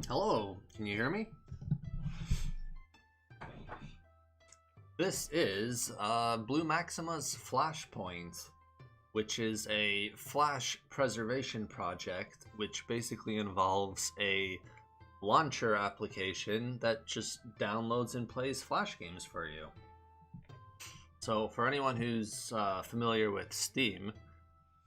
Hello, can you hear me? This is Blue Maxima's Flashpoint, which is a Flash preservation project, which basically involves a launcher application that just downloads and plays Flash games for you. So for anyone who's familiar with Steam,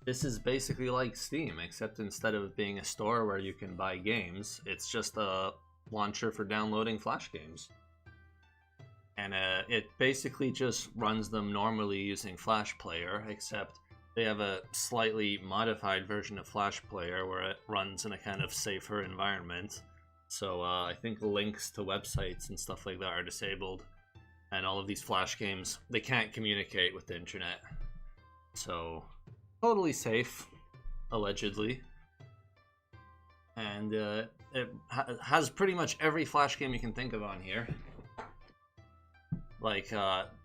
this is basically like Steam, except instead of being a store where you can buy games, it's just a launcher for downloading Flash games. And it basically just runs them normally using Flash Player, except they have a slightly modified version of Flash Player where it runs in a kind of safer environment. So I think links to websites and stuff like that are disabled. And all of these Flash games, they can't communicate with the internet. So totally safe, allegedly. And it has pretty much every Flash game you can think of on here. Like,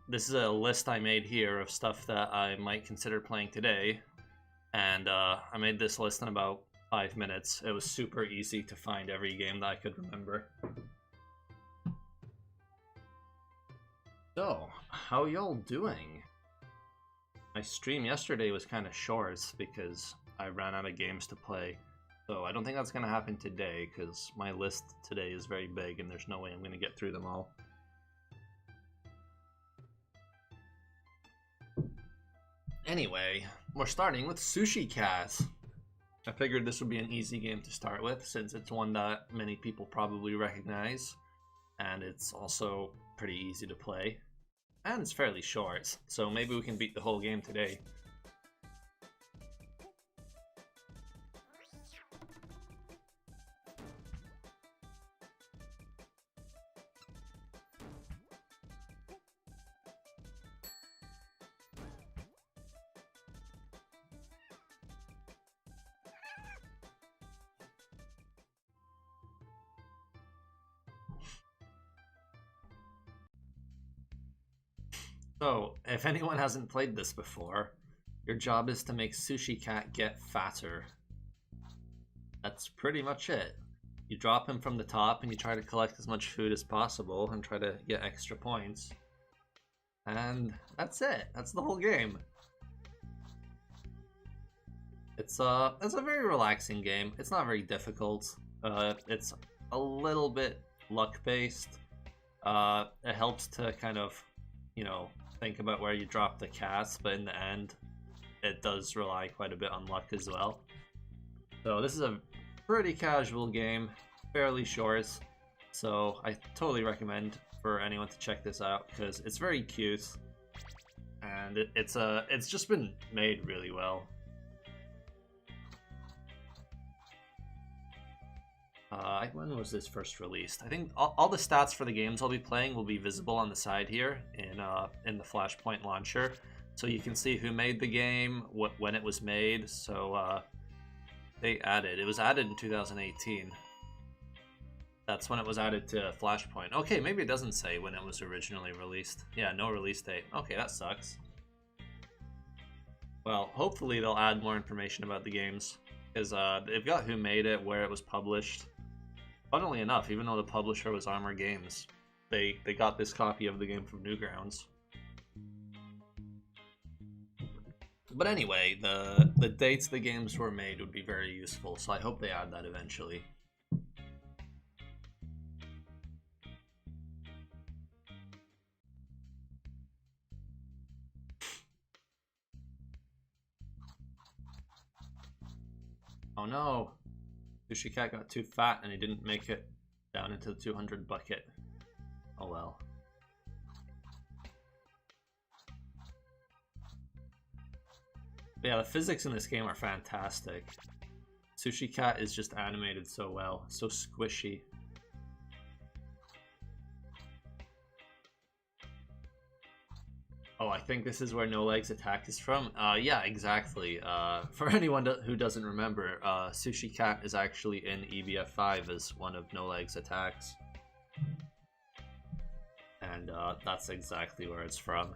this is a list I made here of stuff that I might consider playing today. And I made this list in about 5 minutes. It was super easy to find every game that I could remember. So, how y'all doing? My stream yesterday was kind of short because I ran out of games to play. So I don't think that's going to happen today because my list today is very big and there's no way I'm going to get through them all. Anyway, we're starting with Sushi Cat. I figured this would be an easy game to start with since it's one that many people probably recognize. And it's also pretty easy to play. And it's fairly short, so maybe we can beat the whole game today. So, if anyone hasn't played this before, your job is to make Sushi Cat get fatter. That's pretty much it. You drop him from the top and you try to collect as much food as possible and try to get extra points. And that's it. That's the whole game. It's a very relaxing game. It's not very difficult. It's a little bit luck-based. It helps to kind of, think about where you drop the cast, but in the end, it does rely quite a bit on luck as well. So this is a pretty casual game, fairly short, so I totally recommend for anyone to check this out because it's very cute, and it's just been made really well. When was this first released? I think all the stats for the games I'll be playing will be visible on the side here in the Flashpoint launcher, so you can see who made the game, when it was made. So it was added in 2018. That's when it was added to Flashpoint. Okay, maybe it doesn't say when it was originally released. Yeah, no release date. Okay, that sucks. Well, hopefully they'll add more information about the games because they've got who made it, where it was published. Funnily enough, even though the publisher was Armor Games, they got this copy of the game from Newgrounds. But anyway, the dates the games were made would be very useful, so I hope they add that eventually. Oh no! Sushi Cat got too fat and he didn't make it down into the 200 bucket. Oh well. But yeah, the physics in this game are fantastic. Sushi Cat is just animated so well, so squishy. Oh, I think this is where No Legs attack is from. Yeah, exactly. For anyone who doesn't remember, Sushi Cat is actually in EBF5 as one of No Legs attacks. And that's exactly where it's from.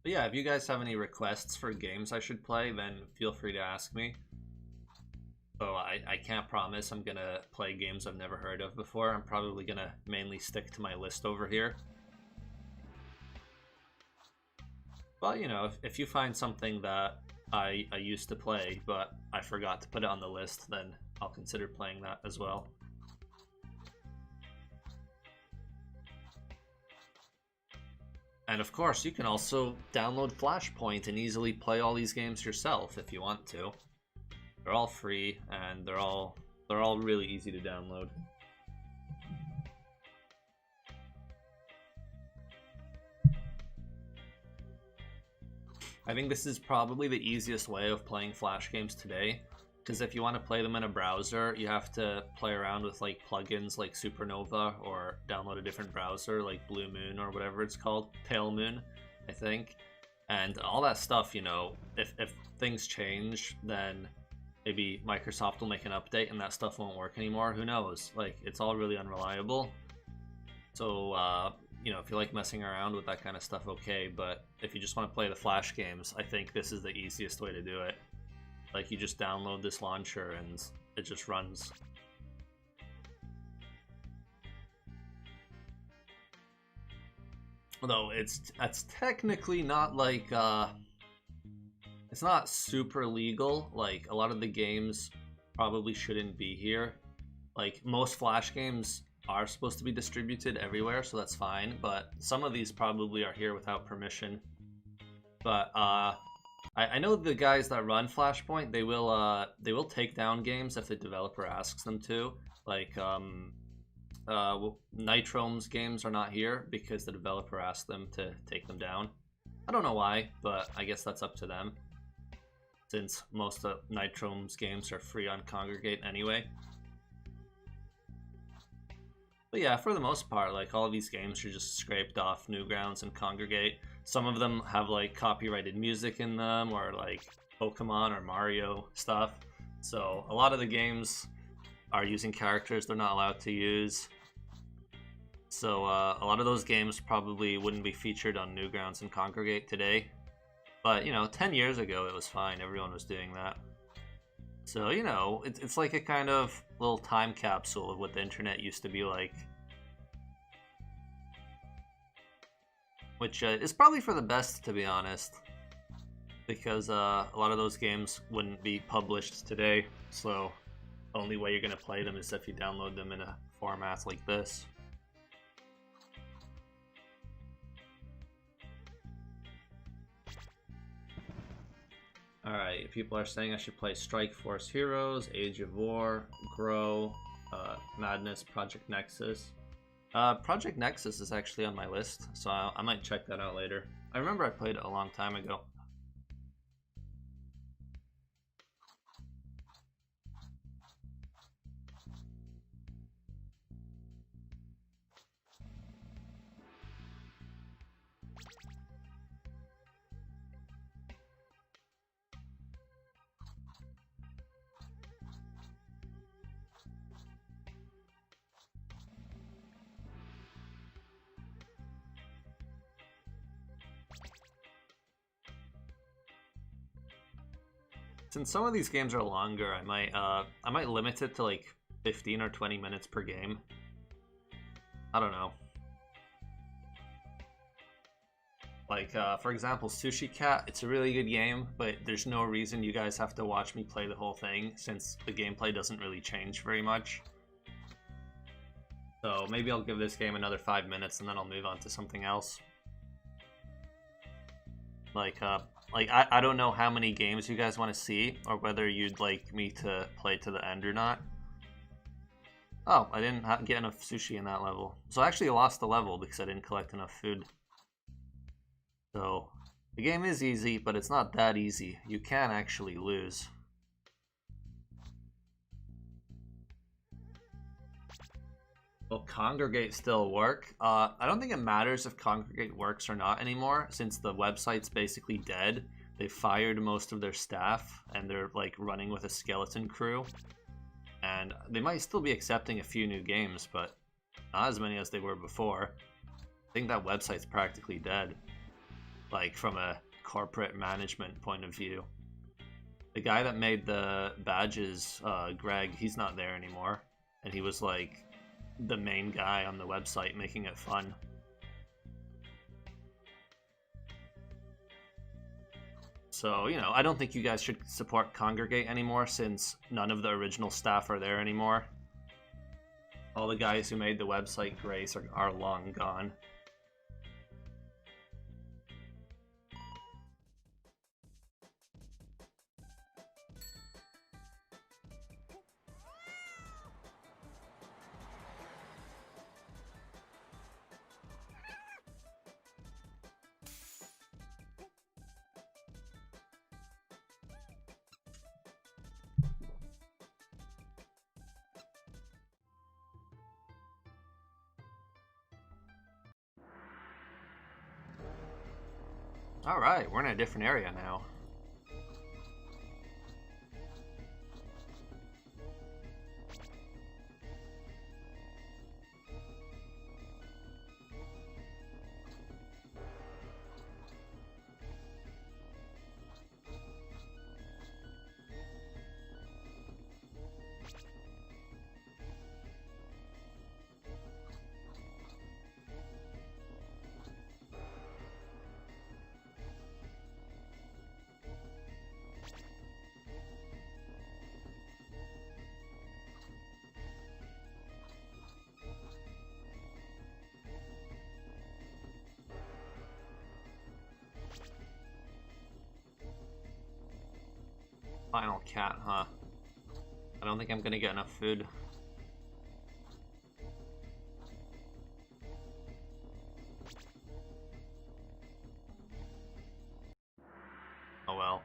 But yeah, if you guys have any requests for games I should play, then feel free to ask me. So I can't promise I'm gonna play games I've never heard of before. I'm probably gonna mainly stick to my list over here. But you know, if you find something that I used to play, but I forgot to put it on the list, then I'll consider playing that as well. And of course, you can also download Flashpoint and easily play all these games yourself if you want to. They're all free and they're all really easy to download. I think this is probably the easiest way of playing Flash games today, because if you want to play them in a browser, you have to play around with like plugins like Supernova or download a different browser like Blue Moon or whatever it's called, Pale Moon, I think. And all that stuff, you know, if things change, then maybe Microsoft will make an update and that stuff won't work anymore. Who knows? Like, it's all really unreliable. So, you know, if you like messing around with that kind of stuff, okay. But if you just want to play the Flash games, I think this is the easiest way to do it. Like, you just download this launcher and it just runs. Although that's technically not like it's not super legal. Like, a lot of the games probably shouldn't be here. Like, most Flash games are supposed to be distributed everywhere, so that's fine. But some of these probably are here without permission. But I know the guys that run Flashpoint, they will take down games if the developer asks them to. Like Nitrome's games are not here because the developer asked them to take them down. I don't know why, but I guess that's up to them, since most of Nitrome's games are free on Kongregate anyway. But yeah, for the most part, like, all of these games are just scraped off Newgrounds and Kongregate. Some of them have like copyrighted music in them, or like Pokemon or Mario stuff. So a lot of the games are using characters they're not allowed to use. So a lot of those games probably wouldn't be featured on Newgrounds and Kongregate today. But, you know, 10 years ago it was fine. Everyone was doing that. So, you know, it's like a kind of little time capsule of what the internet used to be like. Which is probably for the best, to be honest. Because a lot of those games wouldn't be published today. So the only way you're going to play them is if you download them in a format like this. Alright, people are saying I should play Strike Force Heroes, Age of War, Grow, Madness, Project Nexus. Project Nexus is actually on my list, so I might check that out later. I remember I played it a long time ago. Since some of these games are longer, I might limit it to like 15 or 20 minutes per game. I don't know. Like, for example, Sushi Cat, it's a really good game, but there's no reason you guys have to watch me play the whole thing, since the gameplay doesn't really change very much. So maybe I'll give this game another 5 minutes and then I'll move on to something else. Like, I don't know how many games you guys want to see, or whether you'd like me to play to the end or not. Oh, I didn't get enough sushi in that level. So I actually lost the level because I didn't collect enough food. So, the game is easy, but it's not that easy. You can actually lose. Will Kongregate still work? I don't think it matters if Kongregate works or not anymore, since the website's basically dead. They fired most of their staff, and they're like running with a skeleton crew. And they might still be accepting a few new games, but not as many as they were before. I think that website's practically dead. like from a corporate management point of view. The guy that made the badges, Greg, he's not there anymore, and he was like the main guy on the website making it fun. So, you know, I don't think you guys should support Congregate anymore since none of the original staff are there anymore. All the guys who made the website Grace are long gone. Alright, we're in a different area now. Final cat, huh? I don't think I'm gonna get enough food. Oh well.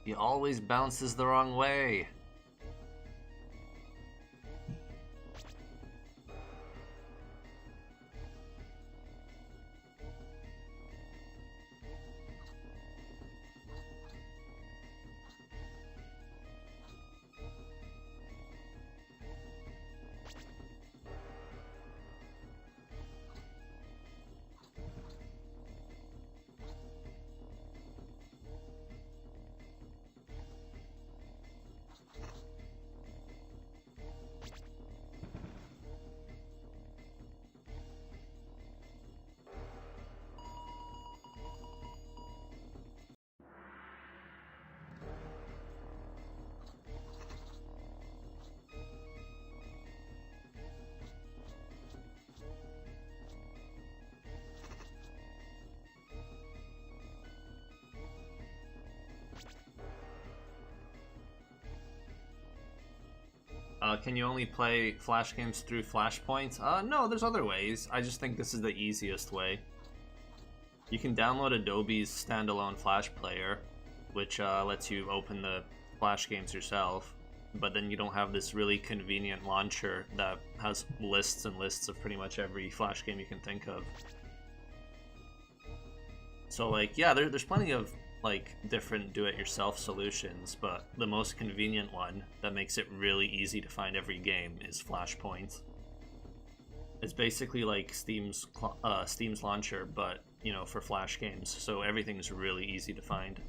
He always bounces the wrong way. Can you only play Flash games through Flashpoint? No, there's other ways. I just think this is the easiest way. You can download Adobe's standalone Flash player, which lets you open the Flash games yourself, but then you don't have this really convenient launcher that has lists and lists of pretty much every Flash game you can think of. So, like, yeah, there's plenty of like different do-it-yourself solutions, but the most convenient one that makes it really easy to find every game is Flashpoint. It's basically like Steam's launcher, but you know, for Flash games, so everything's really easy to find.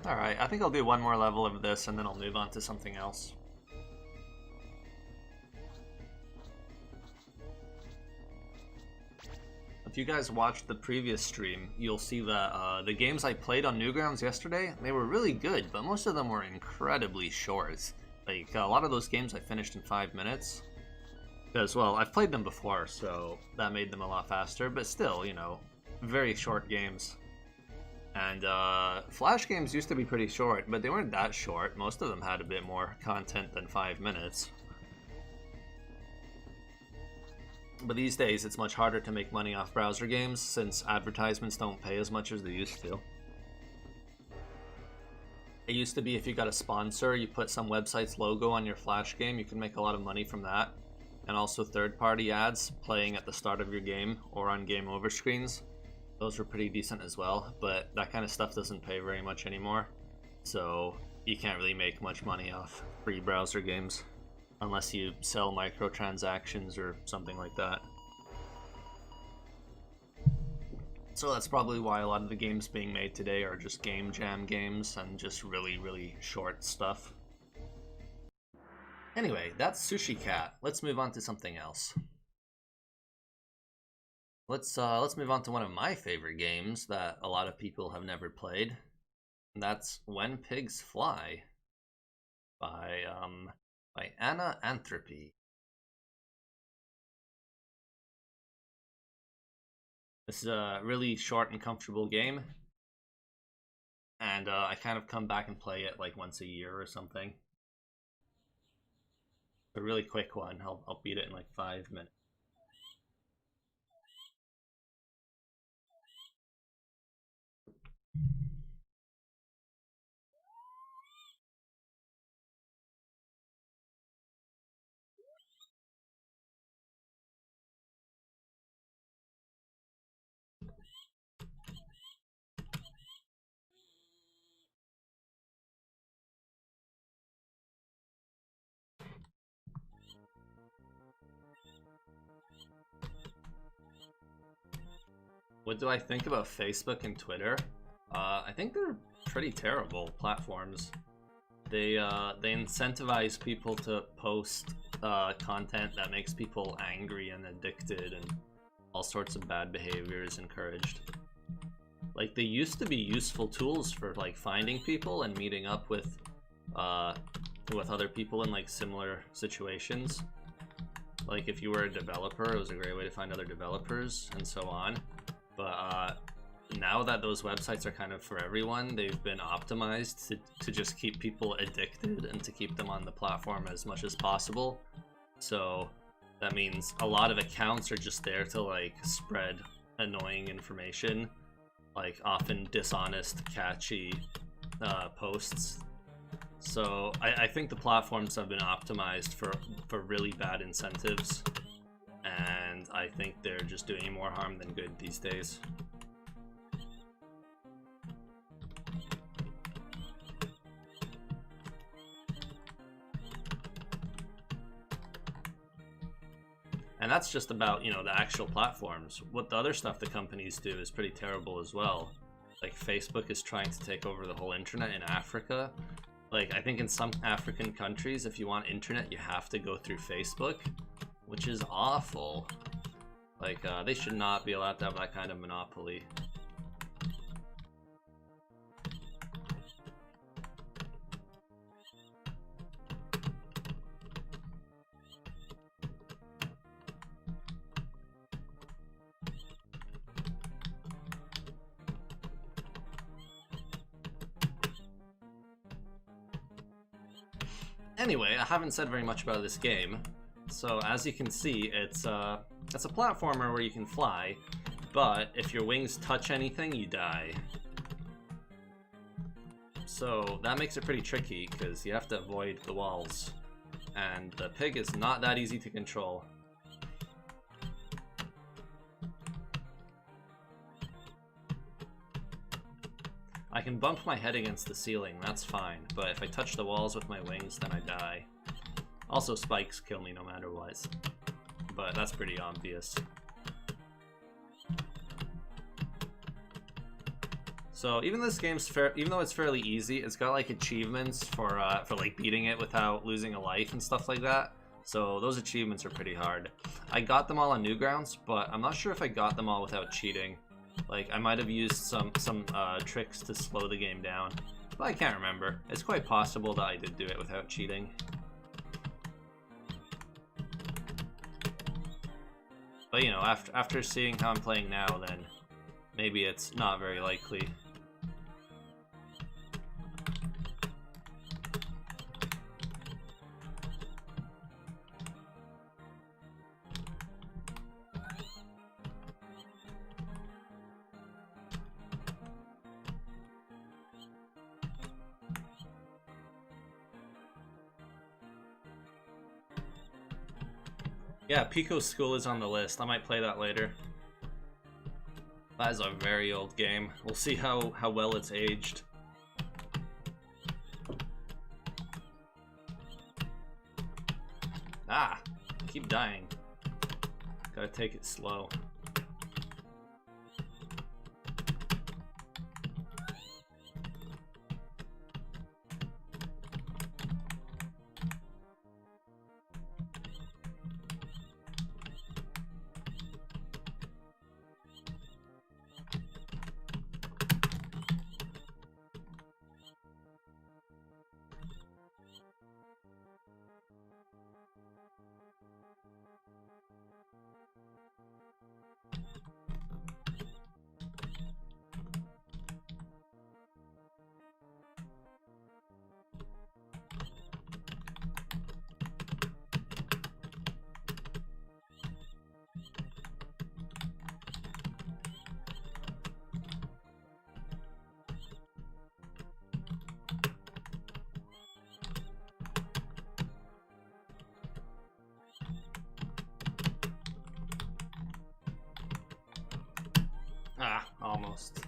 Alright, I think I'll do one more level of this and then I'll move on to something else. if you guys watched the previous stream, you'll see that the games I played on Newgrounds yesterday, they were really good, but most of them were incredibly short. Like, a lot of those games I finished in 5 minutes. Because, well, I've played them before, so that made them a lot faster, but still, you know, very short games. And Flash games used to be pretty short, but they weren't that short. Most of them had a bit more content than 5 minutes. But these days, it's much harder to make money off browser games, since advertisements don't pay as much as they used to. It used to be if you got a sponsor, you put some website's logo on your Flash game, you could make a lot of money from that. And also third-party ads playing at the start of your game or on game over screens. Those were pretty decent as well, but that kind of stuff doesn't pay very much anymore. So you can't really make much money off free browser games unless you sell microtransactions or something like that. So that's probably why a lot of the games being made today are just game jam games and just really, really short stuff. Anyway, that's Sushi Cat. Let's move on to something else. Let's move on to one of my favorite games that a lot of people have never played. And that's When Pigs Fly by Anna Anthropy. This is a really short and comfortable game. And I kind of come back and play it like once a year or something. A really quick one. I'll beat it in like 5 minutes. What do I think about Facebook and Twitter? I think they're pretty terrible platforms. They incentivize people to post content that makes people angry and addicted, and all sorts of bad behavior is encouraged. Like, they used to be useful tools for like finding people and meeting up with other people in like similar situations. Like, if you were a developer, it was a great way to find other developers and so on. But now that those websites are kind of for everyone, they've been optimized to just keep people addicted and to keep them on the platform as much as possible. So that means a lot of accounts are just there to like spread annoying information, like often dishonest, catchy posts. So I think the platforms have been optimized for really bad incentives. And I think they're just doing more harm than good these days. And that's just about, you know, the actual platforms. What the other stuff the companies do is pretty terrible as well. Like, Facebook is trying to take over the whole internet in Africa. Like, I think in some African countries, if you want internet, you have to go through Facebook, which is awful. Like, they should not be allowed to have that kind of monopoly. Anyway, I haven't said very much about this game. So as you can see, it's a platformer where you can fly, but if your wings touch anything, you die. So that makes it pretty tricky because you have to avoid the walls, and the pig is not that easy to control. I can bump my head against the ceiling, that's fine, but if I touch the walls with my wings, then I die. Also, spikes kill me no matter what, but that's pretty obvious. So even this game's even though it's fairly easy, it's got like achievements for like beating it without losing a life and stuff like that. So those achievements are pretty hard. I got them all on Newgrounds, but I'm not sure if I got them all without cheating. Like, I might have used some tricks to slow the game down, but I can't remember. It's quite possible that I did do it without cheating. But you know, after seeing how I'm playing now, then maybe it's not very likely. Yeah, Pico's School is on the list. I might play that later. That is a very old game. We'll see how well it's aged. Ah! I keep dying. Gotta take it slow. Ah, almost.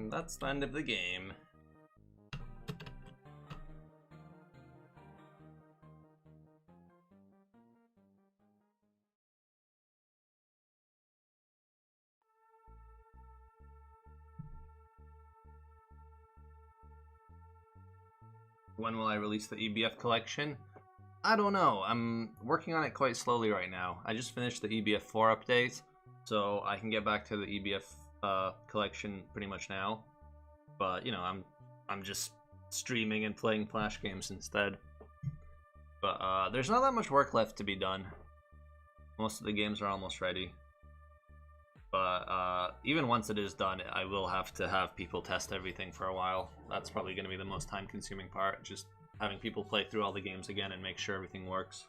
That's the end of the game. When will I release the EBF collection? I don't know. I'm working on it quite slowly right now. I just finished the EBF 4 update, so I can get back to the EBF collection pretty much now. But you know, I'm just streaming and playing Flash games instead. But there's not that much work left to be done. Most of the games are almost ready. But even once it is done, I will have to have people test everything for a while. That's probably going to be the most time-consuming part, just having people play through all the games again and make sure everything works.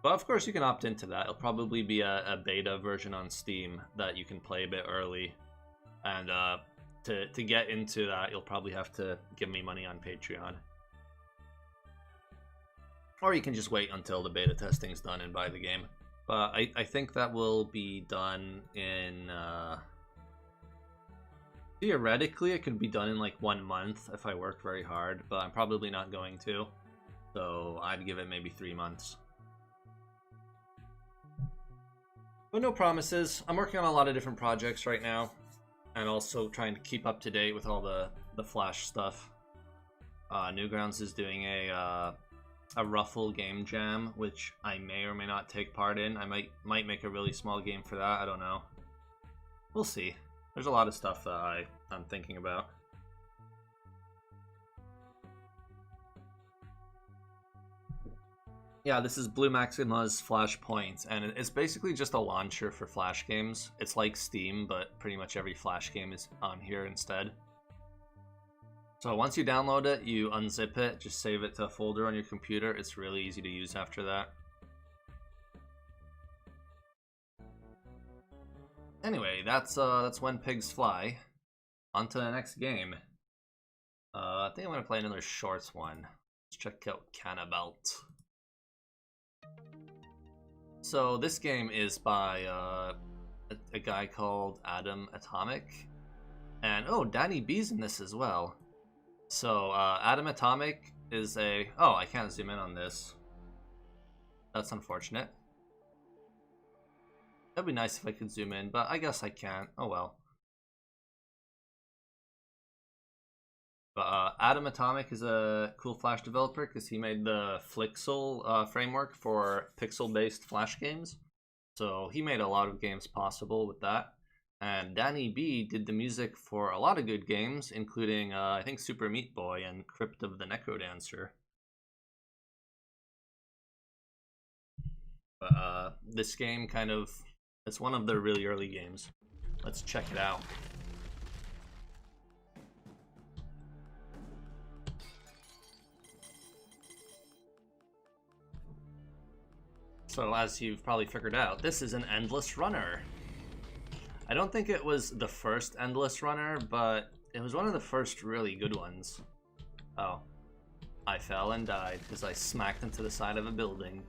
But of course you can opt into that. It'll probably be a beta version on Steam that you can play a bit early. And to get into that, you'll probably have to give me money on Patreon. Or you can just wait until the beta testing is done and buy the game. But I think that will be done in... theoretically, it could be done in like 1 month if I work very hard, but I'm probably not going to. So I'd give it maybe 3 months. But no promises. I'm working on a lot of different projects right now. And also trying to keep up to date with all the Flash stuff. Newgrounds is doing a Ruffle game jam, which I may or may not take part in. I might make a really small game for that. I don't know. We'll see. There's a lot of stuff that I'm thinking about. Yeah, this is Blue Maxima's Flashpoint, and it's basically just a launcher for Flash games. It's like Steam, but pretty much every Flash game is on here instead. So once you download it, you unzip it, just save it to a folder on your computer. It's really easy to use after that. Anyway, that's When Pigs Fly. On to the next game. I think I'm gonna play another shorts one. Let's check out Cannonbolt. So this game is by a guy called Adam Atomic, and oh, Danny B's in this as well. So Adam Atomic is a I can't zoom in on this. That's unfortunate. That'd be nice if I could zoom in, but I guess I can't. Oh well. But Adam Atomic is a cool Flash developer because he made the Flixel framework for pixel-based Flash games. So he made a lot of games possible with that. And Danny B did the music for a lot of good games, including, I think, Super Meat Boy and Crypt of the Necrodancer. But this game it's one of their really early games. Let's check it out. So as you've probably figured out, this is an endless runner. I don't think it was the first endless runner, but it was one of the first really good ones. Oh. I fell and died because I smacked into the side of a building.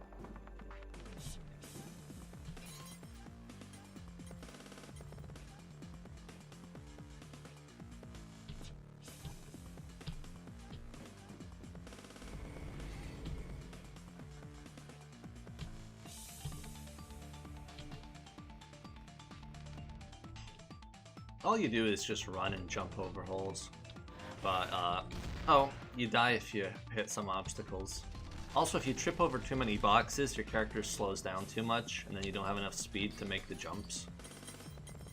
All you do is just run and jump over holes. But, oh, you die if you hit some obstacles. Also, if you trip over too many boxes, your character slows down too much, and then you don't have enough speed to make the jumps.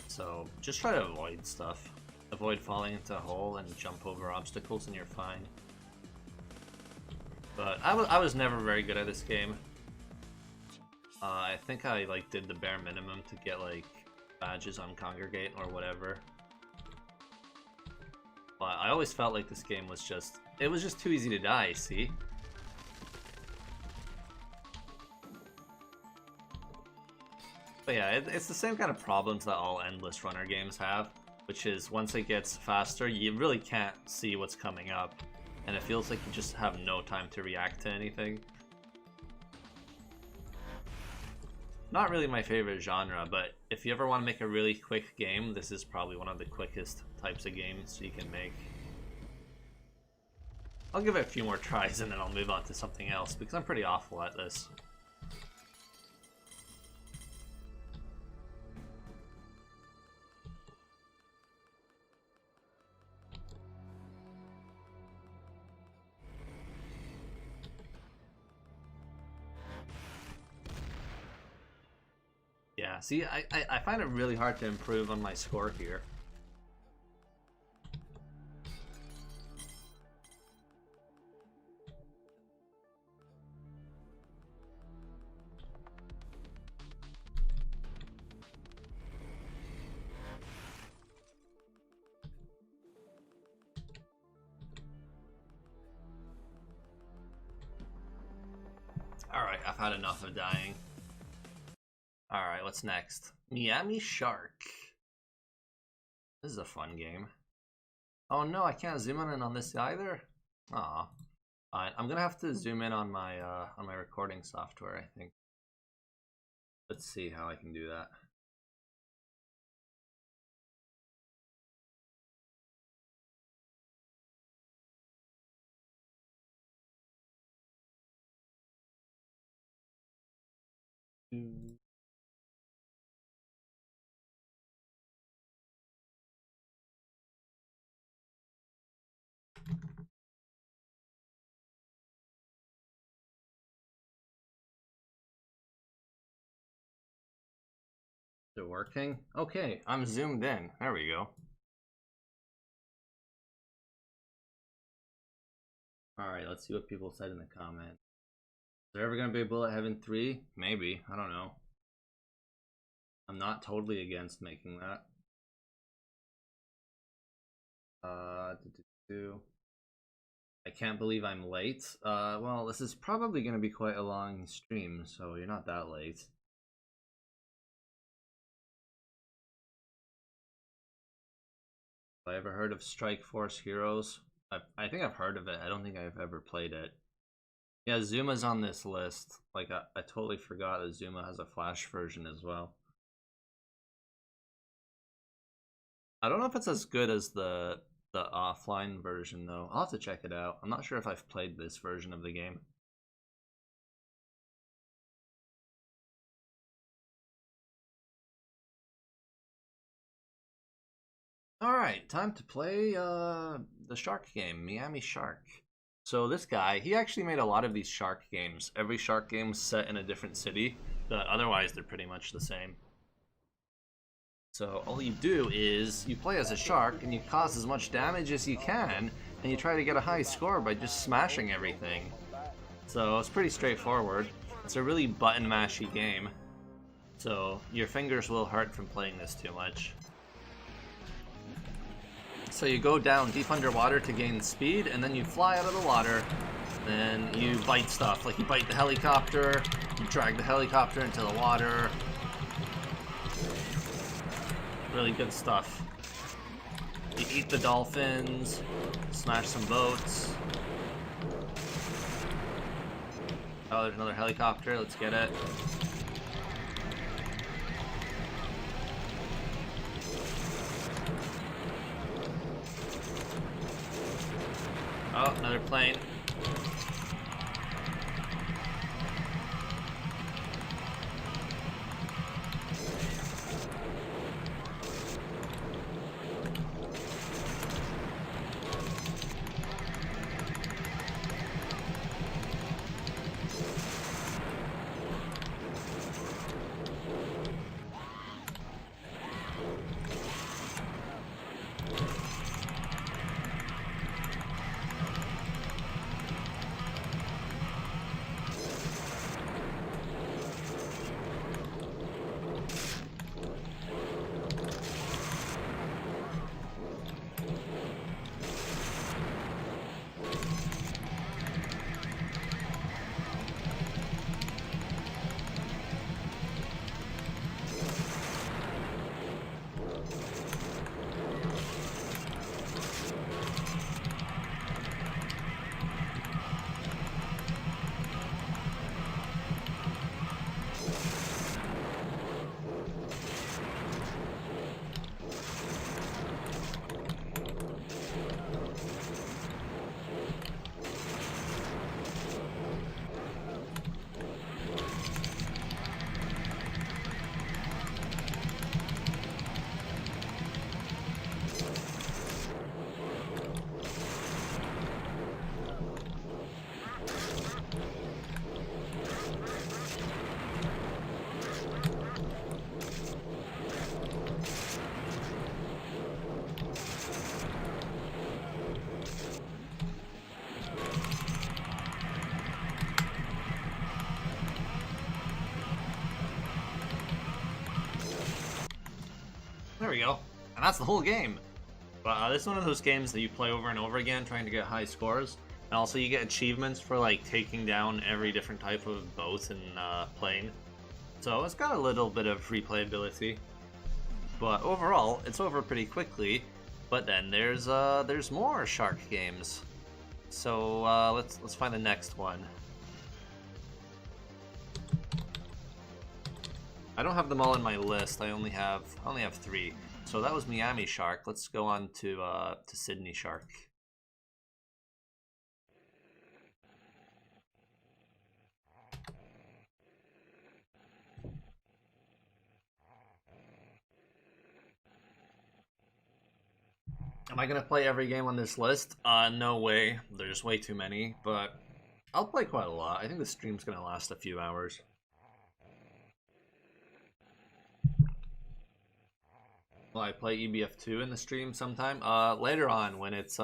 So, just try to avoid stuff. Avoid falling into a hole and jump over obstacles and you're fine. But I was never very good at this game. I think I did the bare minimum to get badges on Congregate or whatever. But I always felt like this game was just too easy to die, see? But yeah, it's the same kind of problems that all endless runner games have, which is once it gets faster, you really can't see what's coming up, and it feels like you just have no time to react to anything. Not really my favorite genre, but if you ever want to make a really quick game, this is probably one of the quickest types of games you can make. I'll give it a few more tries and then I'll move on to something else, because I'm pretty awful at this. Yeah, see, I find it really hard to improve on my score here. Alright, I've had enough of dying. Alright, what's next? Miami Shark. This is a fun game. Oh no, I can't zoom in on this either? Aw. Fine, I'm gonna have to zoom in on my recording software, I think. Let's see how I can do that. Is it working? Okay, I'm zoomed in. There we go. Alright, let's see what people said in the comments. there ever gonna be a Bullet Heaven 3? Maybe. I don't know. I'm not totally against making that. I can't believe I'm late. Well, this is probably gonna be quite a long stream, so you're not that late. Have I ever heard of Strike Force Heroes? I think I've heard of it. I don't think I've ever played it. Yeah, Zuma's on this list. Like, I totally forgot that Zuma has a Flash version as well. I don't know if it's as good as the offline version, though. I'll have to check it out. I'm not sure if I've played this version of the game. Alright, time to play the shark game, Miami Shark. So this guy, he actually made a lot of these shark games. Every shark game's set in a different city, but otherwise they're pretty much the same. So all you do is you play as a shark and you cause as much damage as you can, and you try to get a high score by just smashing everything. So it's pretty straightforward. It's a really button mashy game. So your fingers will hurt from playing this too much. So you go down deep underwater to gain speed, and then you fly out of the water. Then you bite stuff, like you bite the helicopter, you drag the helicopter into the water. Really good stuff. You eat the dolphins, smash some boats. Oh, there's another helicopter, let's get it. Oh, another plane. There we go. And that's the whole game. But this is one of those games that you play over and over again trying to get high scores. And also you get achievements for like taking down every different type of boat and plane. So it's got a little bit of replayability. But overall, it's over pretty quickly. But then there's more shark games. So let's find the next one. I don't have them all in my list. I only have 3. So that was Miami Shark. Let's go on to Sydney Shark. Am I gonna play every game on this list? No way. There's way too many, but I'll play quite a lot. I think the stream's gonna last a few hours. Will I play EBF2 in the stream sometime? Later on, when it's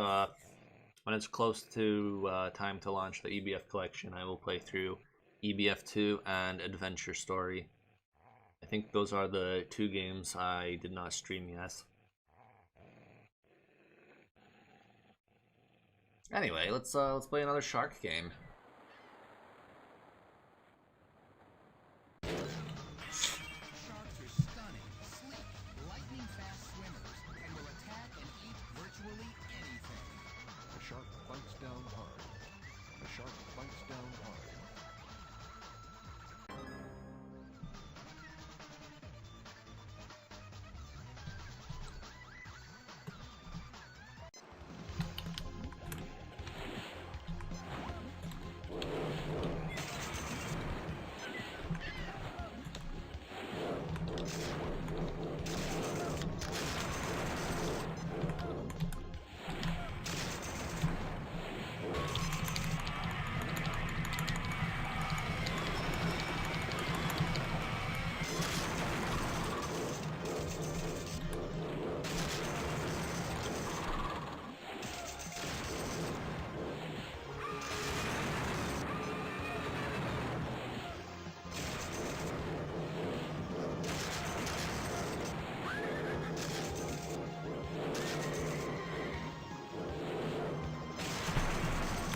close to time to launch the EBF collection, I will play through EBF2 and Adventure Story. I think those are the 2 games I did not stream yet. Anyway, let's play another shark game. Sharks are stunning, sleek, lightning-fast swimmers and will attack and eat virtually anything. A shark bites down hard. A shark bites down hard.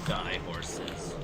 Die, horses.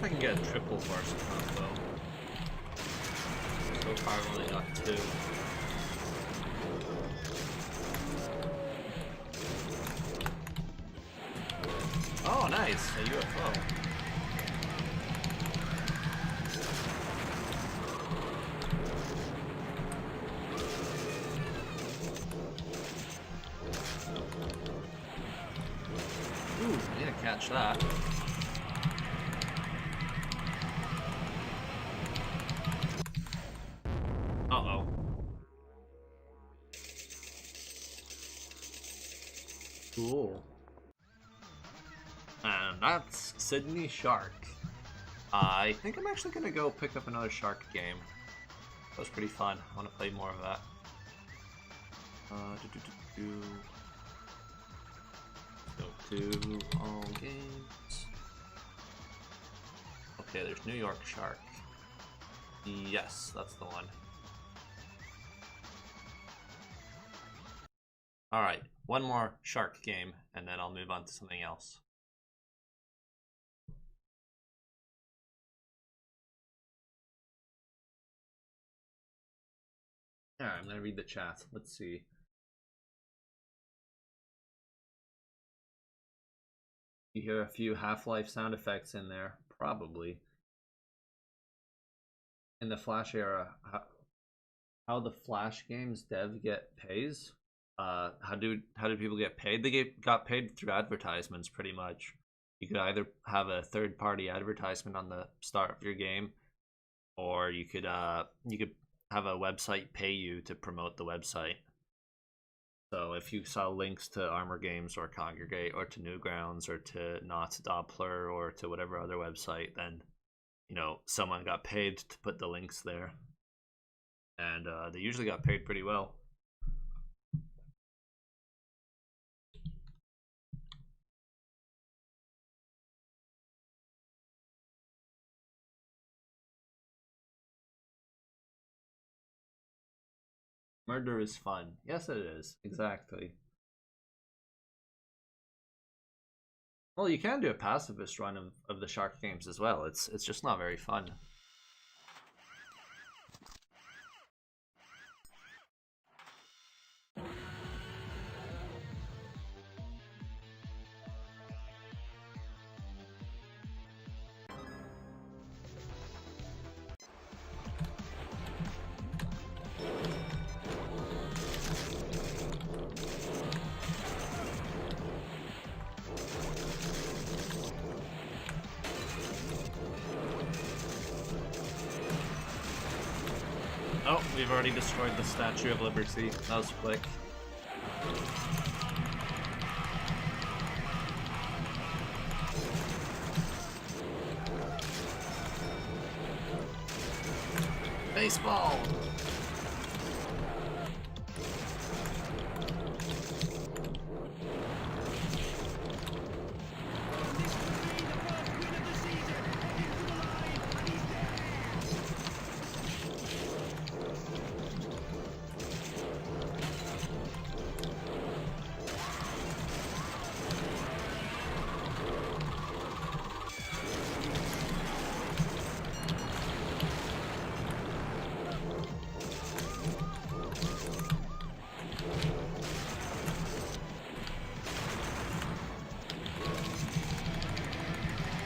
I can get a triple farce combo. So far I've only got 2. Oh, nice! A UFO. Ooh, I need to catch that. Cool. And that's Sydney Shark. I think I'm actually gonna go pick up another shark game. That was pretty fun. I want to play more of that. Go to all games. Okay, there's New York Shark. Yes, that's the one. Alright, one more shark game, and then I'll move on to something else. Alright, I'm gonna read the chat. Let's see. You hear a few Half-Life sound effects in there, probably. In the Flash era, how the Flash games dev get pays? How do people get paid? They got paid through advertisements, pretty much. You could either have a third-party advertisement on the start of your game, or you could have a website pay you to promote the website. So if you saw links to Armor Games or Congregate or to Newgrounds or to Not Doppler or to whatever other website, then you know someone got paid to put the links there, and they usually got paid pretty well. Murder is fun. Yes, it is. Exactly. Well, you can do a pacifist run of the shark games as well. It's just not very fun. Oh, we've already destroyed the Statue of Liberty. That was quick. Baseball!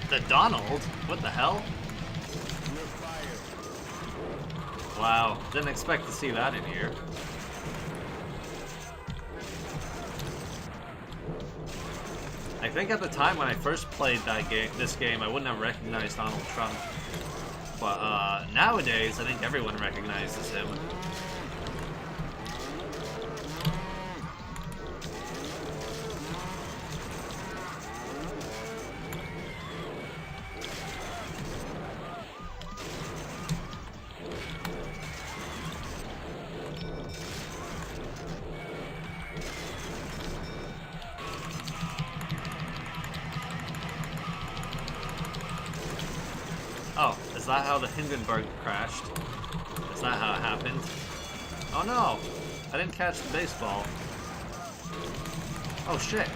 The Donald? What the hell? Wow, didn't expect to see that in here. I think at the time when I first played this game, I wouldn't have recognized Donald Trump. But nowadays, I think everyone recognizes him. Oh, is that how the Hindenburg crashed? Is that how it happened? Oh no! I didn't catch the baseball. Oh shit!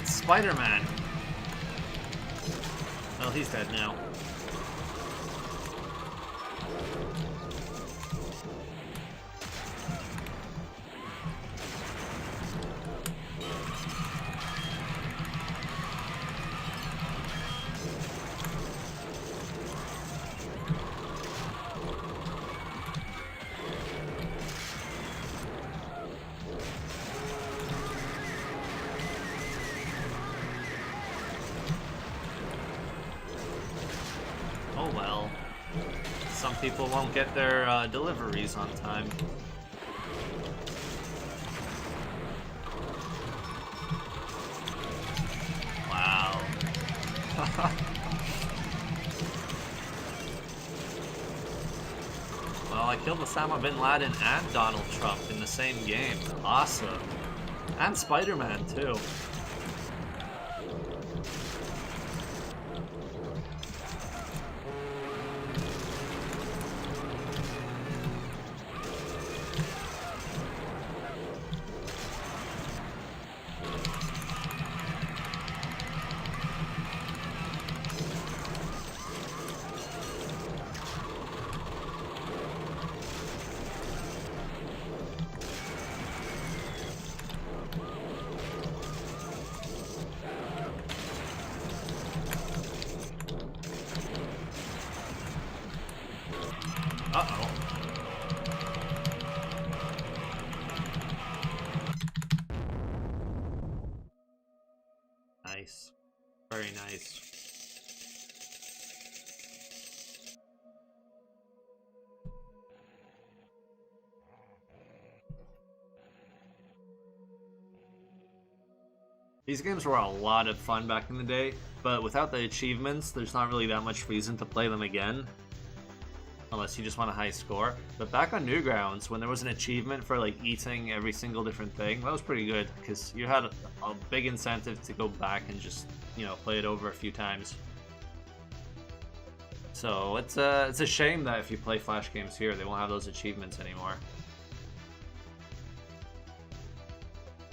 It's Spider-Man! Well, he's dead now. Oh well. Some people won't get their deliveries on time. Well, I killed Osama bin Laden and Donald Trump in the same game. Awesome. And Spider-Man, too. Uh-oh. Nice. Very nice. These games were a lot of fun back in the day, but without the achievements, there's not really that much reason to play them again. Unless you just want a high score. But back on Newgrounds, when there was an achievement for like eating every single different thing, that was pretty good because you had a big incentive to go back and just, you know, play it over a few times. So it's a shame that if you play Flash games here, they won't have those achievements anymore.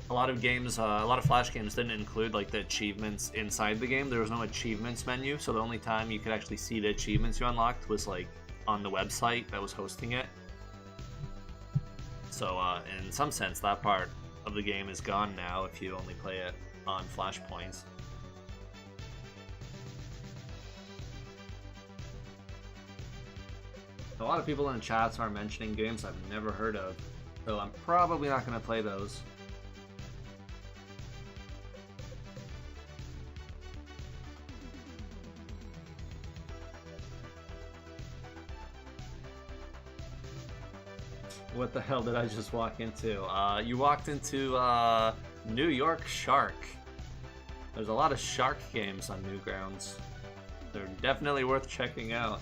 A lot of games, a lot of Flash games didn't include like the achievements inside the game. There was no achievements menu, so the only time you could actually see the achievements you unlocked was like on the website that was hosting it. So in some sense, that part of the game is gone now if you only play it on Flashpoints. A lot of people in the chats are mentioning games I've never heard of, so I'm probably not going to play those. What the hell did I just walk into? You walked into New York Shark. There's a lot of shark games on Newgrounds. They're definitely worth checking out.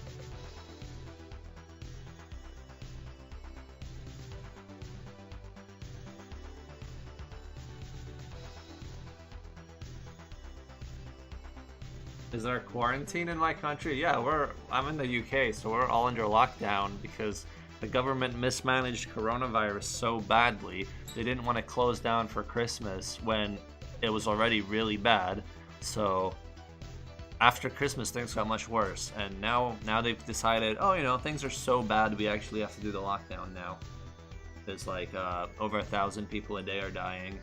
Is there a quarantine in my country? Yeah, I'm in the UK, so we're all under lockdown because the government mismanaged coronavirus so badly. They didn't want to close down for Christmas when it was already really bad. So after Christmas, things got much worse. And now they've decided, oh, you know, things are so bad, we actually have to do the lockdown now. There's like over 1,000 people a day are dying.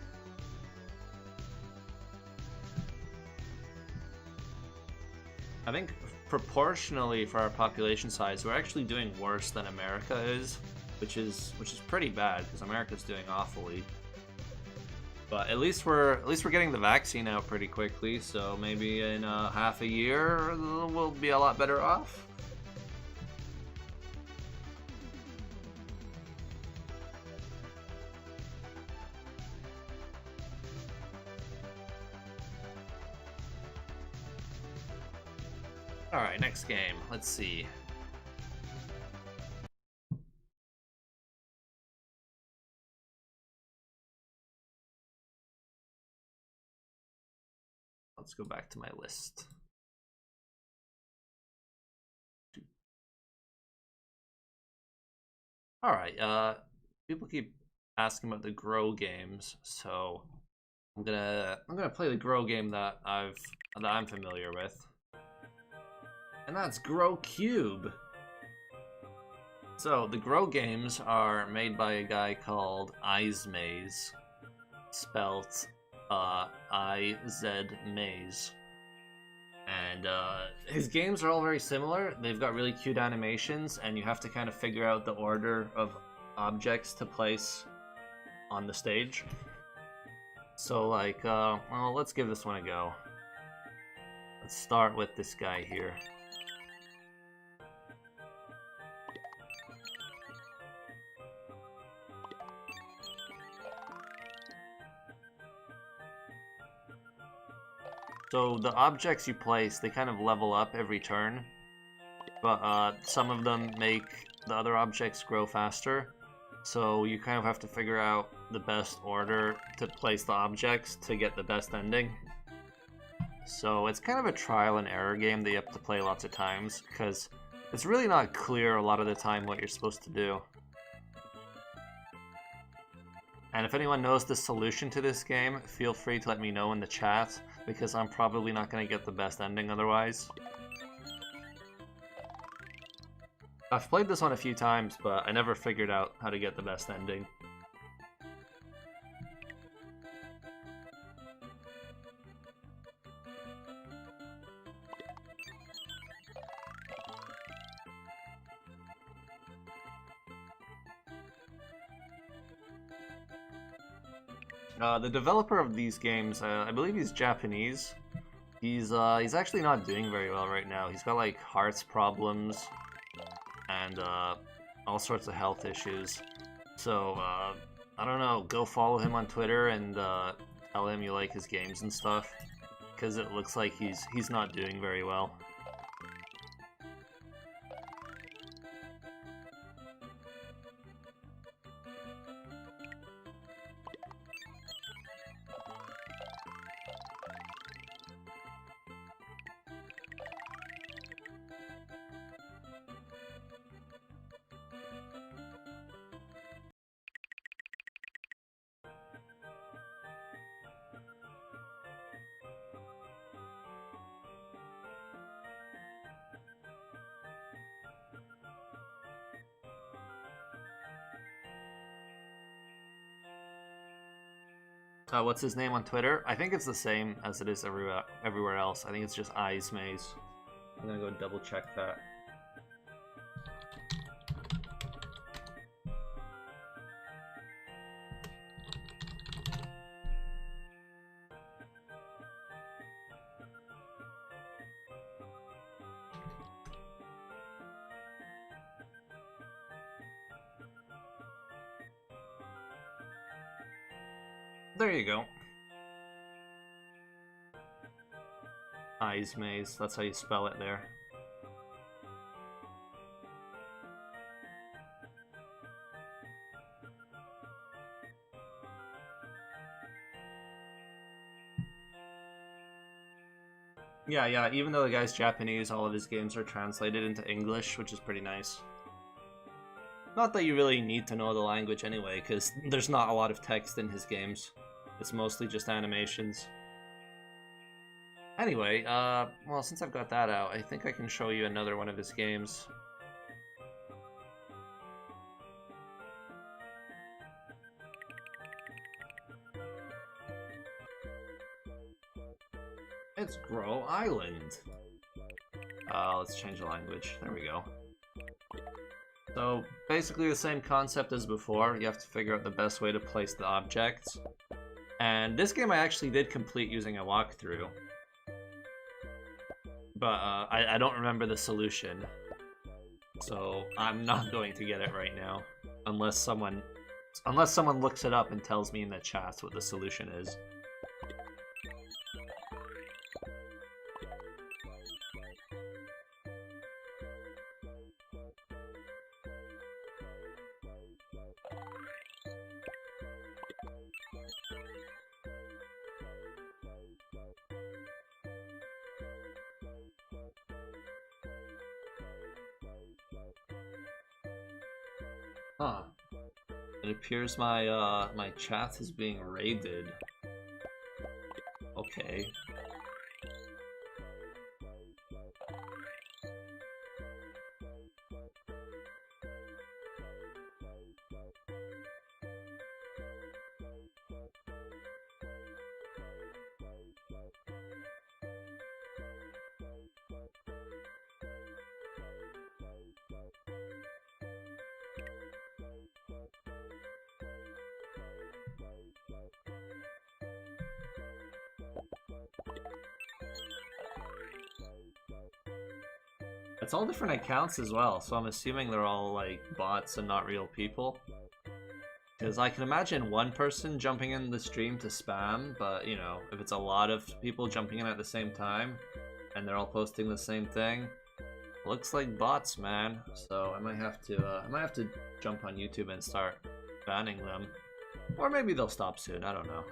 I think proportionally for our population size, we're actually doing worse than America is, which is pretty bad because America's doing awfully. But at least we're getting the vaccine out pretty quickly, so maybe in half a year we'll be a lot better off. Alright, next game. Let's see. Let's go back to my list. Alright, people keep asking about the Grow games, so I'm gonna play the Grow game that I'm familiar with. And that's Grow Cube. So the Grow games are made by a guy called Izmaze, spelt I-Z Maze. And his games are all very similar. They've got really cute animations, and you have to kind of figure out the order of objects to place on the stage. So like, well, let's give this one a go. Let's start with this guy here. So the objects you place, they kind of level up every turn, but some of them make the other objects grow faster. So you kind of have to figure out the best order to place the objects to get the best ending. So it's kind of a trial and error game that you have to play lots of times, because it's really not clear a lot of the time what you're supposed to do. And if anyone knows the solution to this game, feel free to let me know in the chat, because I'm probably not going to get the best ending otherwise. I've played this one a few times, but I never figured out how to get the best ending. The developer of these games, I believe he's Japanese. He's actually not doing very well right now. He's got like heart problems and all sorts of health issues. So I don't know. Go follow him on Twitter and tell him you like his games and stuff, because it looks like he's not doing very well. What's his name on Twitter? I think it's the same as it is everywhere else. I think it's just Eyes Maze. I'm gonna go double check that. There you go. Eyes Maze, that's how you spell it there. Yeah, even though the guy's Japanese, all of his games are translated into English, which is pretty nice. Not that you really need to know the language anyway, because there's not a lot of text in his games. It's mostly just animations. Anyway, well, since I've got that out, I think I can show you another one of his games. It's Grow Island. Let's change the language. There we go. So, basically the same concept as before. You have to figure out the best way to place the objects. And this game I actually did complete using a walkthrough. But I don't remember the solution. So I'm not going to get it right now. Unless someone looks it up and tells me in the chat what the solution is. Huh. It appears my my chat is being raided. Okay. It's all different accounts as well, so I'm assuming they're all like bots and not real people. Because I can imagine one person jumping in the stream to spam, but you know, if it's a lot of people jumping in at the same time and they're all posting the same thing, looks like bots, man. So I might have to jump on YouTube and start banning them, or maybe they'll stop soon. I don't know.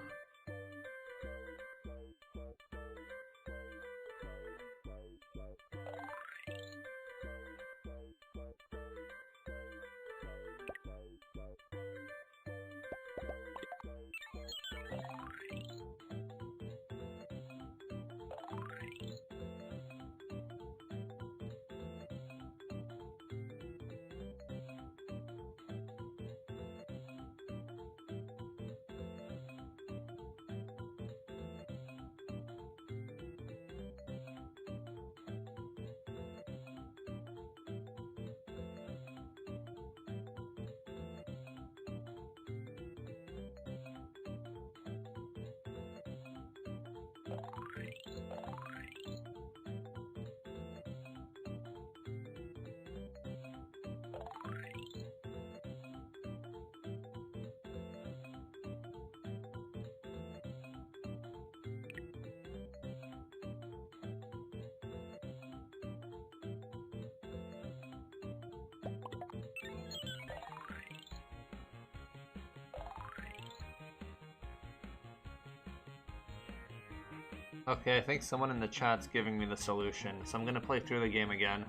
Okay, I think someone in the chat's giving me the solution, so I'm gonna play through the game again.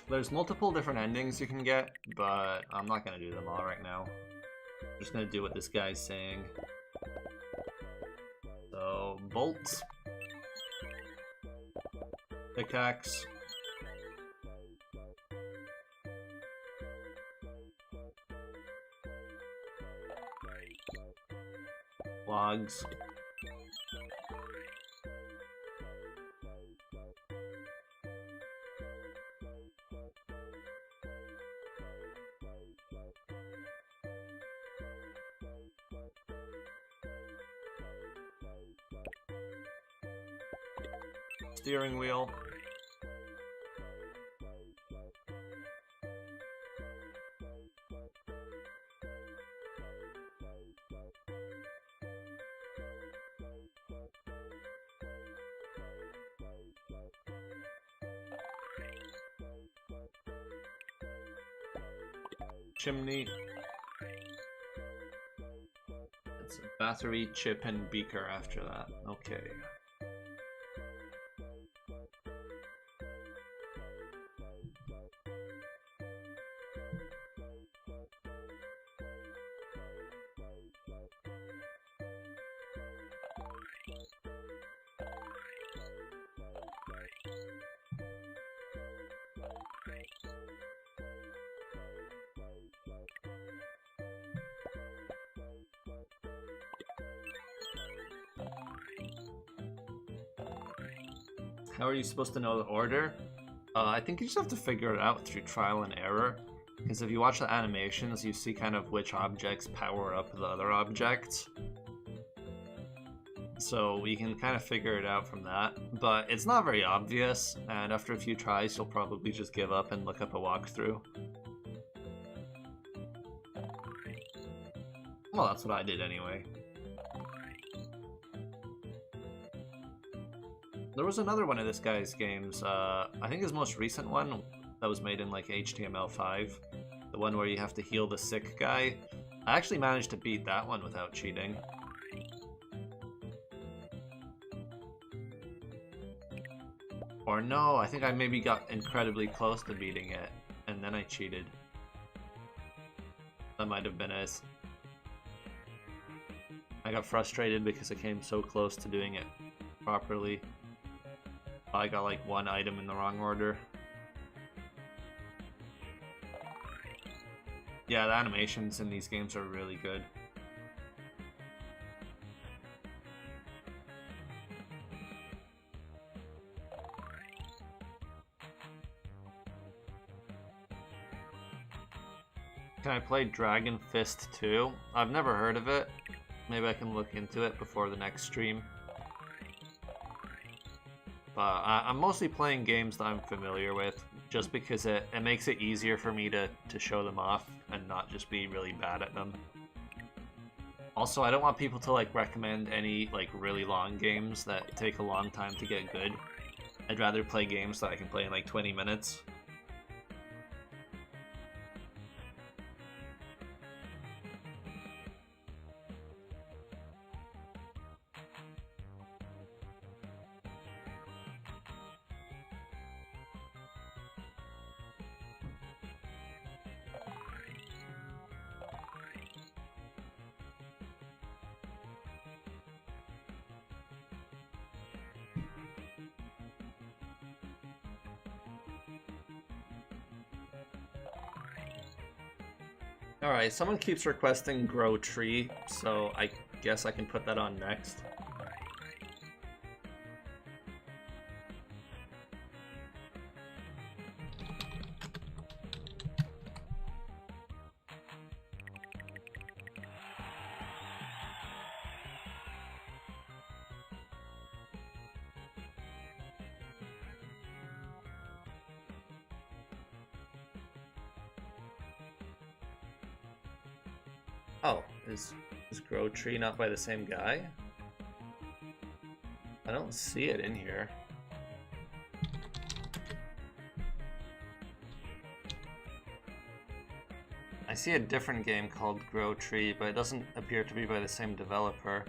There's multiple different endings you can get, but I'm not gonna do them all right now. I'm just gonna do what this guy's saying. So, bolt, pickaxe, logs, steering wheel, chimney. It's a battery, chip, and beaker after that. Okay. How are you supposed to know the order? I think you just have to figure it out through trial and error. Because if you watch the animations, you see kind of which objects power up the other objects. So you can kind of figure it out from that. But it's not very obvious, and after a few tries, you'll probably just give up and look up a walkthrough. Well, that's what I did anyway. There was another one of this guy's games, I think his most recent one that was made in like HTML5, the one where you have to heal the sick guy. I actually managed to beat that one without cheating. Or no, I think I maybe got incredibly close to beating it, and then I cheated. That might have been it. I got frustrated because I came so close to doing it properly. I got like one item in the wrong order. Yeah, the animations in these games are really good. Can I play Dragon Fist 2? I've never heard of it. Maybe I can look into it before the next stream. But I'm mostly playing games that I'm familiar with, just because it makes it easier for me to show them off and not just be really bad at them. Also, I don't want people to like recommend any like really long games that take a long time to get good. I'd rather play games that I can play in like 20 minutes. Alright, someone keeps requesting Grow Tree, so I guess I can put that on next. Oh, is Grow Tree not by the same guy? I don't see it in here. I see a different game called Grow Tree, but it doesn't appear to be by the same developer.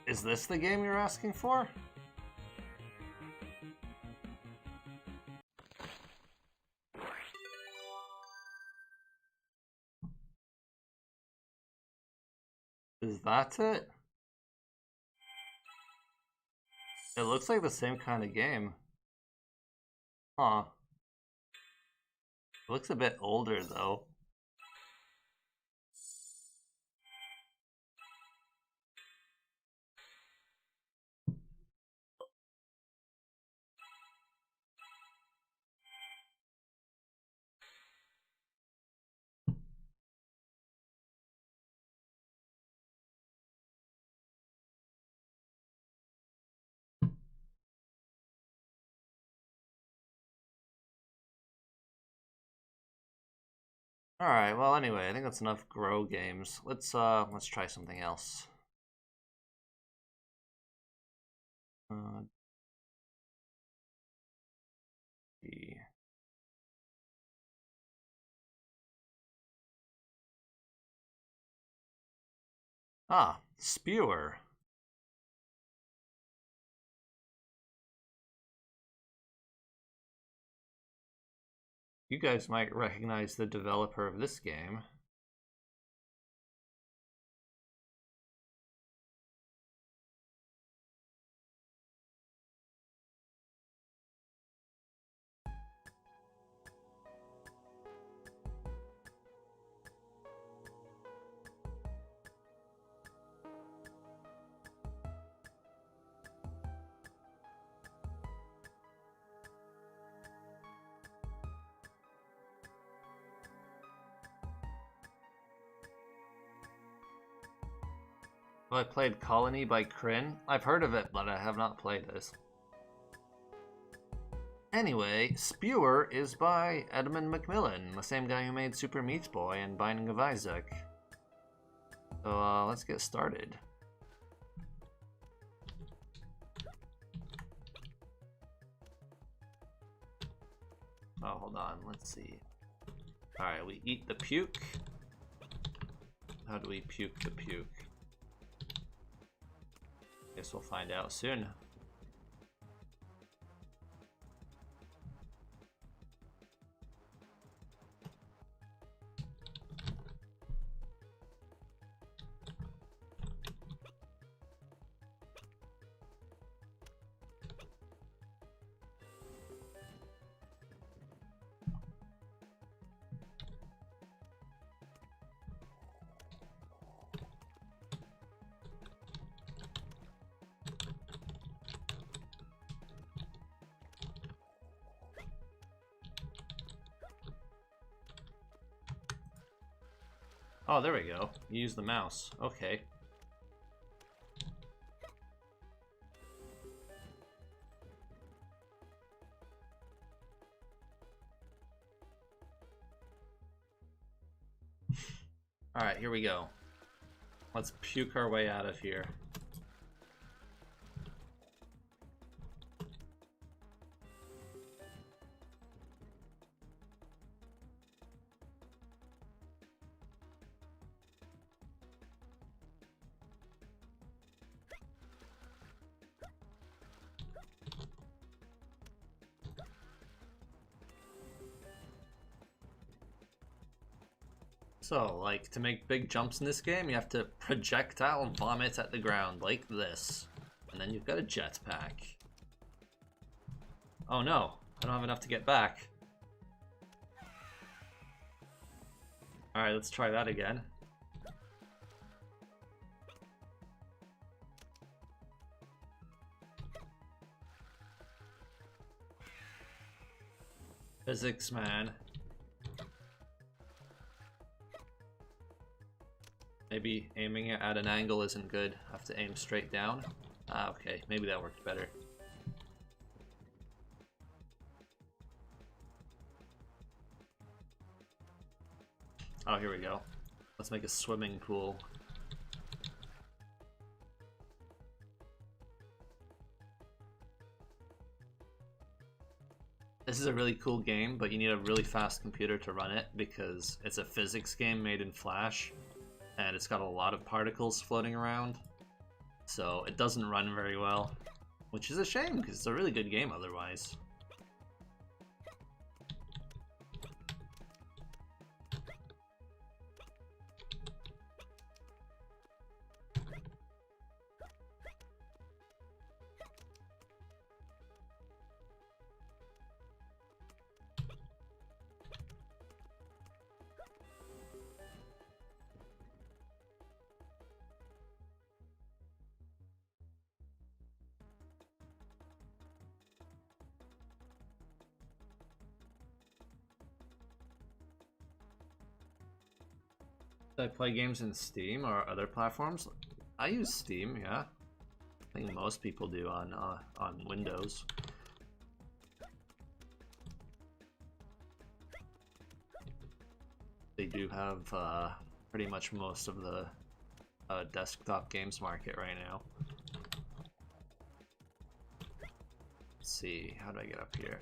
Is this the game you're asking for? Is that it? It looks like the same kind of game. Huh. It looks a bit older though. Alright, well anyway, I think that's enough Grow games. Let's try something else. Spewer. You guys might recognize the developer of this game. Have I played Colony by Kryn? I've heard of it, but I have not played this. Anyway, Spewer is by Edmund Macmillan, the same guy who made Super Meat Boy and Binding of Isaac. So let's get started. Oh, hold on, let's see. Alright, we eat the puke. How do we puke the puke? Guess we'll find out soon. Oh, there we go. You use the mouse. Okay. Alright, here we go. Let's puke our way out of here. So, like, to make big jumps in this game, you have to projectile vomit at the ground like this. And then you've got a jetpack. Oh no, I don't have enough to get back. Alright, let's try that again. Physics, man. Maybe aiming it at an angle isn't good. I have to aim straight down. Ah, okay. Maybe that worked better. Oh, here we go. Let's make a swimming pool. This is a really cool game, but you need a really fast computer to run it because it's a physics game made in Flash. And it's got a lot of particles floating around, so it doesn't run very well, which is a shame because it's a really good game otherwise. Do I play games in Steam or other platforms? I use Steam, yeah. I think most people do on Windows. They do have pretty much most of the desktop games market right now. Let's see, how do I get up here?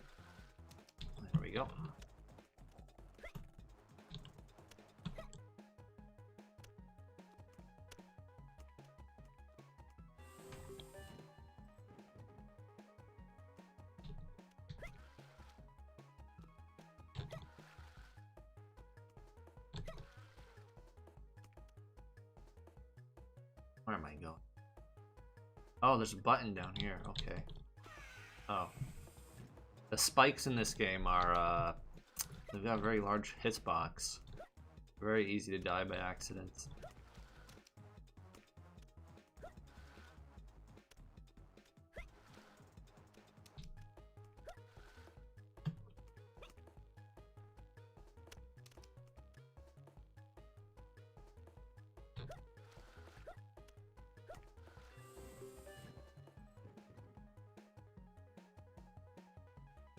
There we go. Where am I going? Oh, there's a button down here. Okay. Oh. The spikes in this game are, they've got a very large hitbox. Very easy to die by accident.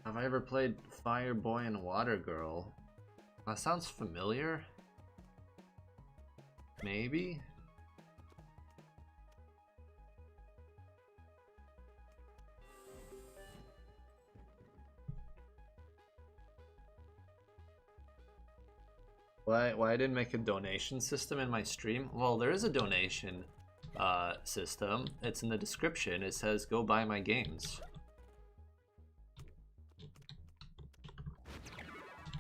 Have I ever played Fire Boy and Water Girl? That sounds familiar. Maybe? Why I didn't make a donation system in my stream? Well, there is a donation system. It's in the description. It says go buy my games.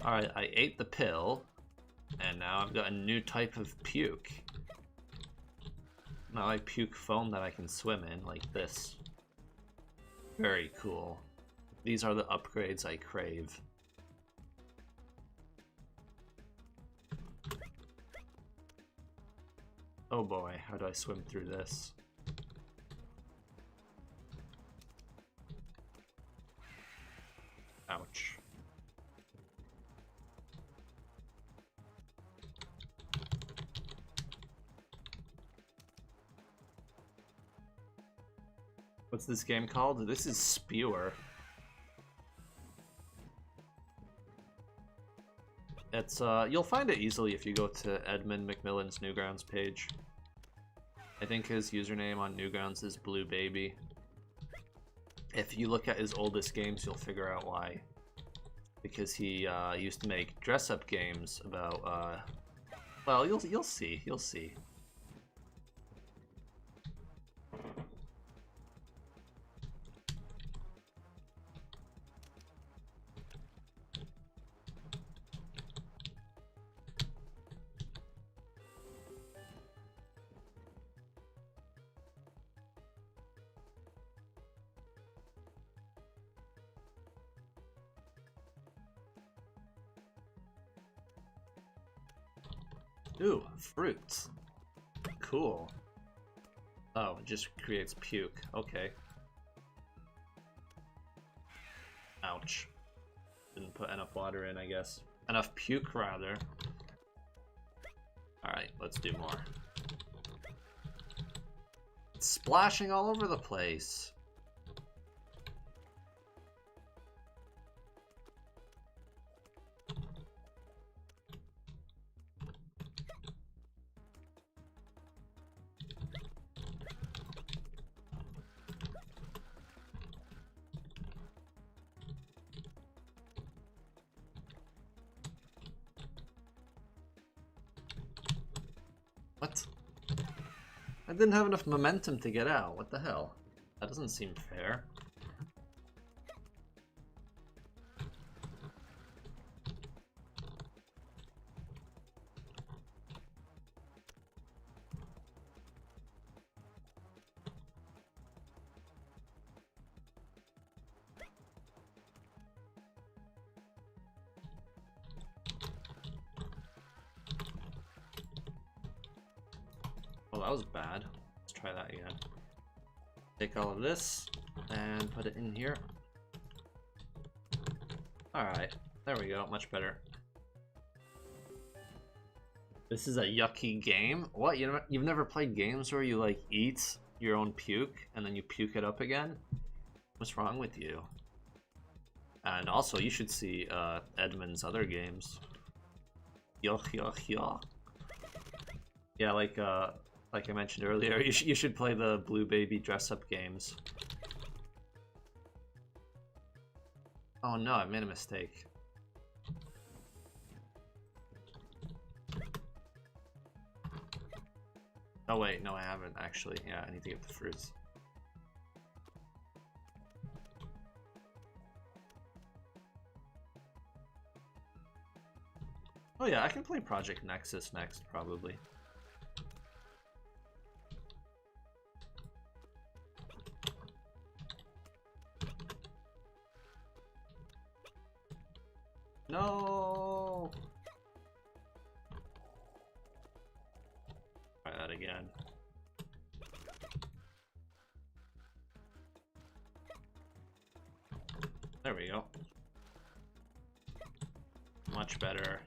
Alright, I ate the pill, and now I've got a new type of puke. Now I puke foam that I can swim in, like this. Very cool. These are the upgrades I crave. Oh boy, how do I swim through this? Ouch. What's this game called? This is Spewer. It's you'll find it easily if you go to Edmund McMillan's Newgrounds page. I think his username on Newgrounds is Blue Baby. If you look at his oldest games, you'll figure out why. Because he used to make dress-up games about well, you'll see. Ooh, fruits. Cool. Oh, it just creates puke. Okay. Ouch. Didn't put enough water in, I guess. Enough puke, rather. Alright, let's do more. It's splashing all over the place. What? I didn't have enough momentum to get out. What the hell? That doesn't seem fair. Well, that was bad. Let's try that again. Take all of this and put it in here. Alright, there we go, much better. This is a yucky game? What, you've never played games where you like eat your own puke and then you puke it up again? What's wrong with you? And also, you should see Edmund's other games. Yuck, yuck, yuck. Yeah, like I mentioned earlier, you should play the Blue Baby dress-up games. Oh no, I made a mistake. Oh wait, no I haven't actually. Yeah, I need to get the fruits. Oh yeah, I can play Project Nexus next, probably. No. Try that again. There we go. Much better.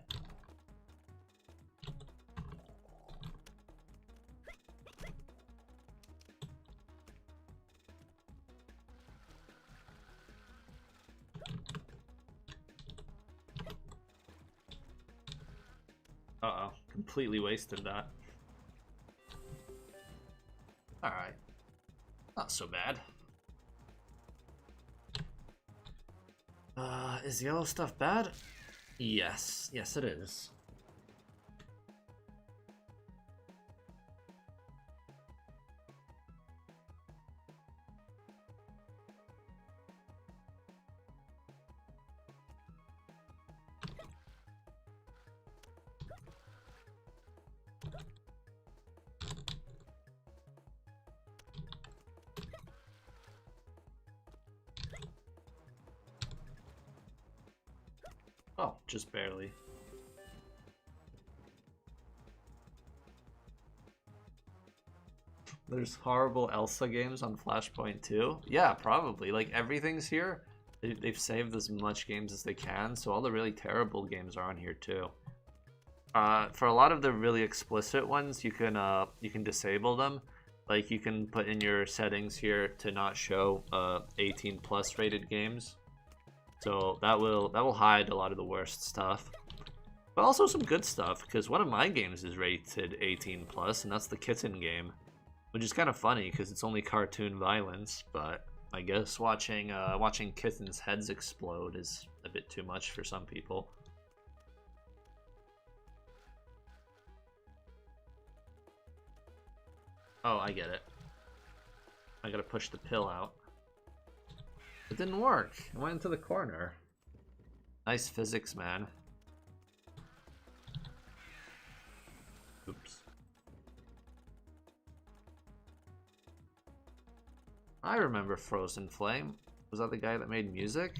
Uh-oh, completely wasted that. Alright. Not so bad. Is yellow stuff bad? Yes. Yes, it is. Oh, just barely. There's horrible Elsa games on Flashpoint too? Yeah, probably. Like, everything's here. They've saved as much games as they can, so all the really terrible games are on here too. For a lot of the really explicit ones, you can disable them. Like you can put in your settings here to not show 18 plus rated games. So that will hide a lot of the worst stuff. But also some good stuff, because one of my games is rated 18 plus, and that's the Kitten game. Which is kind of funny because it's only cartoon violence, but I guess watching kittens' heads explode is a bit too much for some people. Oh, I get it. I gotta push the pill out. It didn't work. It went into the corner. Nice physics, man. Oops. I remember Frozen Flame. Was that the guy that made music?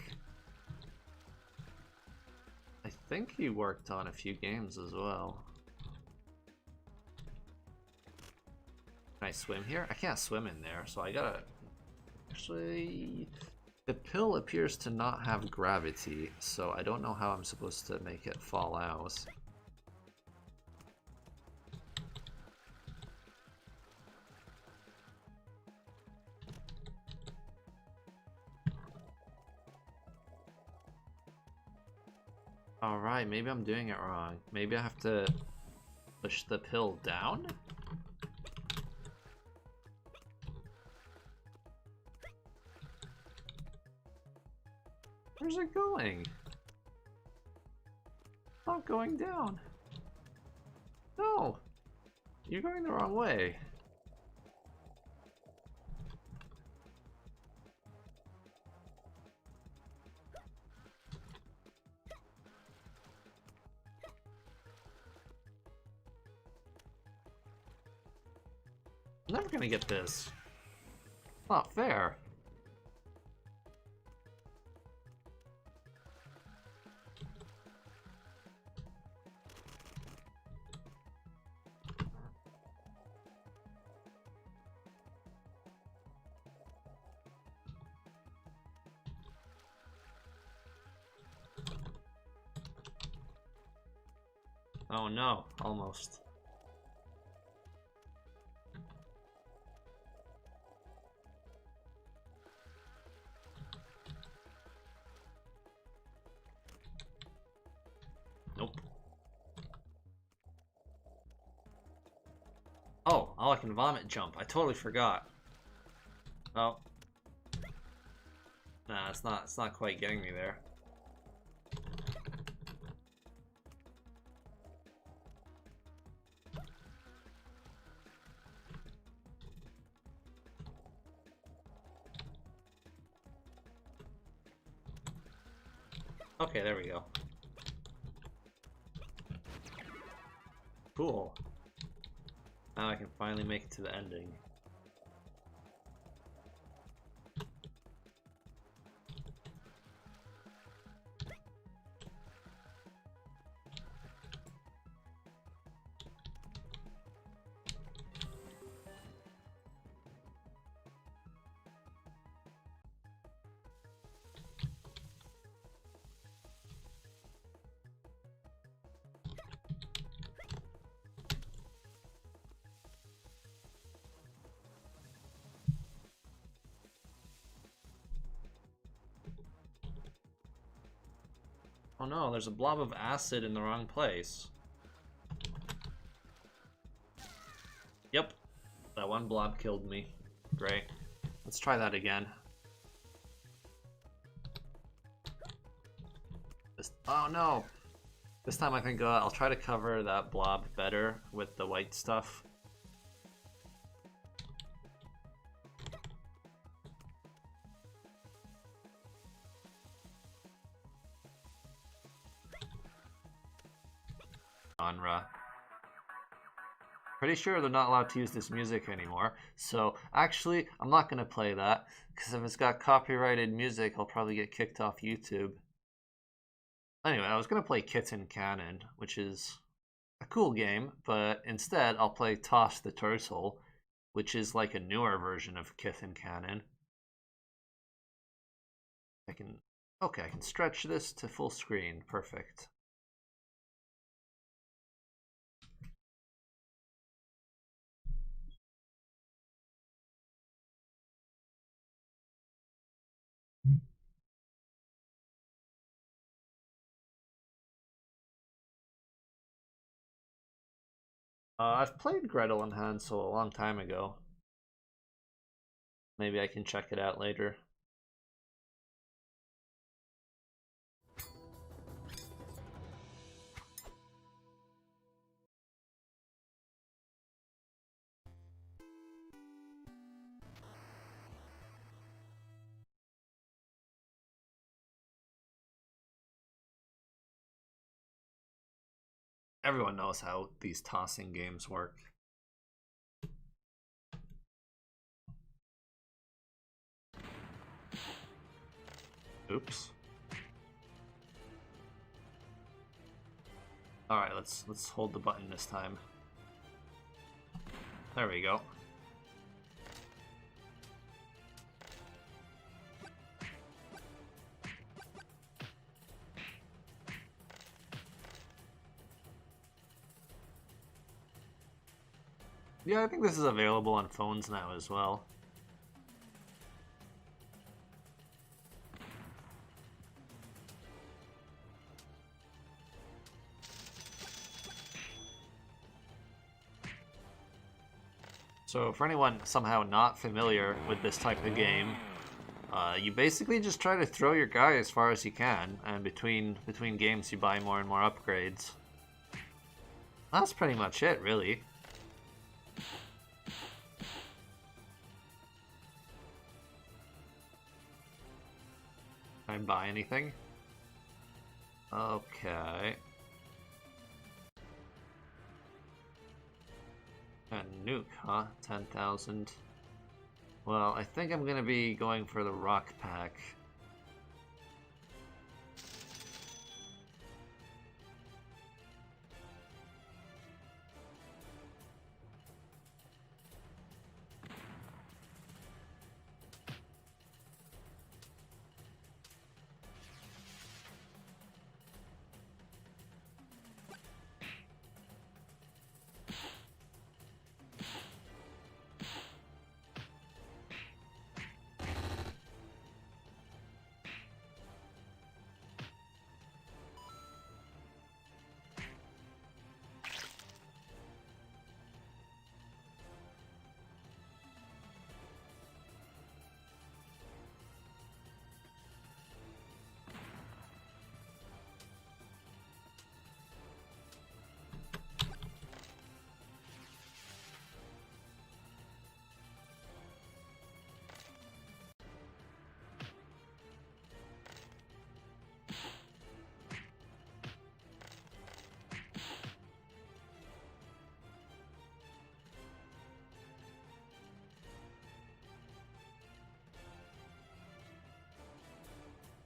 I think he worked on a few games as well. Can I swim here? I can't swim in there, so I gotta... Actually... The pill appears to not have gravity, so I don't know how I'm supposed to make it fall out. Alright, maybe I'm doing it wrong. Maybe I have to push the pill down? Where's it going? It's not going down. No! You're going the wrong way. I'm never gonna get this. Not fair. Oh no, almost. Nope. Oh, I can vomit jump. I totally forgot. Oh. Nah, it's not quite getting me there. Okay, there we go. Cool. Now I can finally make it to the ending. Oh no, there's a blob of acid in the wrong place. Yep, that one blob killed me. Great. Let's try that again. Oh no! This time I think I'll try to cover that blob better with the white stuff. Genre. Pretty sure they're not allowed to use this music anymore, so actually I'm not going to play that, because if it's got copyrighted music I'll probably get kicked off YouTube. Anyway, I was going to play Kitten Cannon, which is a cool game, but instead I'll play Toss the Turtle, which is like a newer version of Kitten Cannon. I can stretch this to full screen. Perfect. I've played Gretel and Hansel a long time ago. Maybe I can check it out later. Everyone knows how these tossing games work. Oops. Alright, let's hold the button this time. There we go. Yeah, I think this is available on phones now as well. So for anyone somehow not familiar with this type of game, you basically just try to throw your guy as far as you can, and between games you buy more and more upgrades. That's pretty much it, really. Can I buy anything? Okay. A nuke, huh? 10,000. Well, I think I'm gonna be going for the rock pack.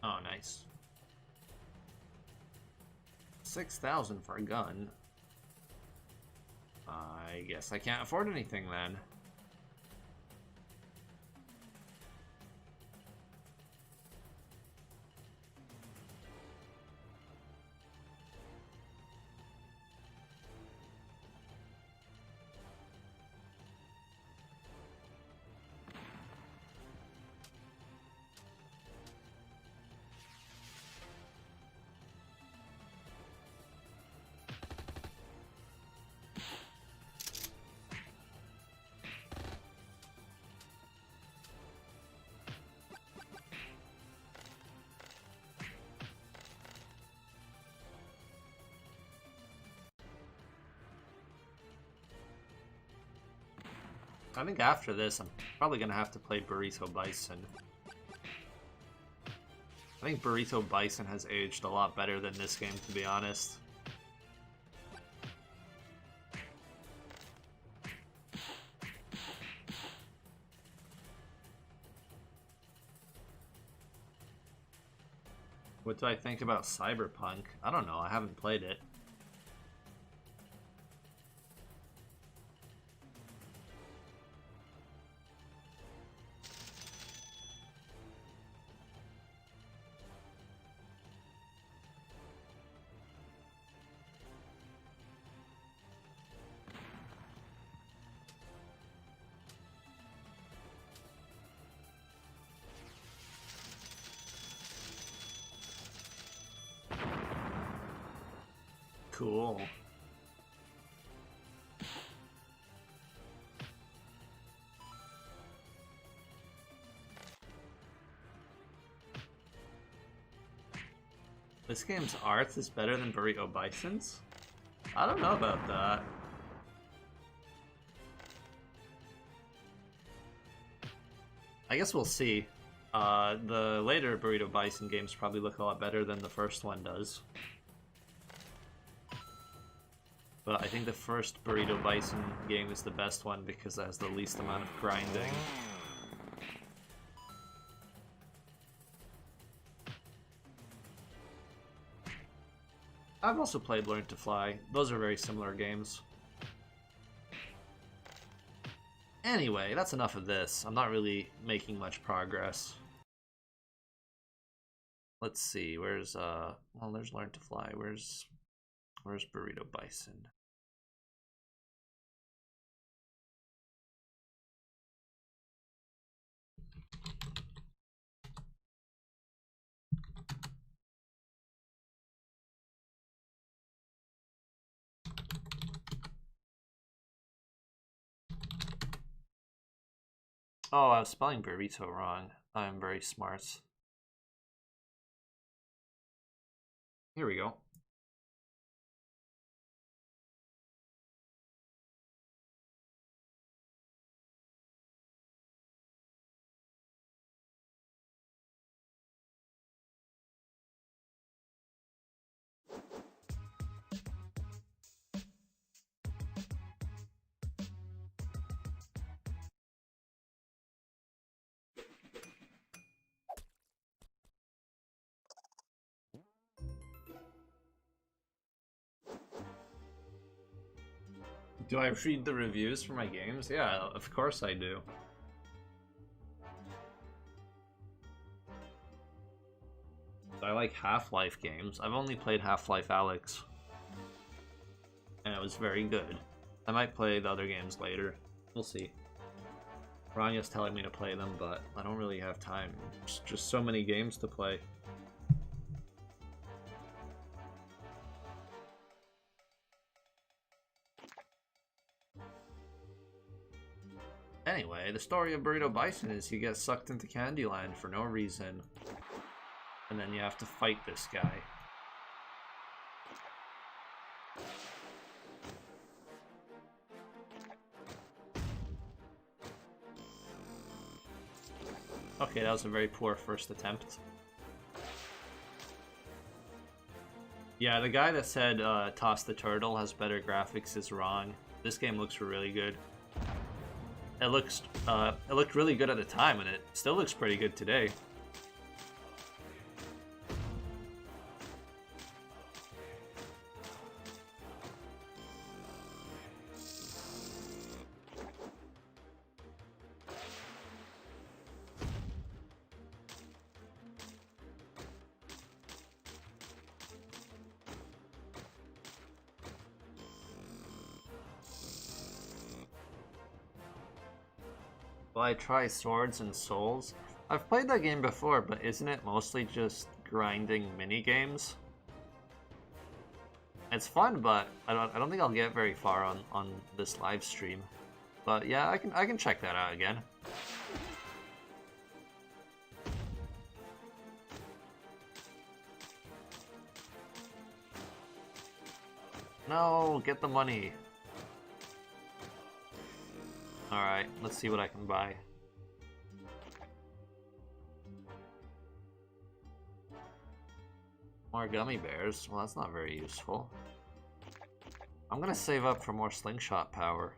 Oh, nice. 6,000 for a gun. I guess I can't afford anything then. I think after this, I'm probably going to have to play Burrito Bison. I think Burrito Bison has aged a lot better than this game, to be honest. What do I think about Cyberpunk? I don't know, I haven't played it. Cool. This game's art is better than Burrito Bison's? I don't know about that. I guess we'll see. The later Burrito Bison games probably look a lot better than the first one does. But I think the first Burrito Bison game is the best one because it has the least amount of grinding. I've also played Learn to Fly. Those are very similar games. Anyway, that's enough of this. I'm not really making much progress. Let's see, where's well, there's Learn to Fly. Where's Burrito Bison? Oh, I was spelling burrito wrong. I'm very smart. Here we go. Do I read the reviews for my games? Yeah, of course I do. I like Half-Life games. I've only played Half-Life Alyx. And it was very good. I might play the other games later. We'll see. Ranya's telling me to play them, but I don't really have time. There's just so many games to play. Anyway, the story of Burrito Bison is you get sucked into Candyland for no reason. And then you have to fight this guy. Okay, that was a very poor first attempt. Yeah, the guy that said Toss the Turtle has better graphics is wrong. This game looks really good. It looked really good at the time, and it still looks pretty good today. Will I try Swords and Souls? I've played that game before, but isn't it mostly just grinding mini-games? It's fun, but I don't think I'll get very far on this live stream. But yeah, I can check that out again. No, get the money. Alright, let's see what I can buy. More gummy bears? Well, that's not very useful. I'm gonna save up for more slingshot power.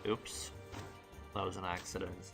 Oops. That was an accident.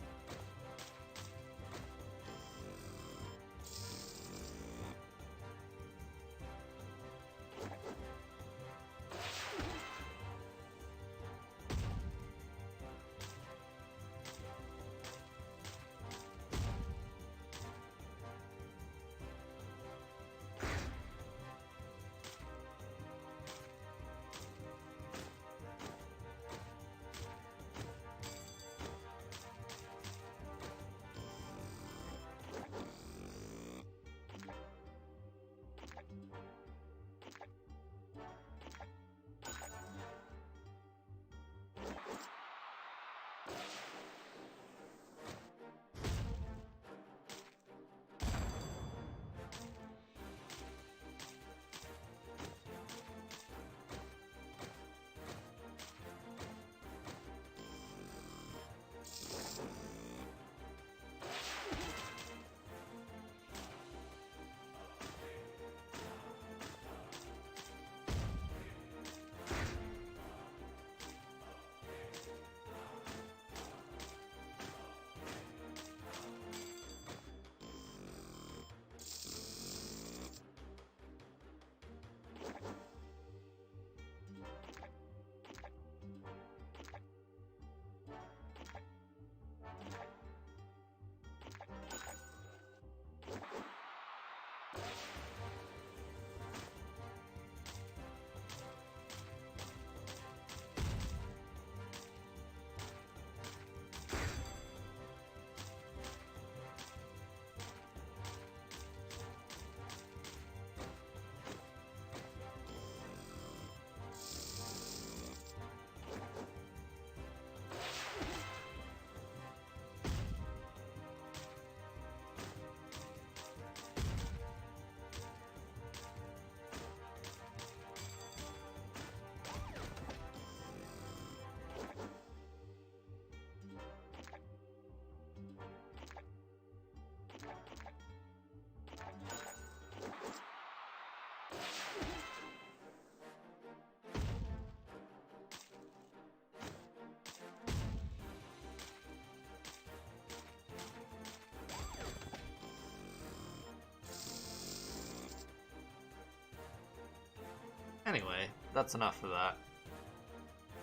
Anyway, that's enough of that.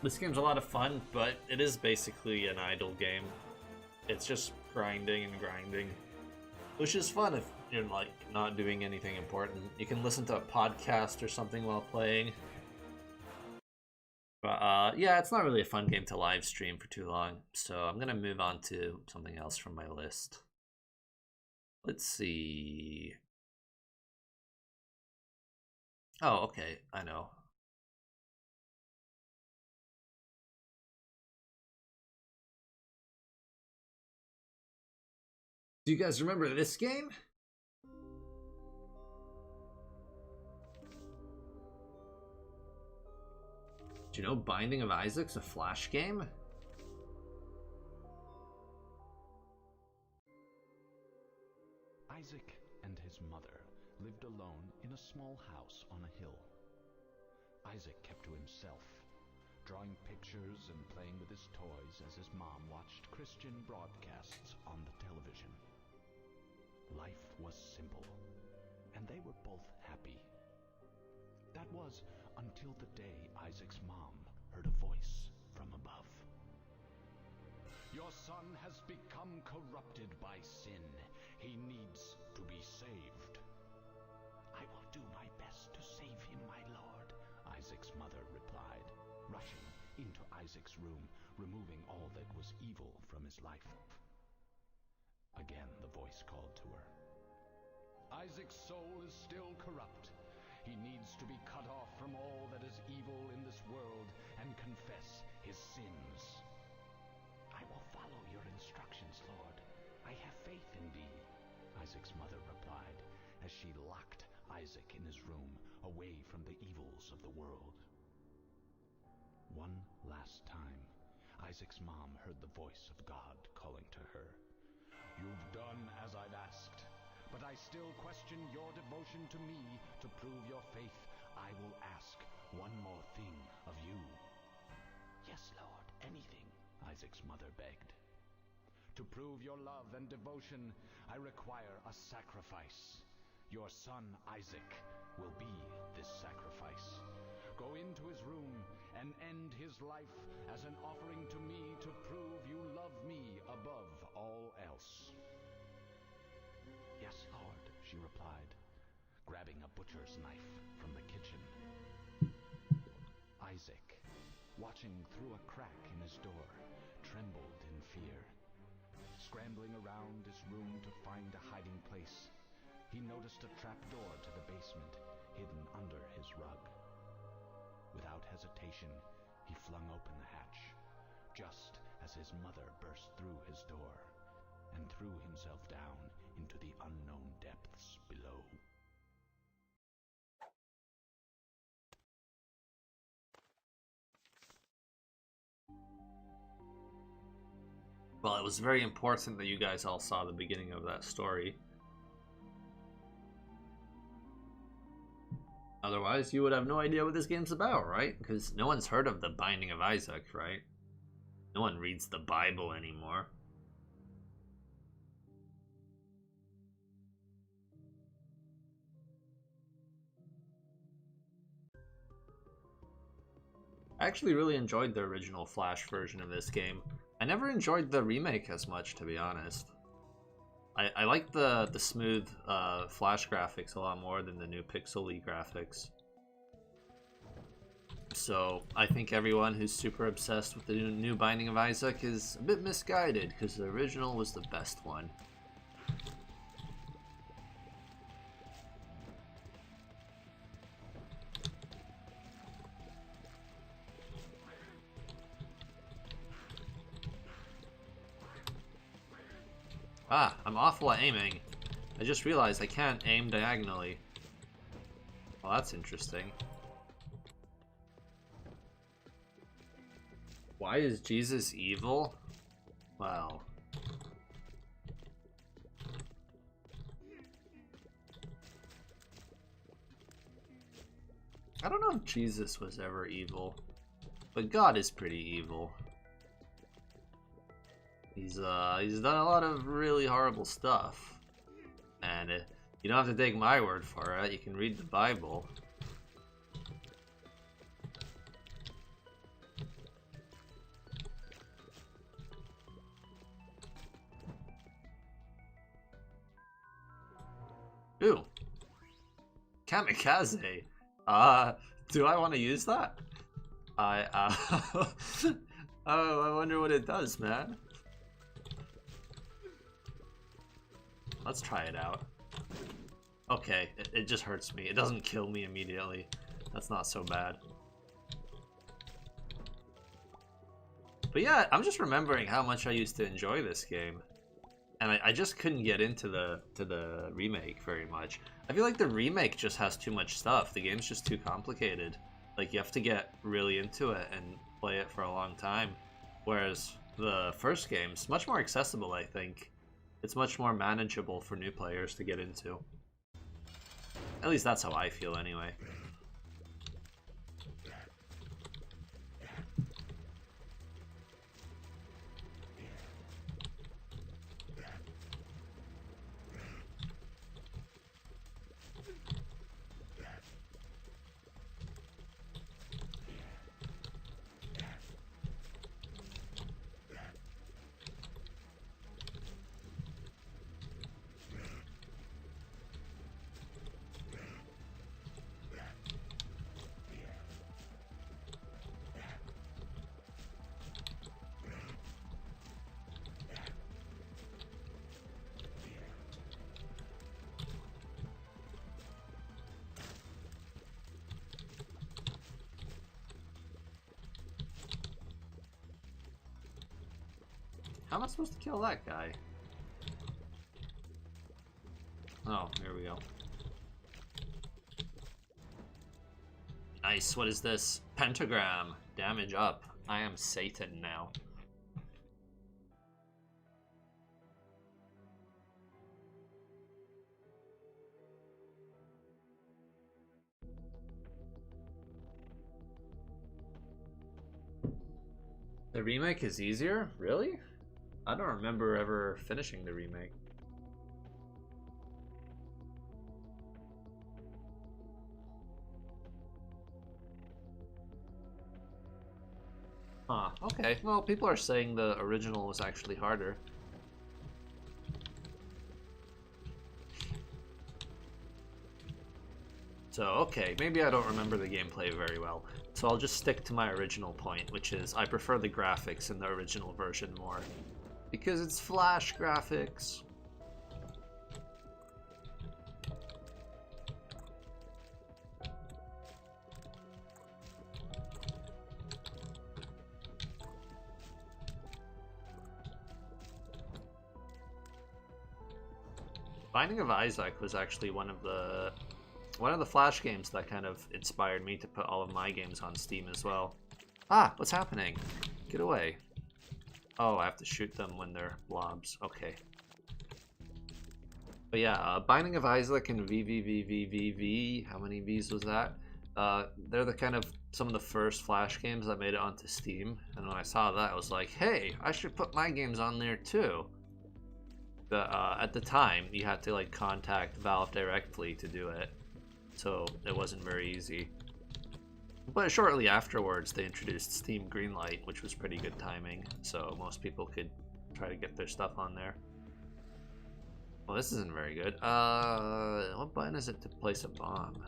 This game's a lot of fun, but it is basically an idle game. It's just grinding and grinding, which is fun if you're like not doing anything important. You can listen to a podcast or something while playing. But yeah, it's not really a fun game to live stream for too long, so I'm gonna move on to something else from my list. Let's see. Oh, okay, I know. Do you guys remember this game? Do you know Binding of Isaac's a Flash game? Isaac and his mother lived alone in a small house on a hill. Isaac kept to himself, drawing pictures and playing with his toys as his mom watched Christian broadcasts on the television. Life was simple, and they were both happy. That was until the day Isaac's mom heard a voice from above. Your son has become corrupted by sin. He needs to be saved. I will do my best to save him, my lord, Isaac's mother replied, rushing into Isaac's room, removing all that was evil from his life. Again the voice called to her. Isaac's soul is still corrupt. He needs to be cut off from all that is evil in this world and confess his sins. I will follow your instructions, Lord. I have faith in thee, Isaac's mother replied as she locked Isaac in his room, away from the evils of the world. One last time, Isaac's mom heard the voice of God calling to her. You've done as I've asked, but I still question your devotion to me. To prove your faith, I will ask one more thing of you. Yes, Lord, anything, Isaac's mother begged. To prove your love and devotion, I require a sacrifice. Your son, Isaac, will be this sacrifice. Go into his room and end his life as an offering to me to prove you love me above all else. Yes, Lord, she replied, grabbing a butcher's knife from the kitchen. Isaac, watching through a crack in his door, trembled in fear. Scrambling around his room to find a hiding place, he noticed a trapdoor to the basement hidden under his rug. Without hesitation, he flung open the hatch, just as his mother burst through his door and threw himself down into the unknown depths below. Well, it was very important that you guys all saw the beginning of that story. Otherwise, you would have no idea what this game's about, right? Because no one's heard of the Binding of Isaac, right? No one reads the Bible anymore. I actually really enjoyed the original Flash version of this game. I never enjoyed the remake as much, to be honest. I like the smooth Flash graphics a lot more than the new pixel-y graphics. So I think everyone who's super obsessed with the new Binding of Isaac is a bit misguided, because the original was the best one. Ah, I'm awful at aiming. I just realized I can't aim diagonally. Well, that's interesting. Why is Jesus evil? Well. I don't know if Jesus was ever evil, but God is pretty evil. He's done a lot of really horrible stuff, and you don't have to take my word for it. You can read the Bible. Kamikaze. Do I want to use that? Oh, I wonder what it does, man. Let's try it out. Okay, it just hurts me. It doesn't kill me immediately. That's not so bad. But yeah, I'm just remembering how much I used to enjoy this game. And I just couldn't get into the remake very much. I feel like the remake just has too much stuff. The game's just too complicated. Like, you have to get really into it and play it for a long time. Whereas the first game's much more accessible, I think. It's much more manageable for new players to get into. At least that's how I feel anyway. How am I supposed to kill that guy? Oh, here we go. Nice, what is this? Pentagram. Damage up. I am Satan now. The remake is easier? Really? I don't remember ever finishing the remake. Huh, okay. Well, people are saying the original was actually harder. So, okay, maybe I don't remember the gameplay very well. So I'll just stick to my original point, which is I prefer the graphics in the original version more. Because it's Flash graphics. Binding of Isaac was actually one of the Flash games that kind of inspired me to put all of my games on Steam as well. Ah, what's happening? Get away. Oh, I have to shoot them when they're blobs. Okay. But yeah, Binding of Isaac and VVVVVV, how many V's was that? They're the kind of some of the first Flash games that made it onto Steam. And when I saw that, I was like, hey, I should put my games on there too. But at the time, you had to like contact Valve directly to do it. So it wasn't very easy. But shortly afterwards, they introduced Steam Greenlight, which was pretty good timing, so most people could try to get their stuff on there. Well, this isn't very good. What button is it to place a bomb?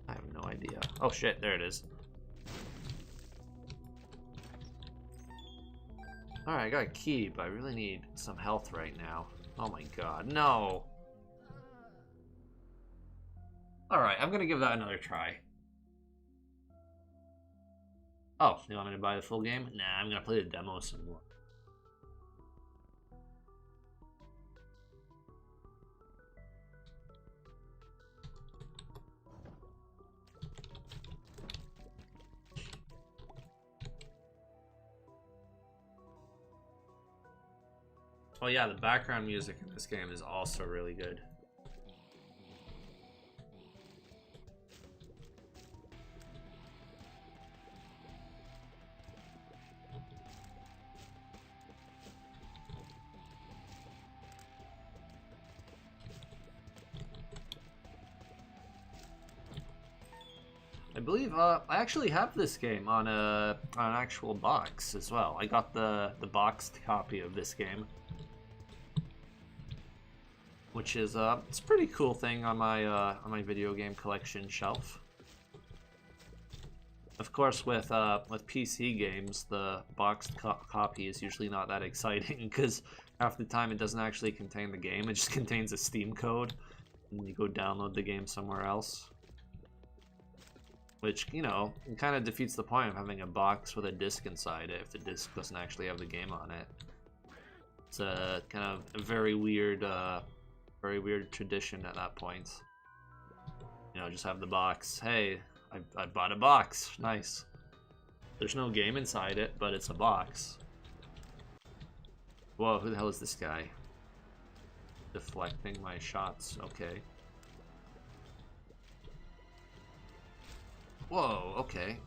I have no idea. Oh shit, there it is. Alright, I got a key, but I really need some health right now. Oh my god, no! Alright, I'm gonna give that another try. Oh, you want me to buy the full game? Nah, I'm gonna play the demo some more. Oh yeah, the background music in this game is also really good. I believe I actually have this game on an actual box as well. I got the boxed copy of this game. which is it's a pretty cool thing on my video game collection shelf. Of course, with PC games, the boxed copy is usually not that exciting because half the time it doesn't actually contain the game; it just contains a Steam code, and you go download the game somewhere else. Which, you know, kind of defeats the point of having a box with a disc inside it if the disc doesn't actually have the game on it. It's a kind of a very weird tradition at that point. You know, just have the box. Hey, I bought a box. Nice. There's no game inside it, but it's a box. Whoa, who the hell is this guy? Deflecting my shots. Okay. Whoa, okay.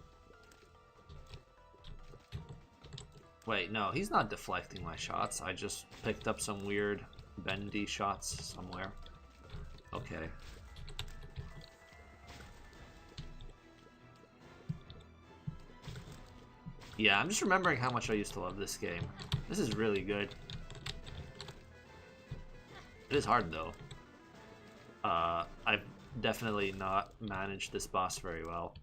Wait, no, he's not deflecting my shots. I just picked up some weird bendy shots somewhere. Okay. Yeah, I'm just remembering how much I used to love this game. This is really good. It is hard, though. I've definitely not managed this boss very well.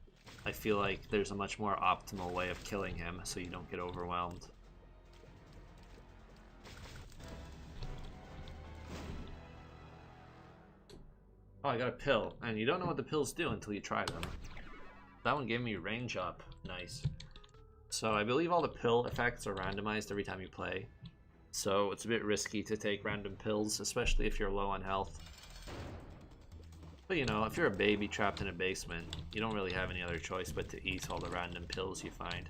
I feel like there's a much more optimal way of killing him so you don't get overwhelmed. Oh, I got a pill. And you don't know what the pills do until you try them. That one gave me range up. Nice. So I believe all the pill effects are randomized every time you play. So it's a bit risky to take random pills, especially if you're low on health. But you know, if you're a baby trapped in a basement, you don't really have any other choice but to eat all the random pills you find.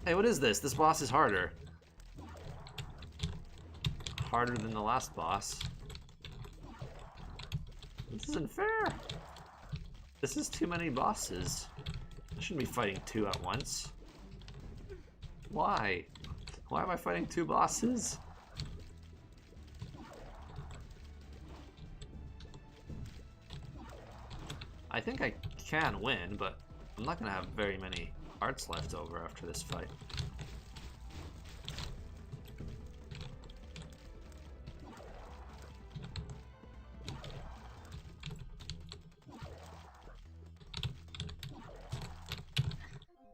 Hey, what is this? This boss is harder. Harder than the last boss. This isn't fair. This is too many bosses. I shouldn't be fighting two at once. Why? Why am I fighting two bosses? I think I can win, but I'm not gonna have very many hearts left over after this fight.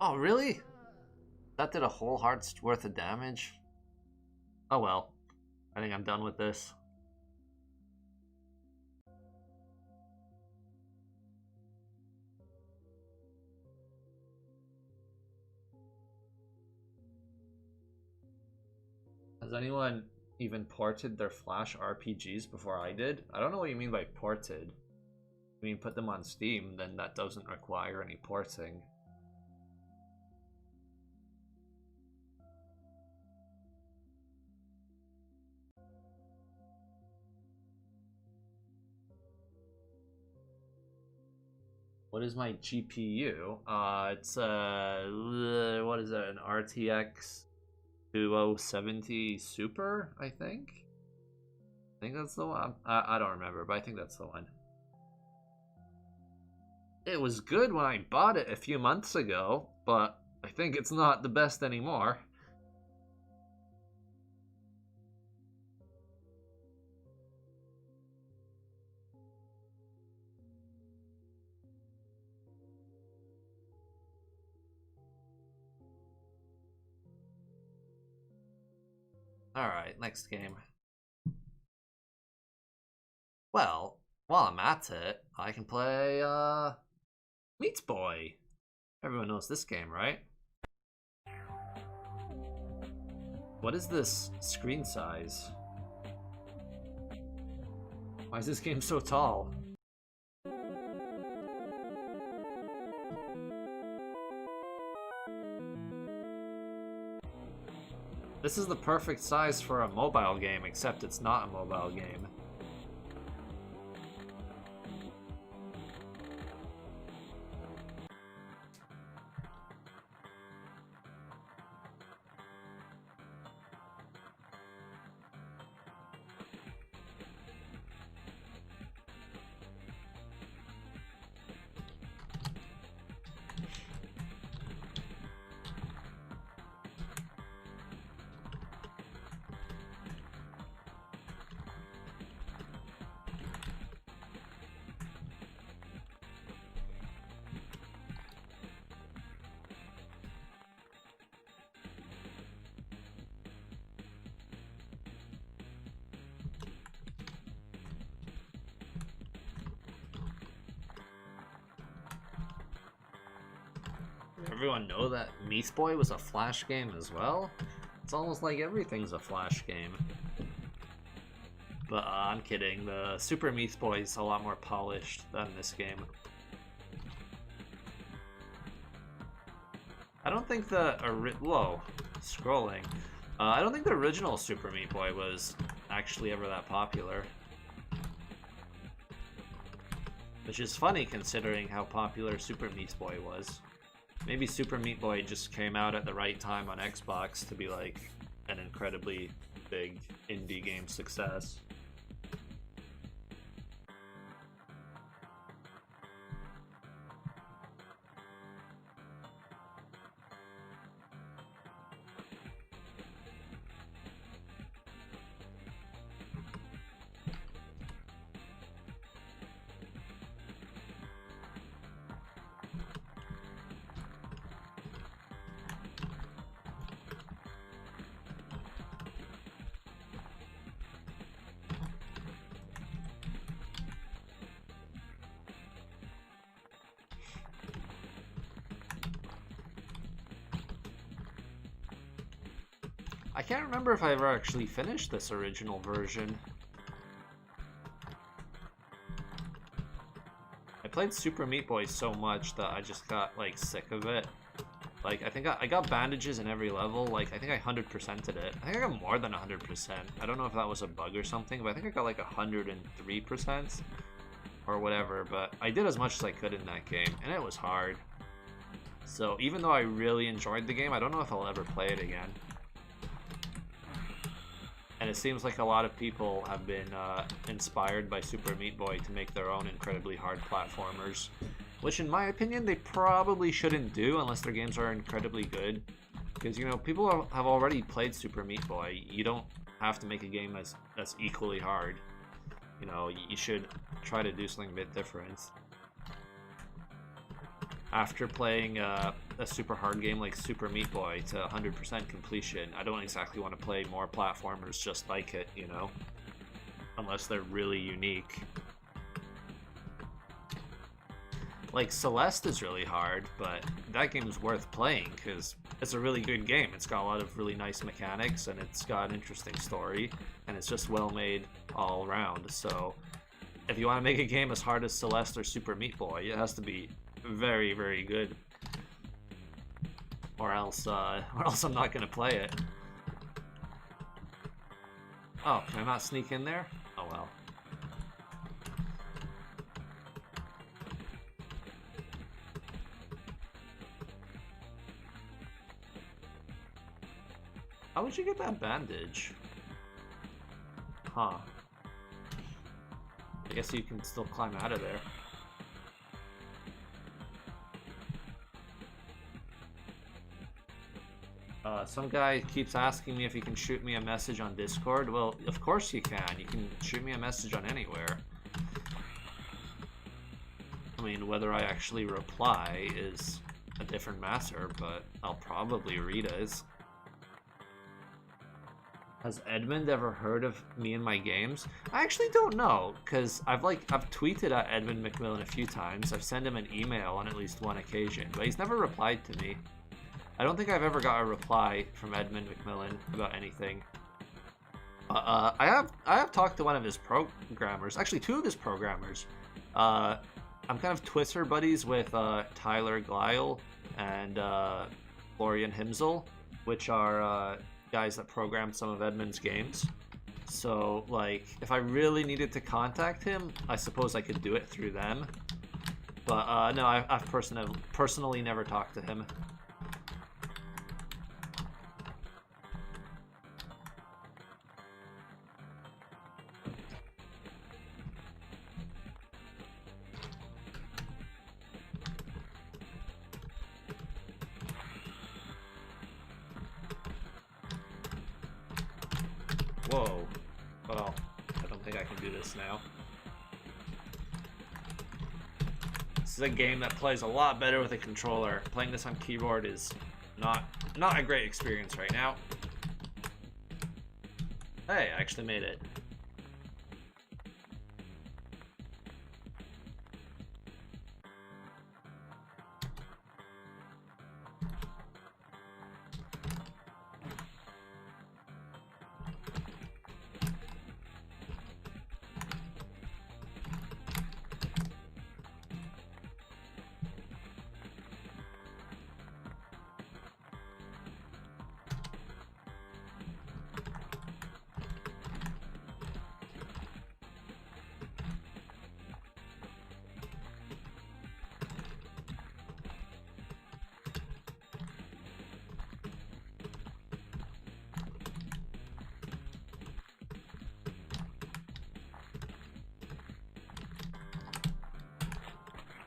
Oh, really? That did a whole heart's worth of damage? Oh well. I think I'm done with this. Has anyone even ported their Flash RPGs before I did? I don't know what you mean by ported. I mean, put them on Steam, then that doesn't require any porting. What is my GPU? It's what is that? An RTX 2070 Super, I think. I think that's the one. I don't remember, but I think that's the one. It was good when I bought it a few months ago, but I think it's not the best anymore. Alright, next game. Well, while I'm at it, I can play, Meat Boy. Everyone knows this game, right? What is this screen size? Why is this game so tall? This is the perfect size for a mobile game, except it's not a mobile game. everyone know that Meat Boy was a Flash game as well? It's almost like everything's a Flash game. But I'm kidding, the Super Meat Boy is a lot more polished than this game. I don't think the whoa, scrolling. I don't think the original Super Meat Boy was actually ever that popular. Which is funny considering how popular Super Meat Boy was. Maybe Super Meat Boy just came out at the right time on Xbox to be like an incredibly big indie game success. I can't remember if I ever actually finished this original version. I played Super Meat Boy so much that I just got like sick of it. Like I think I got bandages in every level. Like I think I 100%ed it. I think I got more than 100%. I don't know if that was a bug or something, but I think I got like 103% or whatever. But I did as much as I could in that game, and it was hard. So even though I really enjoyed the game, I don't know if I'll ever play it again. And it seems like a lot of people have been inspired by Super Meat Boy to make their own incredibly hard platformers. Which, in my opinion, they probably shouldn't do unless their games are incredibly good. Because, you know, people have already played Super Meat Boy. You don't have to make a game that's equally hard. You know, you should try to do something a bit different. After playing a super hard game like Super Meat Boy to 100% completion, I don't exactly want to play more platformers just like it, you know? Unless they're really unique. Like, Celeste is really hard, but that game's worth playing because it's a really good game. It's got a lot of really nice mechanics, and it's got an interesting story, and it's just well made all around. So, if you want to make a game as hard as Celeste or Super Meat Boy, it has to be very, very good, or else I'm not gonna play it. Oh, can I not sneak in there? Oh well. How would you get that bandage? Huh. I guess you can still climb out of there. Some guy keeps asking me if he can shoot me a message on Discord. Well, of course you can. You can shoot me a message on anywhere. I mean, whether I actually reply is a different matter, but I'll probably read it. Has Edmund ever heard of me and my games? I actually don't know, because I've tweeted at Edmund McMillan a few times. I've sent him an email on at least one occasion, but he's never replied to me. I don't think I've ever got a reply from Edmund McMillan about anything. I have talked to one of his programmers, actually two of his programmers. I'm kind of Twitter buddies with Tyler Glyle and Florian Himsel, which are guys that programmed some of Edmund's games. So, like, if I really needed to contact him, I suppose I could do it through them. But no, I've personally never talked to him. Whoa. Well, I don't think I can do this now. This is a game that plays a lot better with a controller. Playing this on keyboard is not a great experience right now. Hey, I actually made it.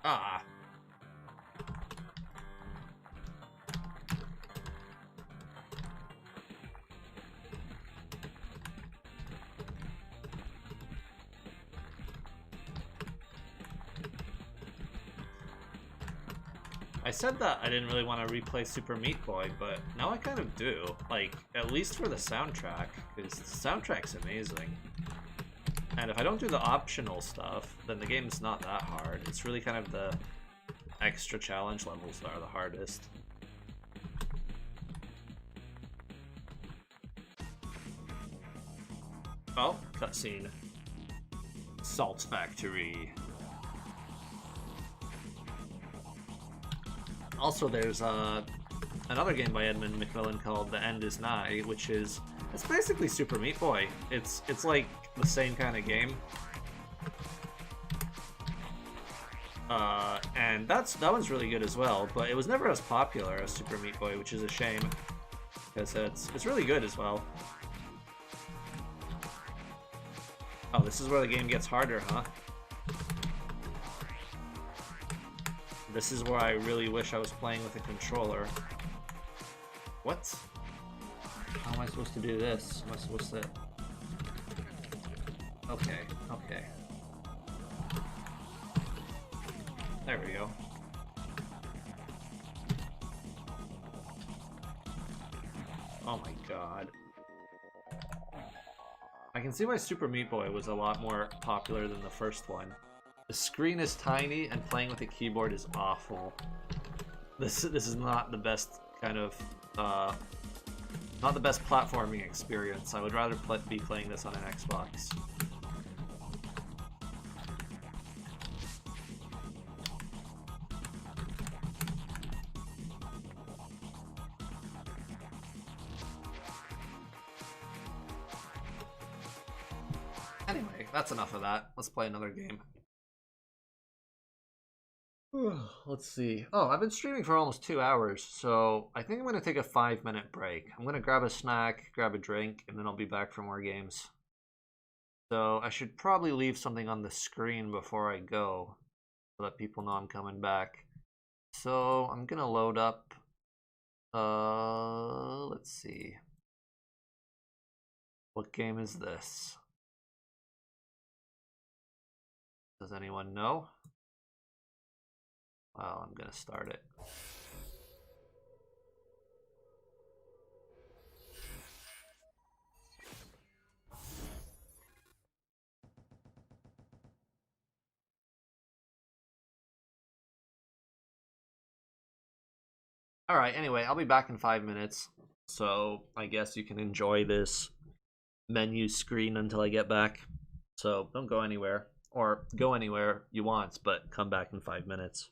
Ah. I said that I didn't really want to replay Super Meat Boy, but now I kind of do. Like, at least for the soundtrack, because the soundtrack's amazing. And if I don't do the optional stuff, then the game's not that hard. It's really kind of the extra challenge levels that are the hardest. Oh, cutscene. Salt Factory. Also, there's another game by Edmund McMillan called The End Is Nigh, which is it's basically Super Meat Boy. It's like the same kind of game, and that one's really good as well. But it was never as popular as Super Meat Boy, which is a shame because it's really good as well. Oh, this is where the game gets harder, huh? This is where I really wish I was playing with a controller. What? How am I supposed to do this? Am I supposed to... Okay, okay. There we go. Oh my god. I can see why Super Meat Boy was a lot more popular than the first one. The screen is tiny and playing with a keyboard is awful. This is not the best kind of not the best platforming experience. I would rather be playing this on an Xbox. Anyway, that's enough of that. Let's play another game. Let's see. Oh, I've been streaming for almost 2 hours, so I think I'm going to take a 5-minute break. I'm going to grab a snack, grab a drink, and then I'll be back for more games. So I should probably leave something on the screen before I go, so that people know I'm coming back. So I'm going to load up, let's see. What game is this? Does anyone know? Well, I'm gonna start it. Alright, anyway, I'll be back in 5 minutes. So I guess you can enjoy this menu screen until I get back. So don't go anywhere. Or go anywhere you want, but come back in 5 minutes.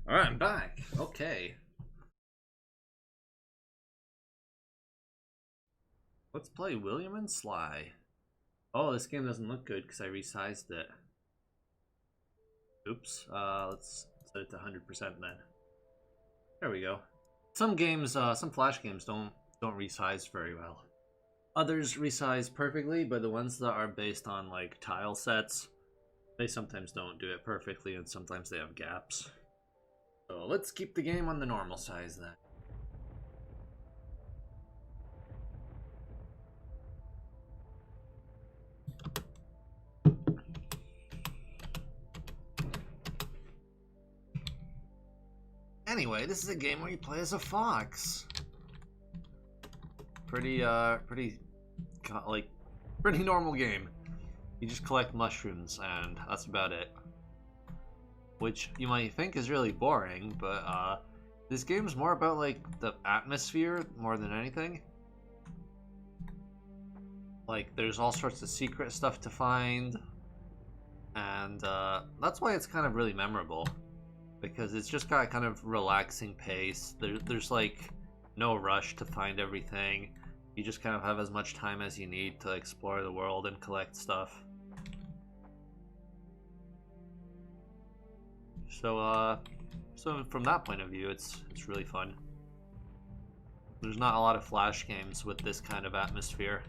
Alright, I'm back. Okay. Let's play William and Sly. Oh, this game doesn't look good because I resized it. Oops. Let's set it to 100% then. There we go. Some games, some Flash games don't resize very well. Others resize perfectly, but the ones that are based on like tile sets, they sometimes don't do it perfectly, and sometimes they have gaps. So let's keep the game on the normal size then. Anyway, this is a game where you play as a fox. Pretty normal game. You just collect mushrooms, and that's about it. Which you might think is really boring, but this game's more about like the atmosphere more than anything. Like, there's all sorts of secret stuff to find, and that's why it's kind of really memorable. Because it's just got a kind of relaxing pace. There's like no rush to find everything. You just kind of have as much time as you need to explore the world and collect stuff. So from that point of view, it's really fun. There's not a lot of Flash games with this kind of atmosphere.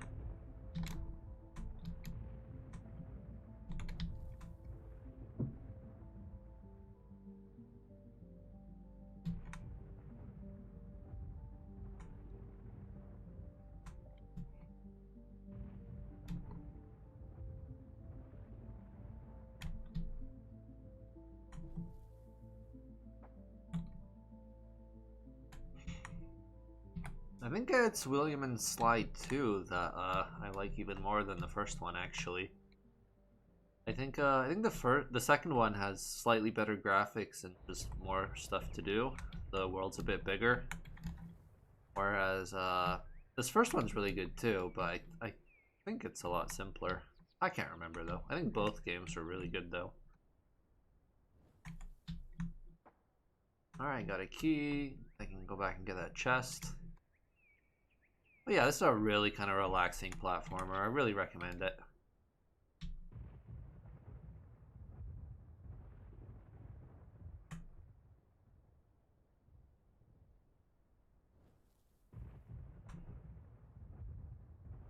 I think it's William and Sly 2 that I like even more than the first one, actually. I think the second one has slightly better graphics and just more stuff to do. The world's a bit bigger. Whereas this first one's really good too, but I think it's a lot simpler. I can't remember though. I think both games are really good though. Alright, got a key. I can go back and get that chest. But yeah, this is a really kind of relaxing platformer. I really recommend it.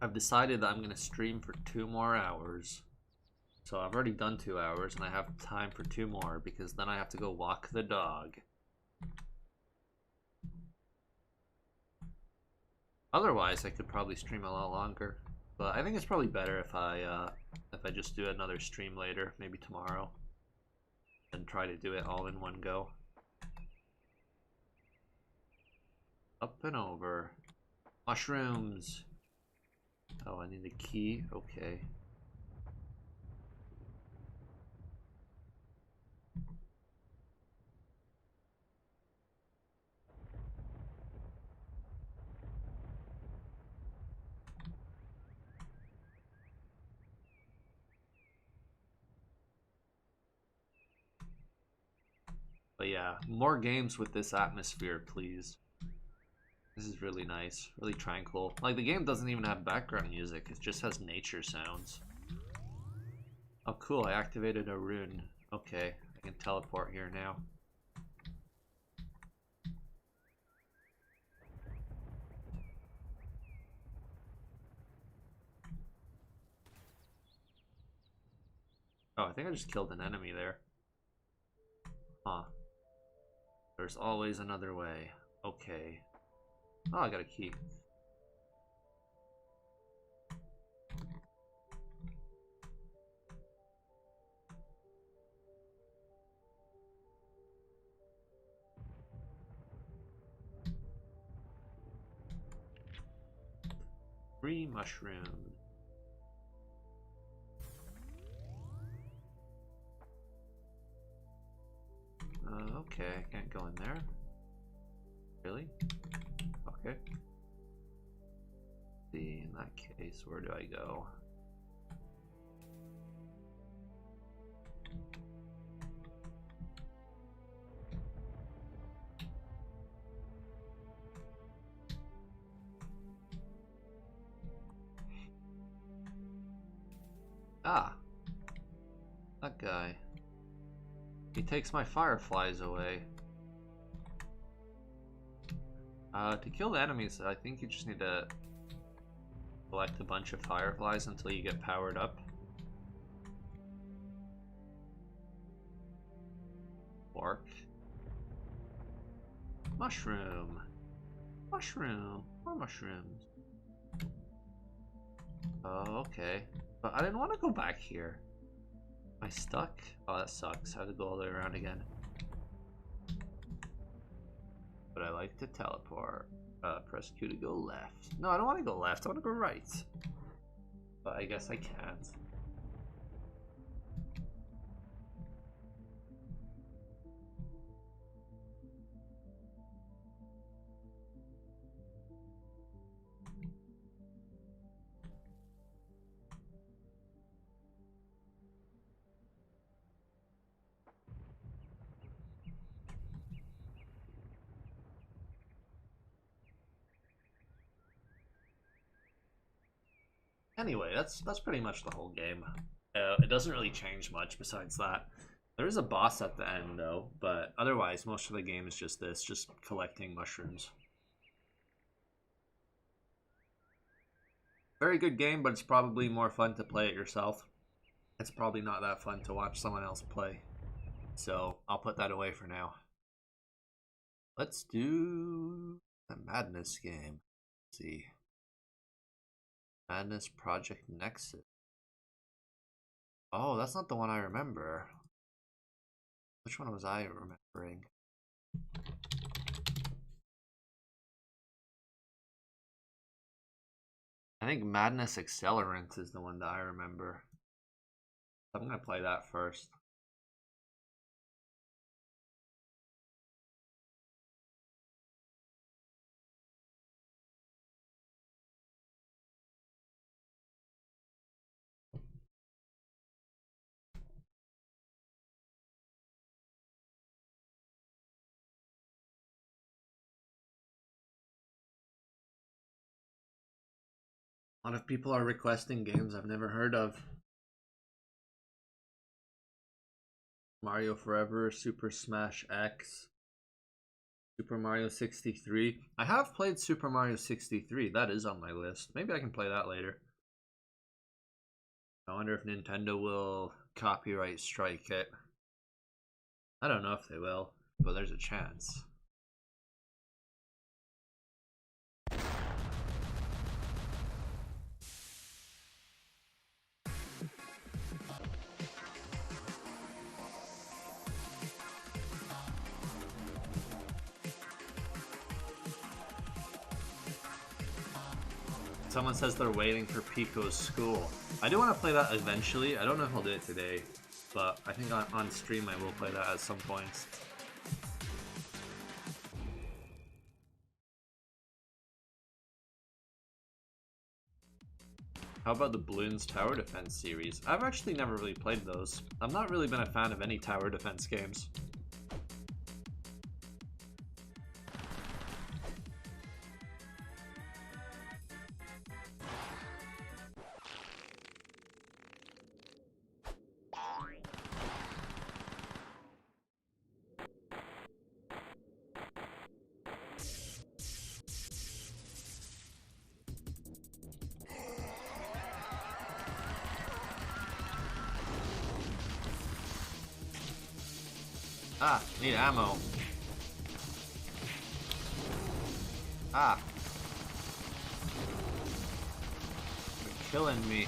I've decided that I'm going to stream for 2 more hours. So I've already done 2 hours and I have time for 2 more because then I have to go walk the dog. Otherwise, I could probably stream a lot longer, but I think it's probably better if I just do another stream later, maybe tomorrow, and try to do it all in one go. Up and over. Mushrooms. Oh, I need a key. Okay. But yeah, more games with this atmosphere, please. This is really nice, really tranquil. Like, the game doesn't even have background music, it just has nature sounds. Oh cool, I activated a rune. Okay, I can teleport here now. Oh, I think I just killed an enemy there. Huh. There's always another way. Okay. Oh, I got a key. Free mushroom. Okay, I can't go in there. Really? Okay. See, in that case, where do I go? Ah. That guy. He takes my fireflies away. To kill the enemies, I think you just need to collect a bunch of fireflies until you get powered up. Bark. Mushroom. Mushroom. More mushrooms. Oh, okay. But I didn't want to go back here. Am I stuck? Oh, that sucks. I have to go all the way around again. But I like to teleport. Press Q to go left. No, I don't want to go left. I want to go right. But I guess I can't. Anyway, that's pretty much the whole game. It doesn't really change much besides that. There is a boss at the end though, but otherwise most of the game is just this, just collecting mushrooms. Very good game, but it's probably more fun to play it yourself. It's probably not that fun to watch someone else play. So I'll put that away for now. Let's do the Madness game. Let's see. Madness Project Nexus. Oh, that's not the one I remember. Which one was I remembering? I think Madness Accelerant is the one that I remember. I'm gonna play that first. A lot of people are requesting games I've never heard of. Mario Forever, Super Smash X, Super Mario 63. I have played Super Mario 63. That is on my list. Maybe I can play that later. I wonder if Nintendo will copyright strike it. I don't know if they will, but there's a chance. Someone says they're waiting for Pico's school. I do want to play that eventually. I don't know if I'll do it today, but I think on stream I will play that at some point. How about the Bloons Tower Defense series? I've actually never really played those. I've not really been a fan of any tower defense games. Ah, need ammo. Ah. They're killing me.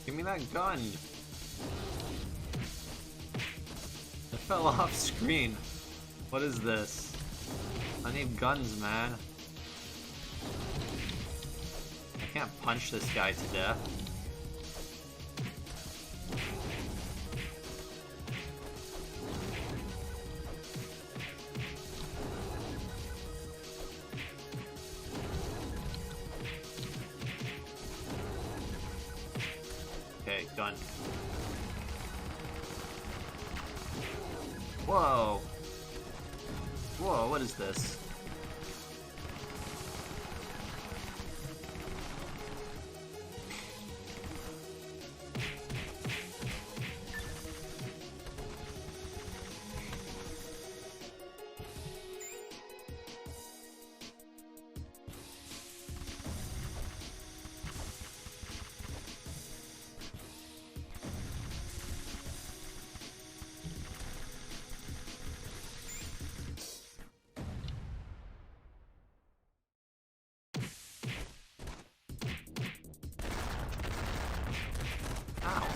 Give me that gun. It fell off screen. What is this? I need guns, man. I can't punch this guy to death. Okay, gun. Whoa. Whoa, what is this? Ow.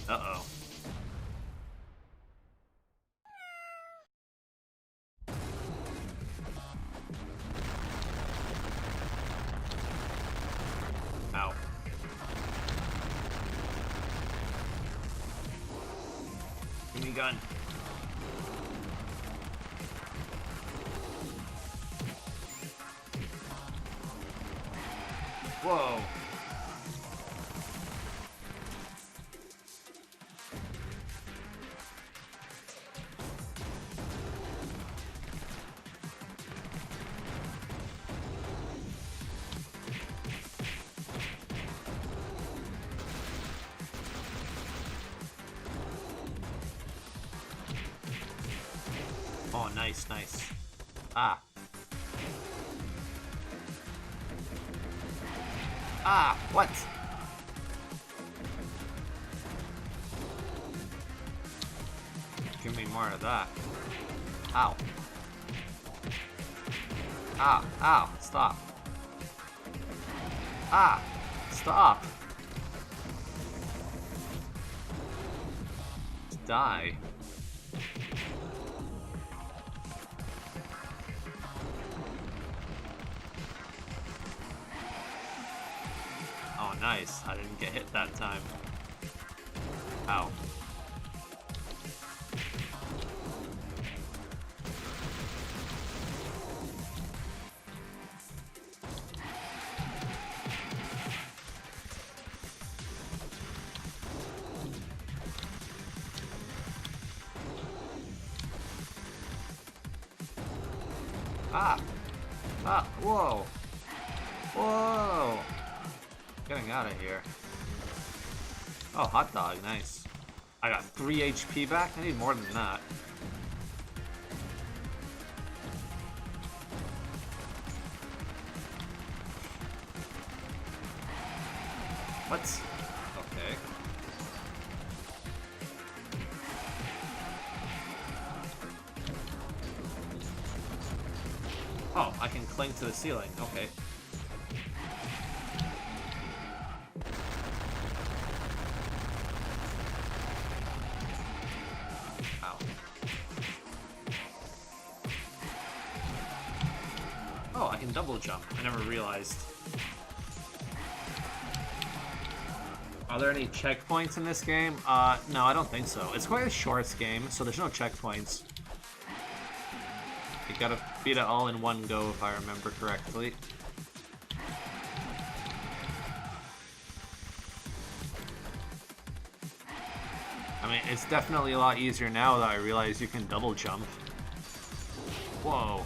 Uh-oh. Ow. Give me a gun. Whoa. Oh, nice, nice. Ah. Ah, what? Give me more of that. Ow. Ah, ow, stop. Ah, stop. Just die. Oh, nice. I didn't get hit that time. Ow. Ah! Ah! Whoa! Whoa! Getting out of here. Oh, hot dog, nice. I got 3 HP back? I need more than that. What? Okay. Oh, I can cling to the ceiling. Okay. Ow. Oh, I can double jump. I never realized. Are there any checkpoints in this game? No, I don't think so. It's quite a short game, so there's no checkpoints. You gotta beat it all in one go, if I remember correctly. I mean, it's definitely a lot easier now that I realize you can double jump. Whoa.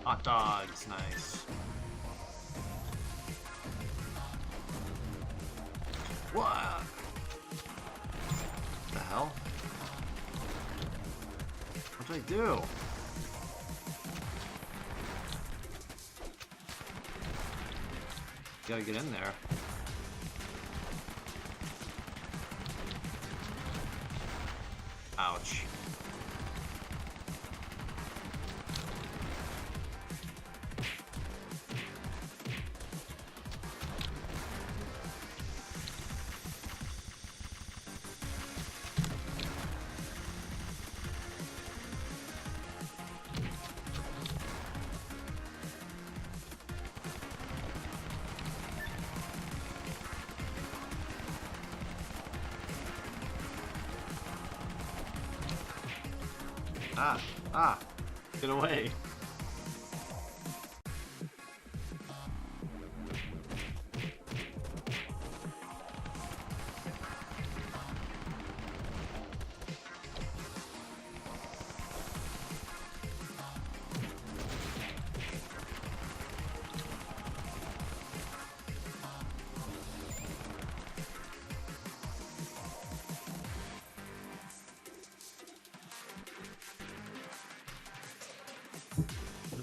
Hot dogs, nice. What? The hell? What did I do? Gotta get in there. Ouch. Get away.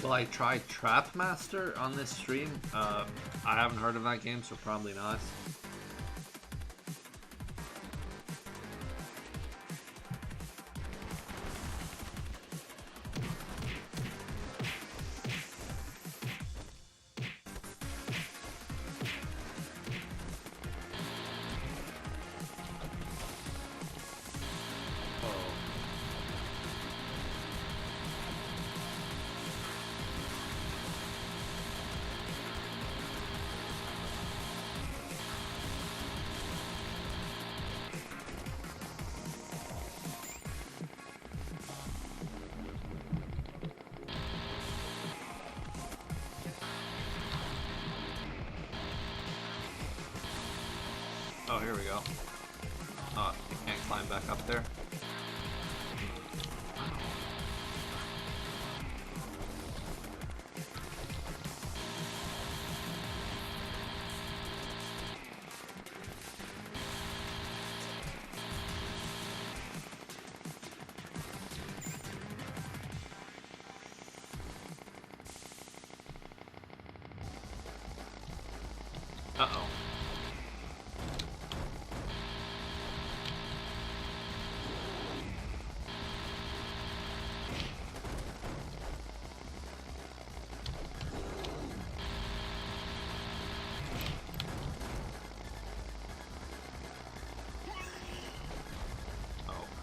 Will I try Trap Master on this stream? I haven't heard of that game, so probably not. Oh, here we go. Oh, you can't climb back up there. Uh-oh.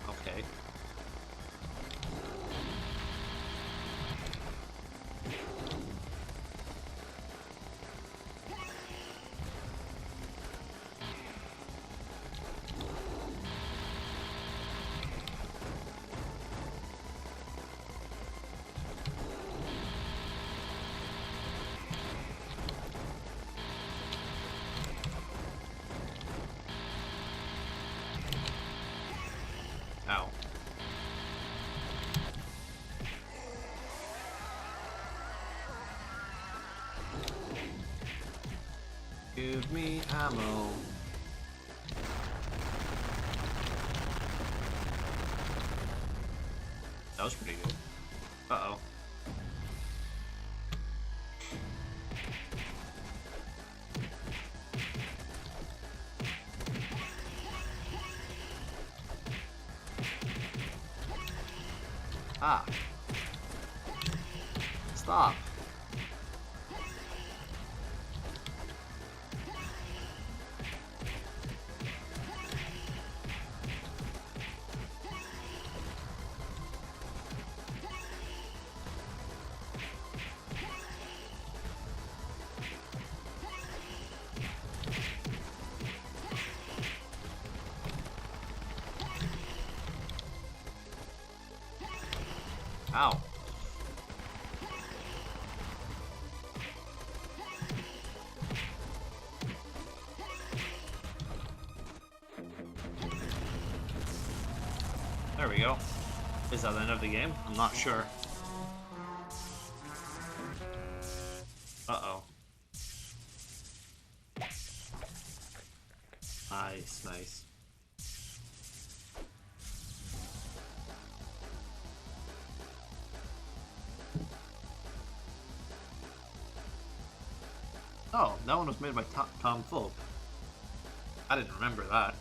Okay. Ow. Give me ammo. That was pretty good. Uh-oh. Ah. Stop. Ow. There we go. Is that the end of the game? I'm not sure. Uh-oh. Nice, nice. Oh, that one was made by Tom Fulp. I didn't remember that.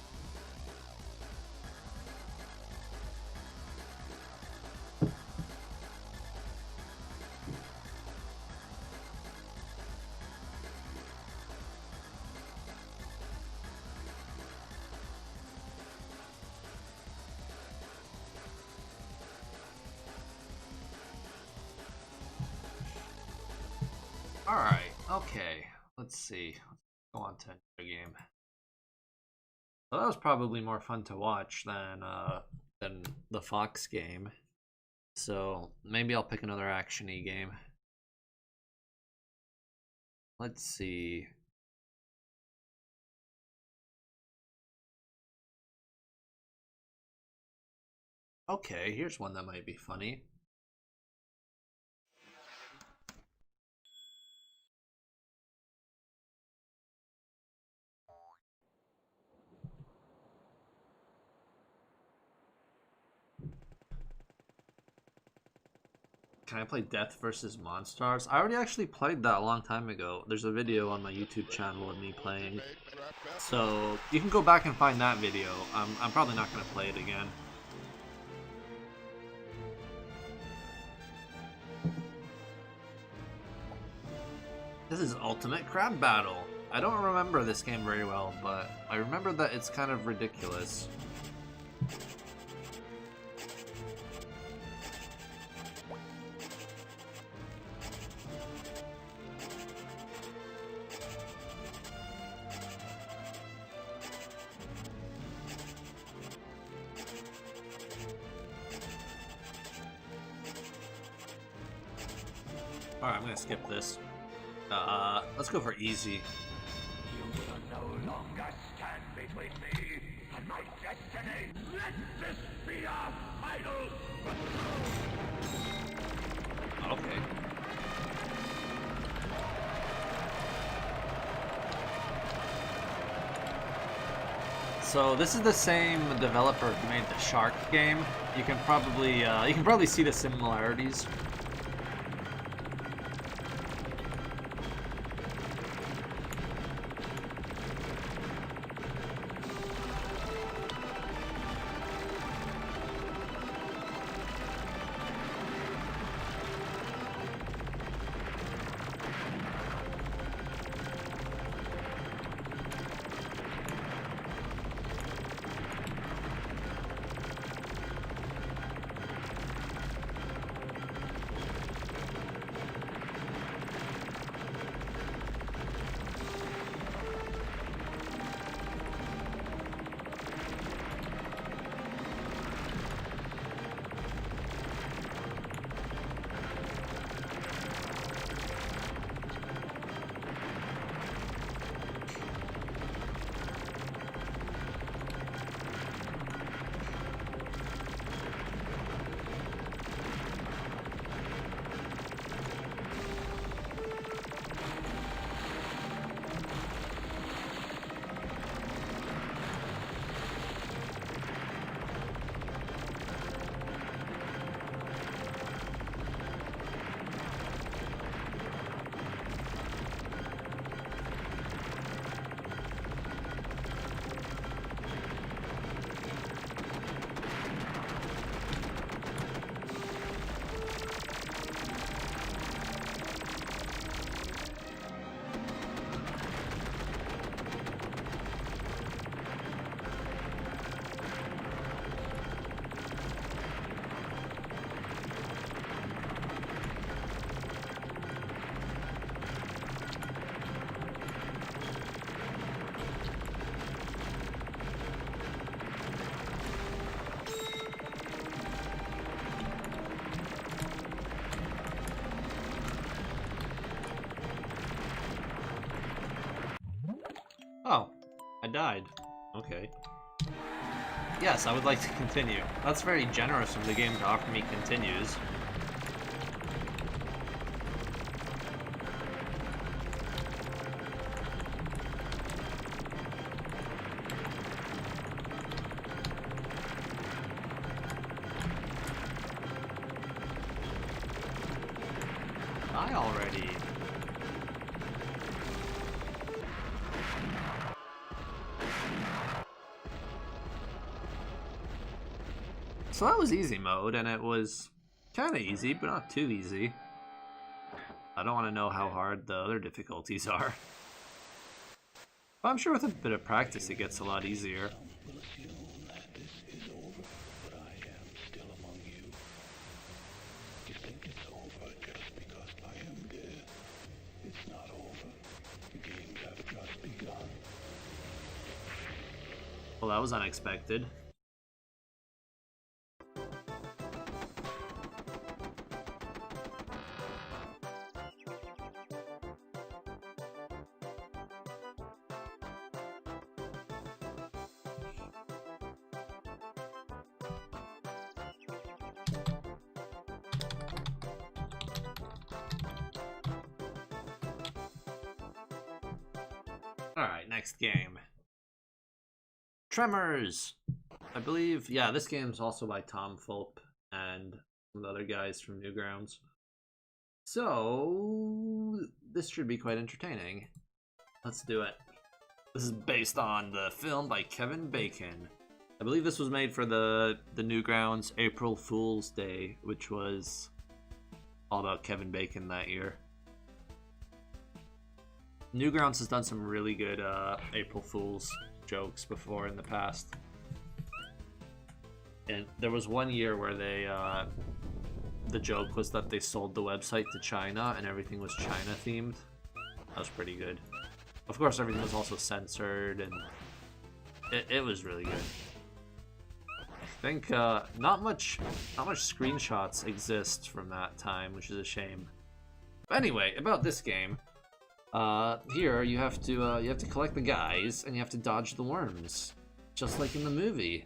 Alright, okay. Let's see. Let's go on to another game. So that was probably more fun to watch than the Fox game. So maybe I'll pick another action-y game. Let's see. Okay, here's one that might be funny. Can I play Death vs. Monstars? I already actually played that a long time ago. There's a video on my YouTube channel of me playing. So you can go back and find that video. I'm probably not going to play it again. This is Ultimate Crab Battle. I don't remember this game very well, but I remember that it's kind of ridiculous. Alright, I'm gonna skip this. Let's go for easy. You will no longer stand between me and my destiny. Let this be our final. Okay. So this is the same developer who made the Shark game. You can probably see the similarities. Oh, I died. Okay. Yes, I would like to continue. That's very generous of the game to offer me continues. Die already. So that was easy mode, and it was kind of easy, but not too easy. I don't want to know how hard the other difficulties are. But I'm sure with a bit of practice it gets a lot easier. It's Well, that was unexpected. Alright, next game. Tremors! I believe, yeah, this game's also by Tom Fulp and some of the other guys from Newgrounds. So, this should be quite entertaining. Let's do it. This is based on the film by Kevin Bacon. I believe this was made for the Newgrounds April Fool's Day, which was all about Kevin Bacon that year. Newgrounds has done some really good April Fool's jokes before in the past. And there was one year where they, the joke was that they sold the website to China and everything was China themed. That was pretty good. Of course, everything was also censored and it was really good. I think not much screenshots exist from that time, which is a shame. But anyway, about this game. Here you have to collect the guys and you have to dodge the worms, just like in the movie.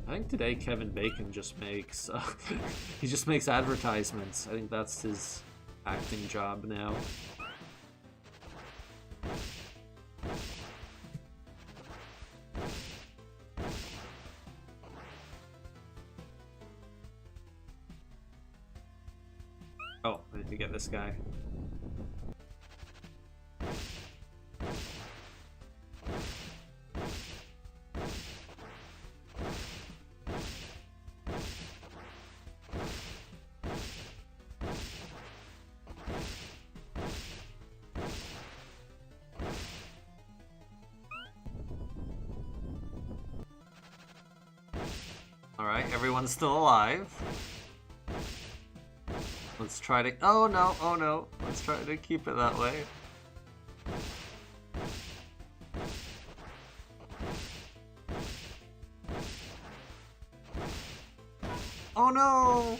I think today Kevin Bacon just makes he just makes advertisements. I think that's his acting job now. Oh, I need to get this guy. Alright, everyone's still alive. Let's try to... Oh no, oh no. Let's try to keep it that way. Oh no!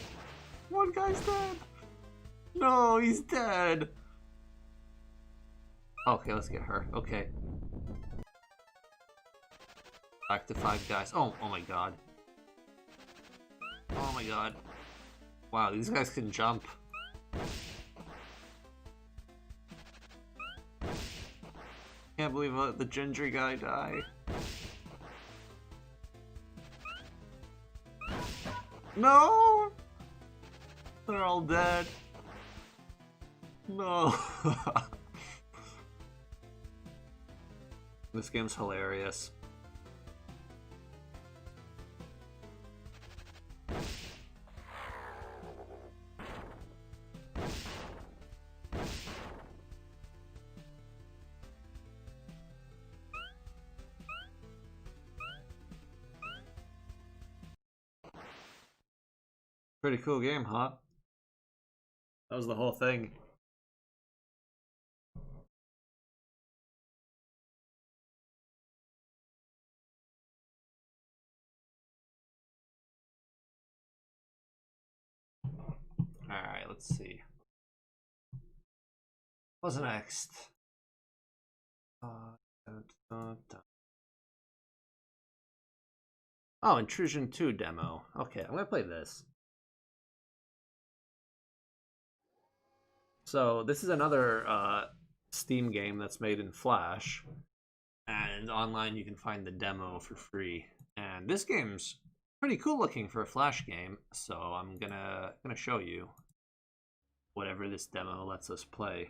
One guy's dead! No, he's dead! Okay, let's get her. Okay. Back to 5 guys. Oh my god. Oh my god. Wow, these guys can jump. Can't believe I let the ginger guy die. No! They're all dead. No. This game's hilarious. Pretty cool game, huh? That was the whole thing. Alright, let's see. What's next? Oh, Intrusion 2 demo. Okay, I'm gonna play this. So this is another Steam game that's made in Flash, and online you can find the demo for free. And this game's pretty cool looking for a Flash game, so I'm gonna show you whatever this demo lets us play.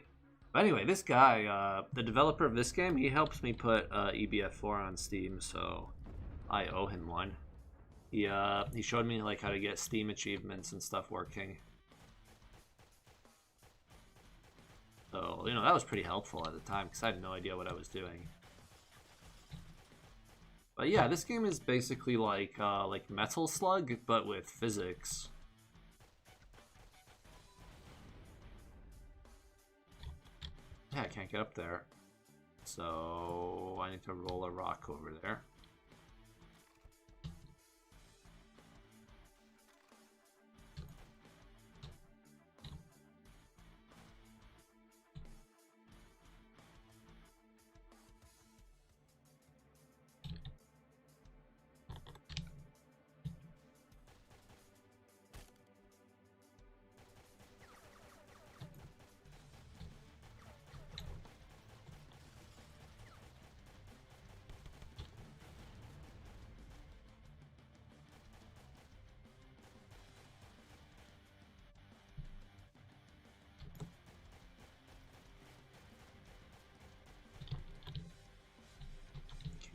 But anyway, this guy, the developer of this game, he helps me put EBF4 on Steam, so I owe him one. He showed me like how to get Steam achievements and stuff working. So, you know, that was pretty helpful at the time because I had no idea what I was doing. But yeah, this game is basically like Metal Slug, but with physics. Yeah, I can't get up there. So I need to roll a rock over there.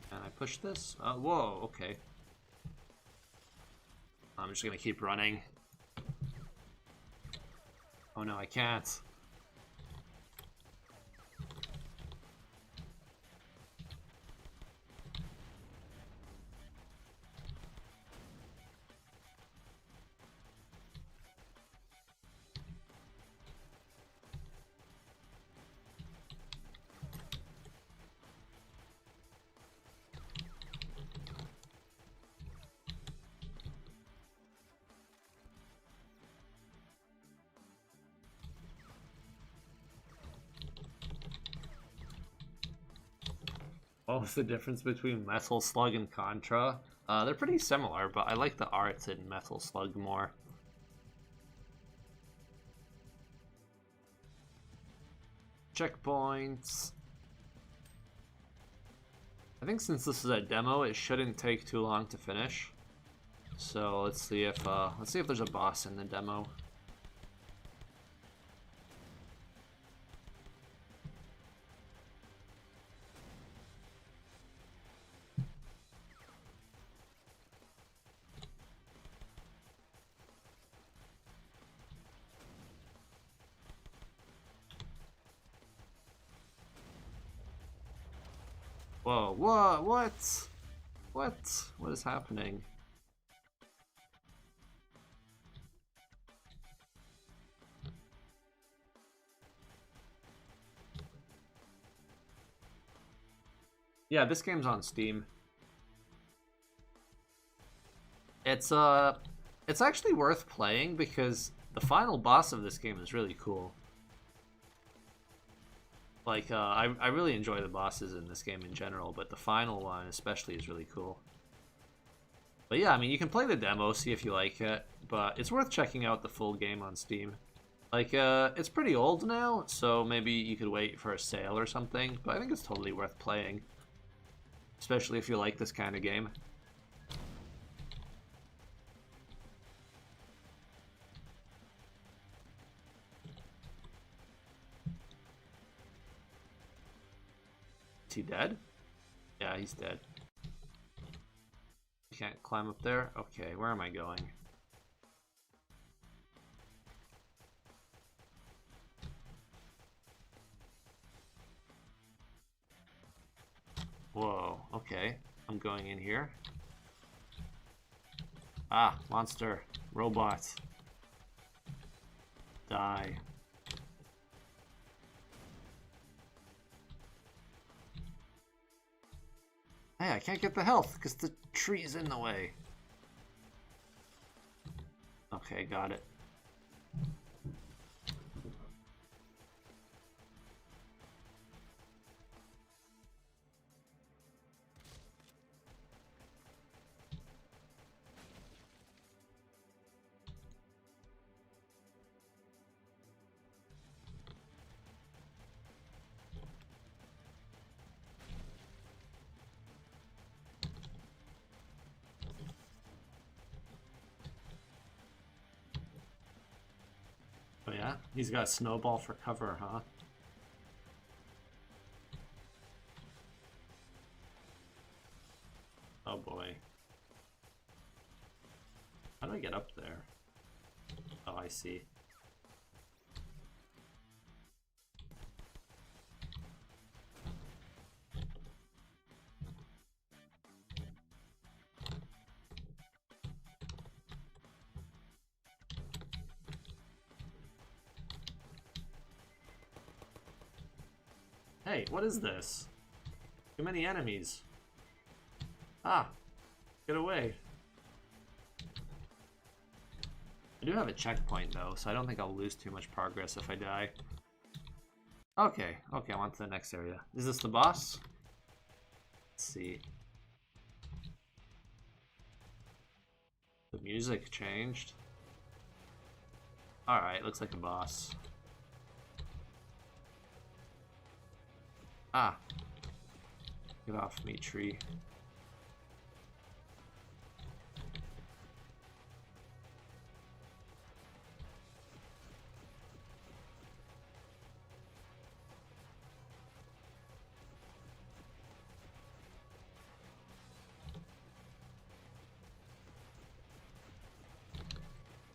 Can I push this? Whoa, okay. I'm just gonna keep running. Oh no, I can't. What was the difference between Metal Slug and Contra? They're pretty similar, but I like the art in Metal Slug more. Checkpoints. I think since this is a demo, it shouldn't take too long to finish. So let's see if there's a boss in the demo. Whoa, what? What is happening? Yeah, this game's on Steam. It's actually worth playing because the final boss of this game is really cool. Like, I really enjoy the bosses in this game in general, but the final one especially is really cool. But yeah, I mean, you can play the demo, see if you like it, but it's worth checking out the full game on Steam. Like, it's pretty old now, so maybe you could wait for a sale or something, but I think it's totally worth playing. Especially if you like this kind of game. Is he dead? Yeah, he's dead. Can't climb up there? Okay, where am I going? Whoa, okay. I'm going in here. Ah, monster. Robot. Die. Hey, I can't get the health because the tree's in the way. Okay, got it. Oh yeah? He's got a snowball for cover, huh? Oh boy. How do I get up there? Oh, I see. Hey, what is this? Too many enemies. Ah, get away. I do have a checkpoint though, so I don't think I'll lose too much progress if I die. Okay, okay, I'm on to the next area. Is this the boss? Let's see. The music changed. Alright, looks like a boss. Ah. Get off me, tree.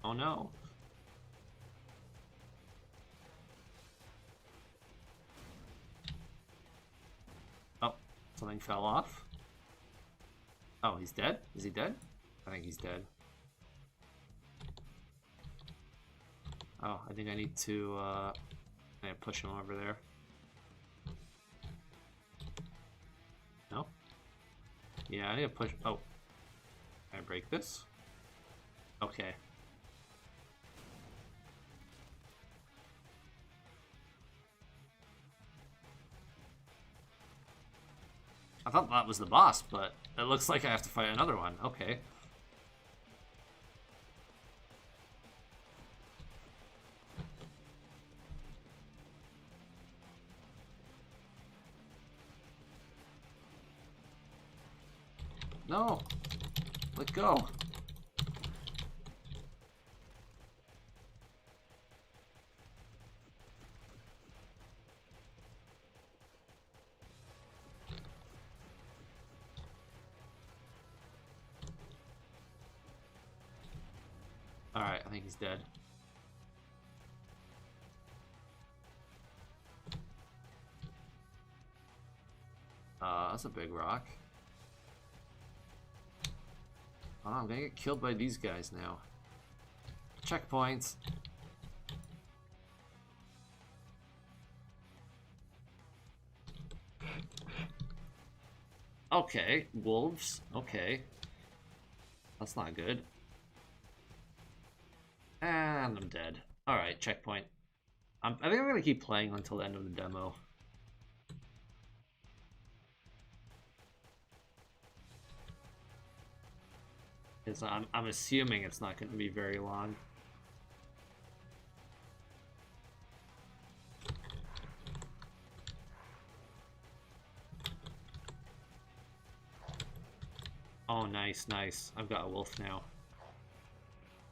Oh no. Oh, something fell off. Oh, he's dead? Is he dead? I think he's dead. Oh, I think I need to push him over there. No? Yeah, I need to push. Oh. Can I break this? Okay. I thought that was the boss, but it looks like I have to fight another one. Okay. No! Let go! Alright, I think he's dead. That's a big rock. Oh, I'm gonna get killed by these guys now. Checkpoints. Okay, wolves. Okay. That's not good. And I'm dead. Alright, checkpoint. I think I'm gonna keep playing until the end of the demo. Because I'm assuming it's not going to be very long. Oh, nice, nice. I've got a wolf now.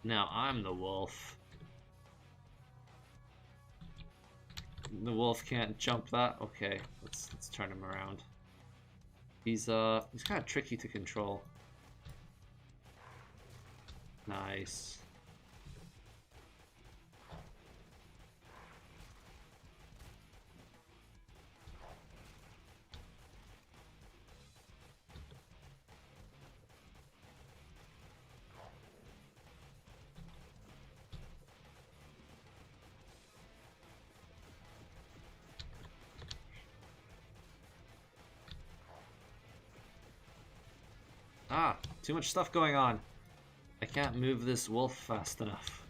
Now I'm the wolf. The wolf can't jump that. Okay, let's turn him around. He's kind of tricky to control. Nice. Ah, too much stuff going on. I can't move this wolf fast enough.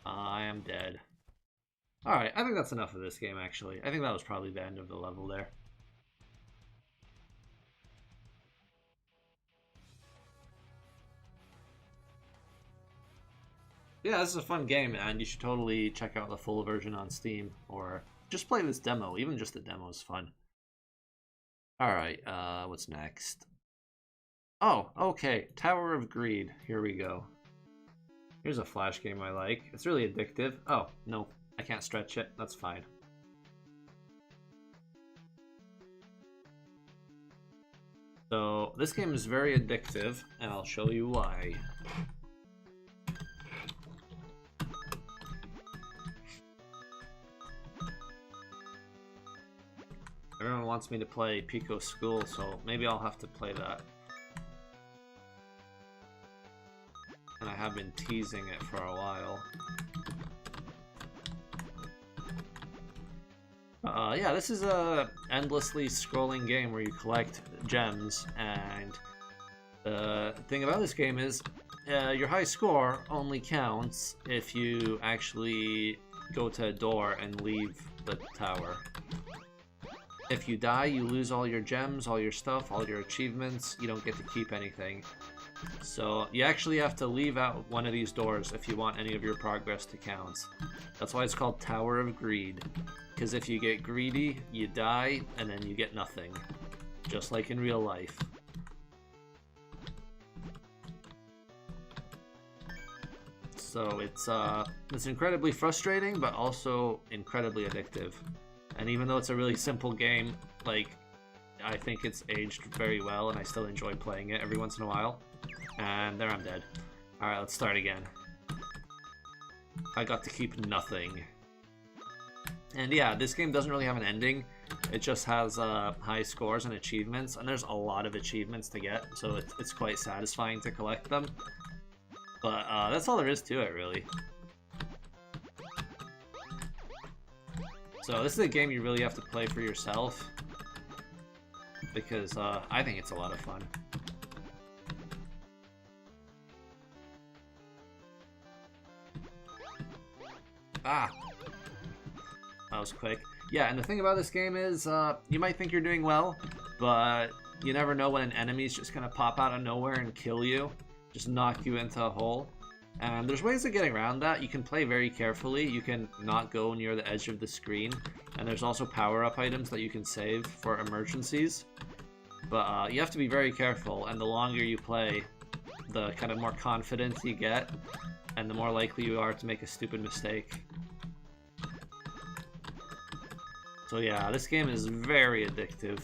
I am dead. Alright, I think that's enough of this game, actually. I think that was probably the end of the level there. Yeah, this is a fun game, and you should totally check out the full version on Steam, or just play this demo. Even just the demo is fun. Alright, what's next? Oh, okay, Tower of Greed. Here we go. Here's a Flash game I like. It's really addictive. Oh, no, I can't stretch it. That's fine. So, this game is very addictive, and I'll show you why. Everyone wants me to play Pico School, so maybe I'll have to play that. And I have been teasing it for a while. Yeah, this is a endlessly scrolling game where you collect gems, and the thing about this game is your high score only counts if you actually go to a door and leave the tower. If you die, you lose all your gems, all your stuff, all your achievements. You don't get to keep anything. So you actually have to leave out one of these doors if you want any of your progress to count. That's why it's called Tower of Greed. Because if you get greedy, you die, and then you get nothing. Just like in real life. So it's incredibly frustrating, but also incredibly addictive. And even though it's a really simple game, like, I think it's aged very well, and I still enjoy playing it every once in a while. And there, I'm dead. Alright, let's start again. I got to keep nothing. And yeah, this game doesn't really have an ending. It just has high scores and achievements, and there's a lot of achievements to get, so it's quite satisfying to collect them. But that's all there is to it, really. So this is a game you really have to play for yourself, because I think it's a lot of fun. Ah! That was quick. Yeah, and the thing about this game is, you might think you're doing well, but you never know when an enemy's just gonna pop out of nowhere and kill you. Just knock you into a hole. And there's ways of getting around that. You can play very carefully. You can not go near the edge of the screen. And there's also power-up items that you can save for emergencies. But you have to be very careful, and the longer you play, the kind of more confidence you get, and the more likely you are to make a stupid mistake. So yeah, this game is very addictive.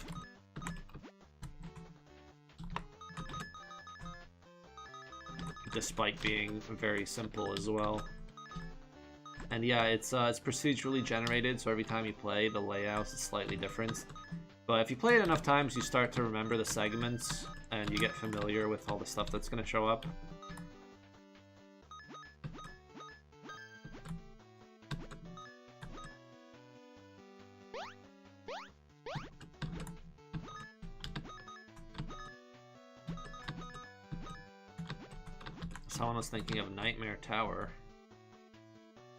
Despite being very simple as well. And yeah, it's procedurally generated, so every time you play, the layout is slightly different. But if you play it enough times, you start to remember the segments, and you get familiar with all the stuff that's going to show up. Someone was thinking of Nightmare Tower.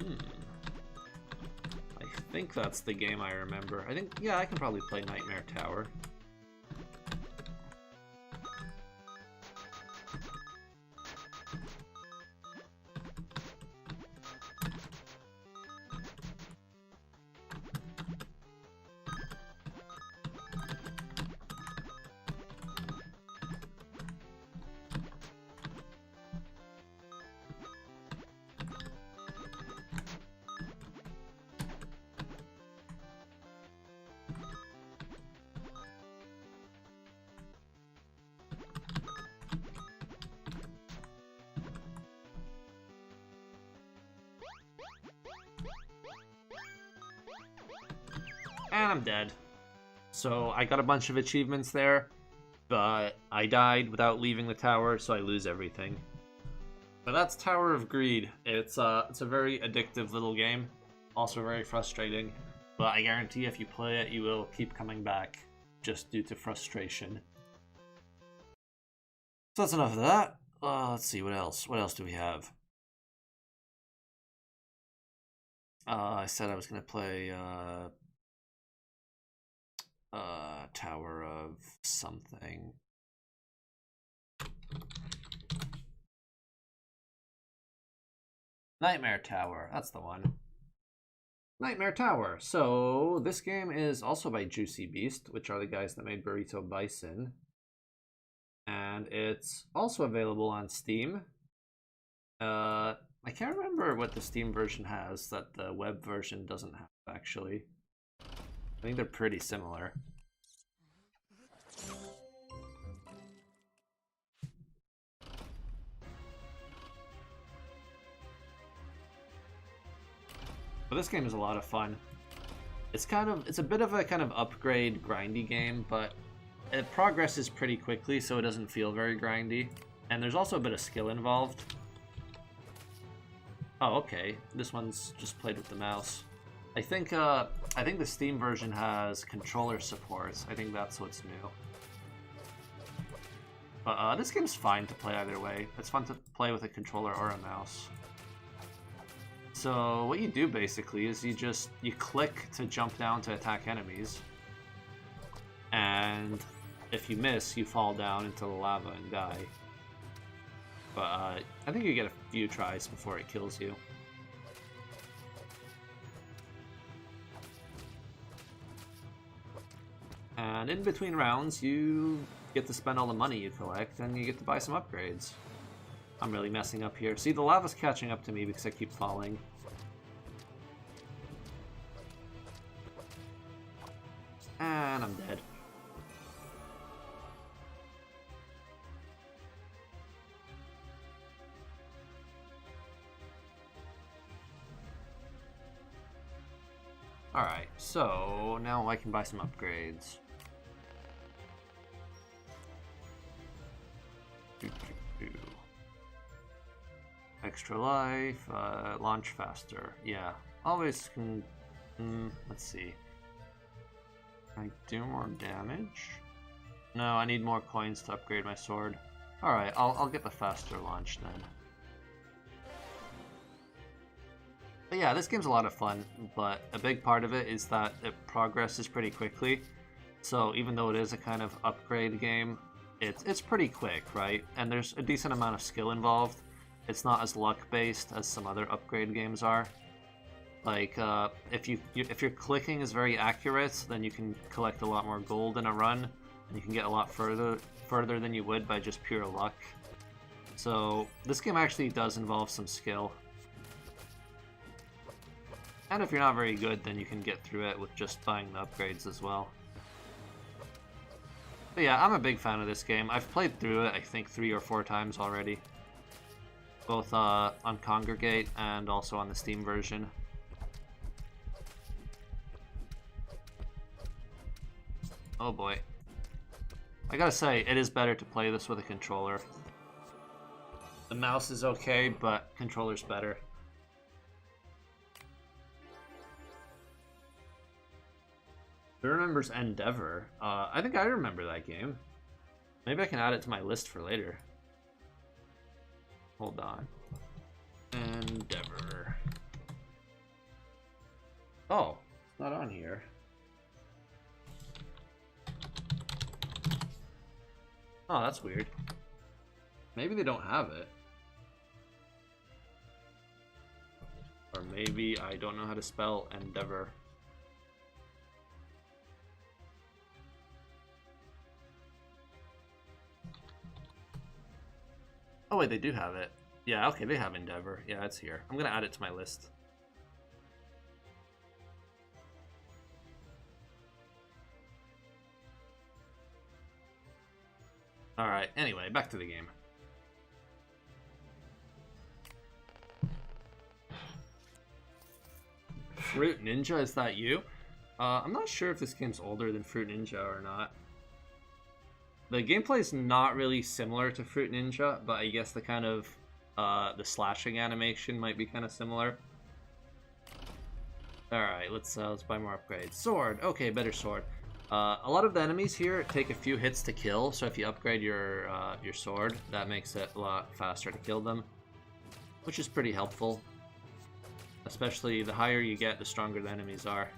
I think that's the game I remember. Yeah, I can probably play Nightmare Tower. And I'm dead. So I got a bunch of achievements there, but I died without leaving the tower, so I lose everything. But that's Tower of Greed. It's a very addictive little game, also very frustrating, but I guarantee if you play it, you will keep coming back, just due to frustration. So that's enough of that. Let's see, what else? What else do we have? I said I was going to play Tower of something. Nightmare Tower, that's the one. Nightmare Tower. So this game is also by Juicy Beast, which are the guys that made Burrito Bison. And it's also available on Steam. I can't remember what the Steam version has that the web version doesn't have, actually. I think they're pretty similar. But this game is a lot of fun. It's a bit of a kind of upgrade grindy game, but it progresses pretty quickly, so it doesn't feel very grindy. And there's also a bit of skill involved. Oh, okay. This one's just played with the mouse. I think the Steam version has controller support. I think that's what's new. But this game's fine to play either way. It's fun to play with a controller or a mouse. So what you do basically is you click to jump down to attack enemies. And if you miss, you fall down into the lava and die. But I think you get a few tries before it kills you. And in between rounds, you get to spend all the money you collect, and you get to buy some upgrades. I'm really messing up here. See, the lava's catching up to me because I keep falling. And I'm dead. Alright, so now I can buy some upgrades. Extra life, launch faster. Yeah, always can. Let's see. Can I do more damage? No, I need more coins to upgrade my sword. Alright, I'll get the faster launch then. But yeah, this game's a lot of fun, but a big part of it is that it progresses pretty quickly. So even though it is a kind of upgrade game, it's pretty quick, right? And there's a decent amount of skill involved. It's not as luck-based as some other upgrade games are. Like, if your clicking is very accurate, then you can collect a lot more gold in a run, and you can get a lot further than you would by just pure luck. So this game actually does involve some skill. And if you're not very good, then you can get through it with just buying the upgrades as well. But yeah, I'm a big fan of this game. I've played through it, I think, 3 or 4 times already. Both on Congregate and also on the Steam version. Oh boy. I gotta say, it is better to play this with a controller. The mouse is okay, but controller's better. Who remembers Endeavor? I think I remember that game. Maybe I can add it to my list for later. Hold on. Endeavor. Oh, it's not on here. Oh, that's weird. Maybe they don't have it. Or maybe I don't know how to spell Endeavor. Oh wait, they do have it. Yeah, okay, they have Endeavor. Yeah, it's here. I'm gonna add it to my list. Alright, anyway, back to the game. Fruit Ninja, is that you? I'm not sure if this game's older than Fruit Ninja or not. The gameplay is not really similar to Fruit Ninja, but I guess the kind of the slashing animation might be kind of similar. All right, let's buy more upgrades. Sword, okay, better sword. A lot of the enemies here take a few hits to kill, so if you upgrade your sword, that makes it a lot faster to kill them, which is pretty helpful. Especially the higher you get, the stronger the enemies are.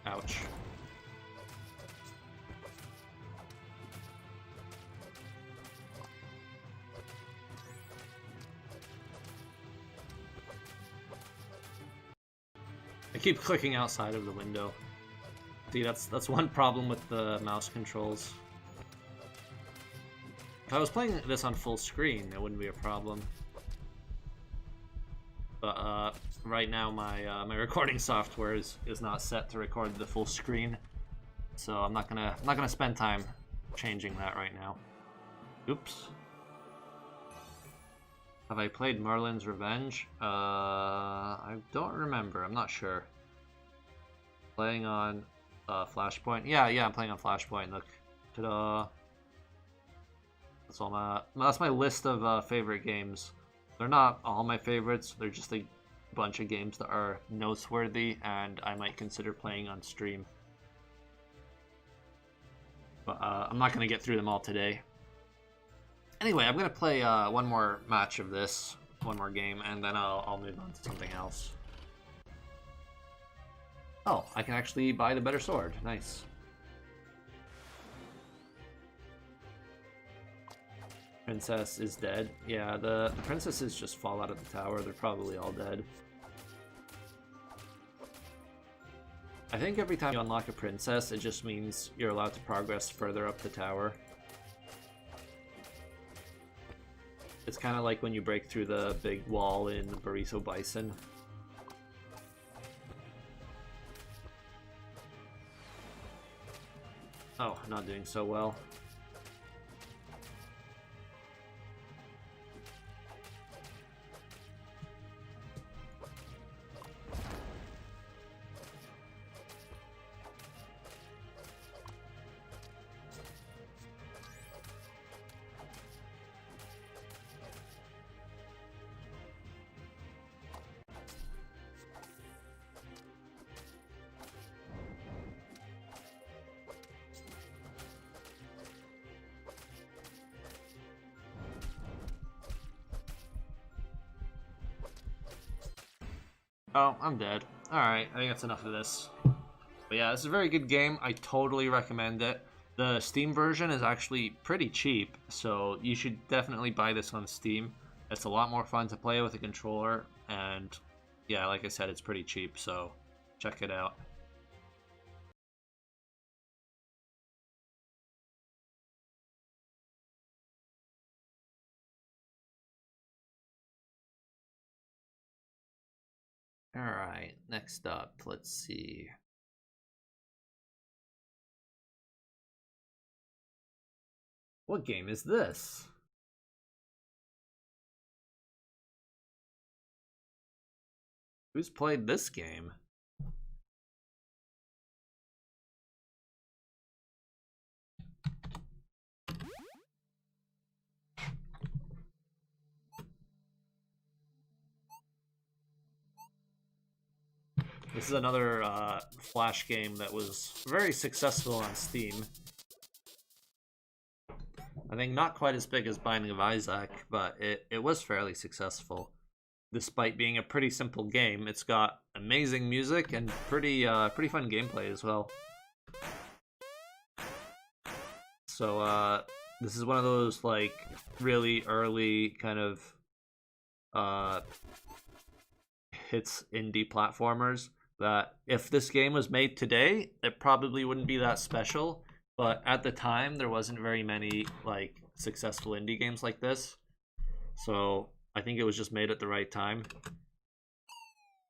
Ouch. I keep clicking outside of the window. See, that's one problem with the mouse controls. If I was playing this on full screen, it wouldn't be a problem. But right now my my recording software is not set to record the full screen, so I'm not gonna spend time changing that right now. Oops. Have I played Merlin's Revenge? I don't remember. I'm not sure. Playing on Flashpoint. Yeah, I'm playing on Flashpoint. Look, Ta-da! That's my list of favorite games. They're not all my favorites. They're just a bunch of games that are noteworthy and I might consider playing on stream. But I'm not going to get through them all today. Anyway, I'm going to play one more match of this, one more game, and then I'll move on to something else. Oh, I can actually buy the better sword. Nice. Princess is dead. Yeah, the princesses just fall out of the tower. They're probably all dead. I think every time you unlock a princess, it just means you're allowed to progress further up the tower. It's kind of like when you break through the big wall in Burrito Bison. Oh, not doing so well. Oh, I'm dead. Alright, I think that's enough of this. But yeah, this is a very good game. I totally recommend it. The Steam version is actually pretty cheap, so you should definitely buy this on Steam. It's a lot more fun to play with a controller, and yeah, like I said, it's pretty cheap, so check it out. Alright, next up, let's see. What game is this? Who's played this game? This is another Flash game that was very successful on Steam. I think not quite as big as Binding of Isaac, but it was fairly successful. Despite being a pretty simple game, it's got amazing music and pretty fun gameplay as well. So this is one of those like really early kind of hits indie platformers that if this game was made today, it probably wouldn't be that special. But at the time, there wasn't very many like successful indie games like this. So I think it was just made at the right time.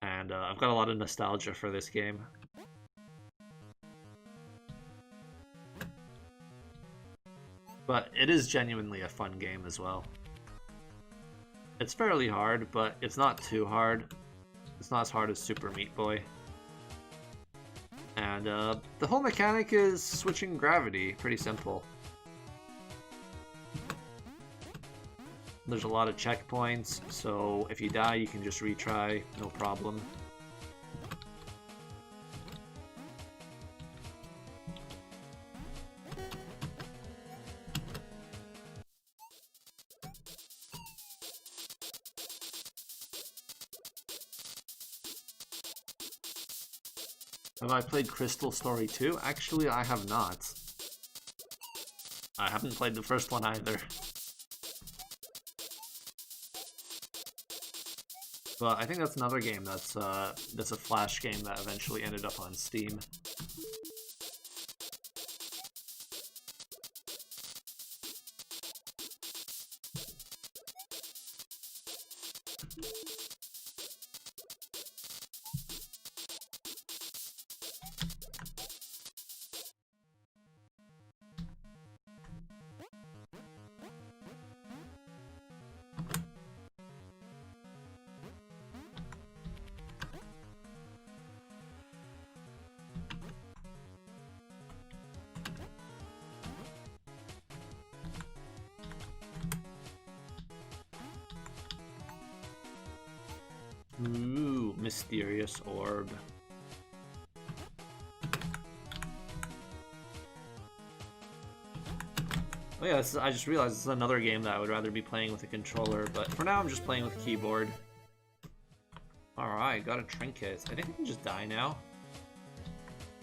And I've got a lot of nostalgia for this game. But it is genuinely a fun game as well. It's fairly hard, but it's not too hard. It's not as hard as Super Meat Boy. And the whole mechanic is switching gravity. Pretty simple. There's a lot of checkpoints, so if you die, you can just retry, no problem. Have I played Crystal Story 2? Actually, I have not. I haven't played the first one either. But I think that's another game that's a Flash game that eventually ended up on Steam. mysterious orb. Oh yeah, I just realized this is another game that I would rather be playing with a controller, but for now I'm just playing with a keyboard. Alright, got a trinket. I think I can just die now.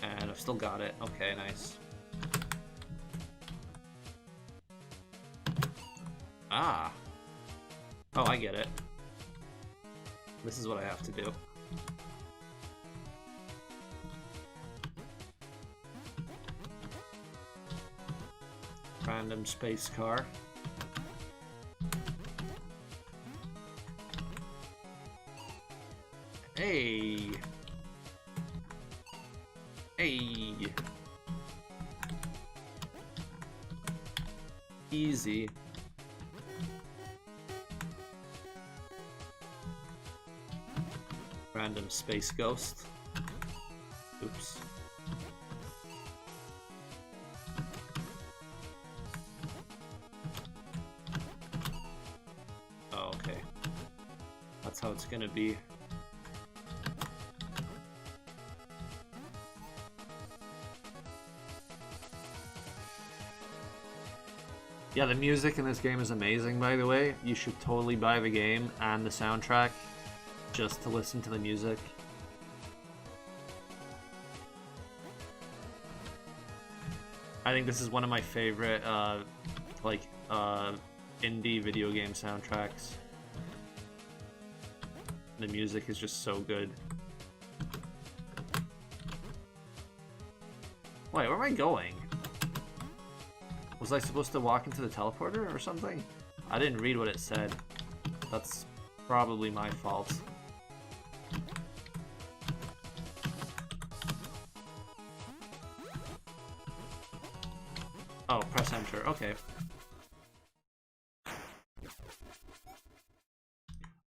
And I've still got it. Okay, nice. Ah. Oh, I get it. This is what I have to do. Random space car. Hey! Hey! Easy. Random space ghost. Oops. Oh, okay. That's how it's gonna be. Yeah, the music in this game is amazing, by the way. You should totally buy the game and the soundtrack just to listen to the music. I think this is one of my favorite, indie video game soundtracks. The music is just so good. Wait, where am I going? Was I supposed to walk into the teleporter or something? I didn't read what it said. That's probably my fault. Oh, press enter. Okay.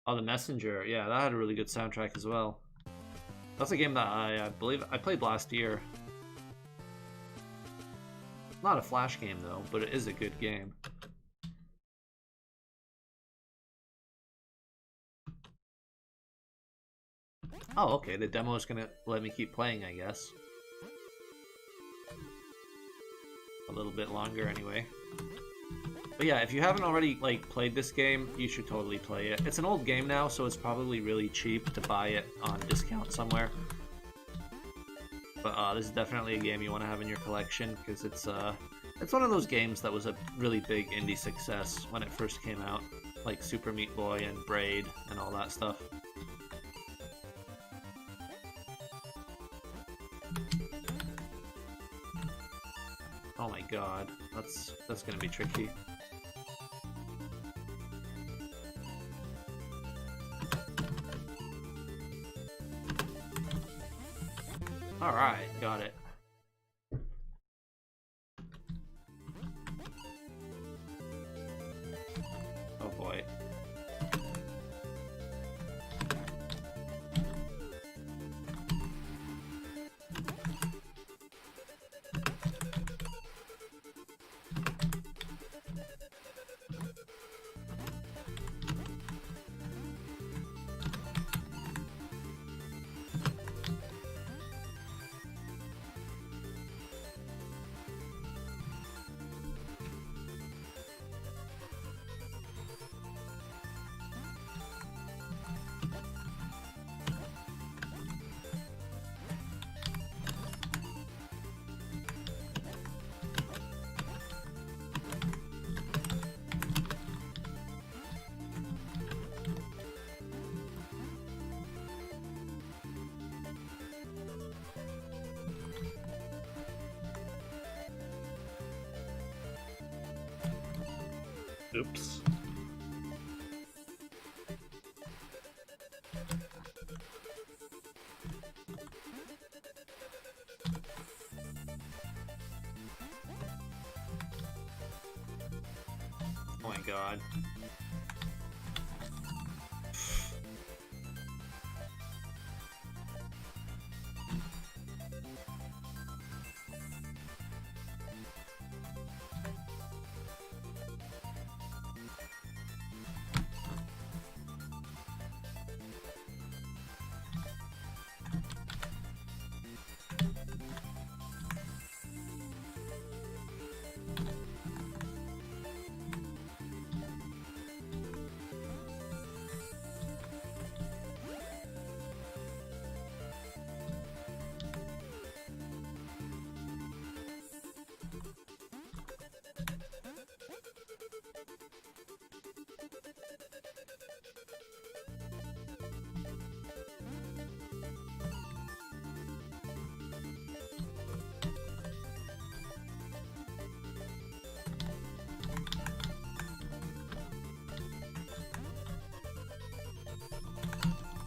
Oh, The Messenger. Yeah, that had a really good soundtrack as well. That's a game that I believe I played last year. Not a Flash game though, but it is a good game. Oh, okay, the demo is gonna let me keep playing, I guess. A little bit longer anyway. But yeah, if you haven't already played this game, you should totally play it. It's an old game now, so it's probably really cheap to buy it on discount somewhere. But this is definitely a game you want to have in your collection because it's one of those games that was a really big indie success when it first came out, like Super Meat Boy and Braid and all that stuff. Oh my god, that's gonna be tricky. Alright, got it. Oh boy. Oops. Oh my god.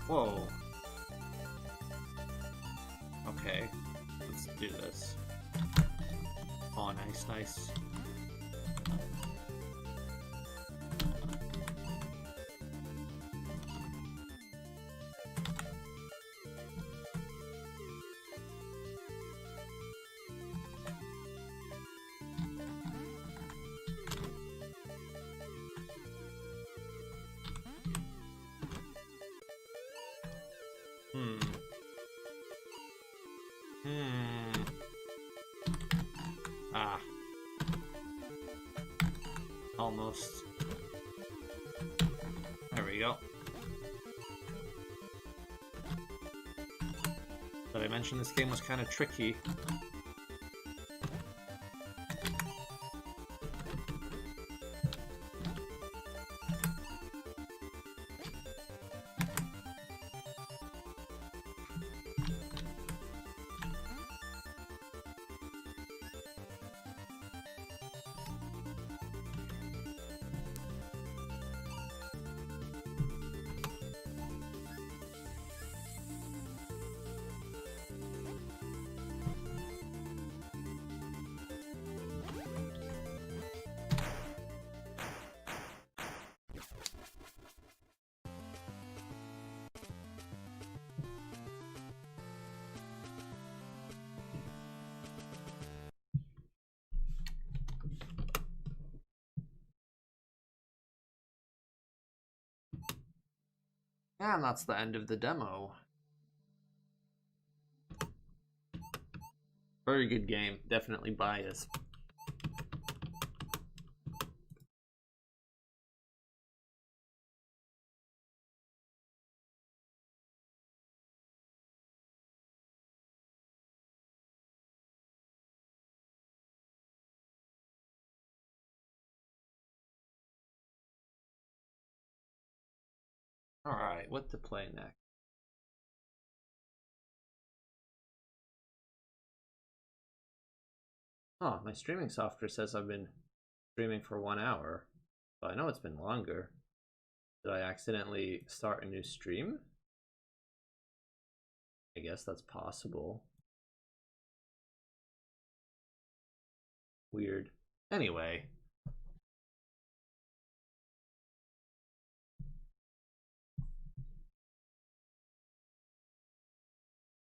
Whoa. Okay, let's do this. Oh, nice, nice. Ah. Almost. There we go. Did I mention this game was kind of tricky? And that's the end of the demo. Very good game. Definitely biased. Alright, what to play next? Oh, my streaming software says I've been streaming for 1 hour. But I know it's been longer. Did I accidentally start a new stream? I guess that's possible. Weird. Anyway.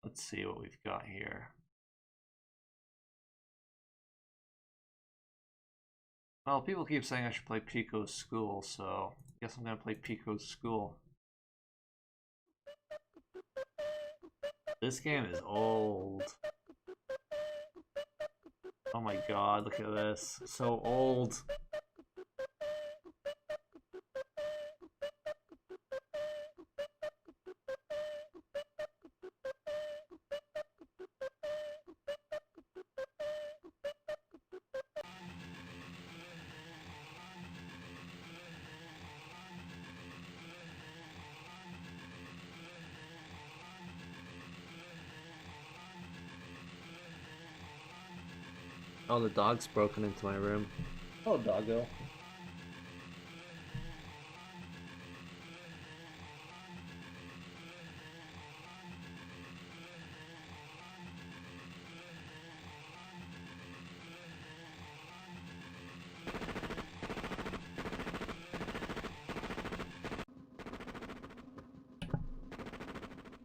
Let's see what we've got here. Well, people keep saying I should play Pico's School, so I guess I'm gonna play Pico's School. This game is old. Oh my god, look at this. So old. Oh, the dog's broken into my room. Oh, doggo.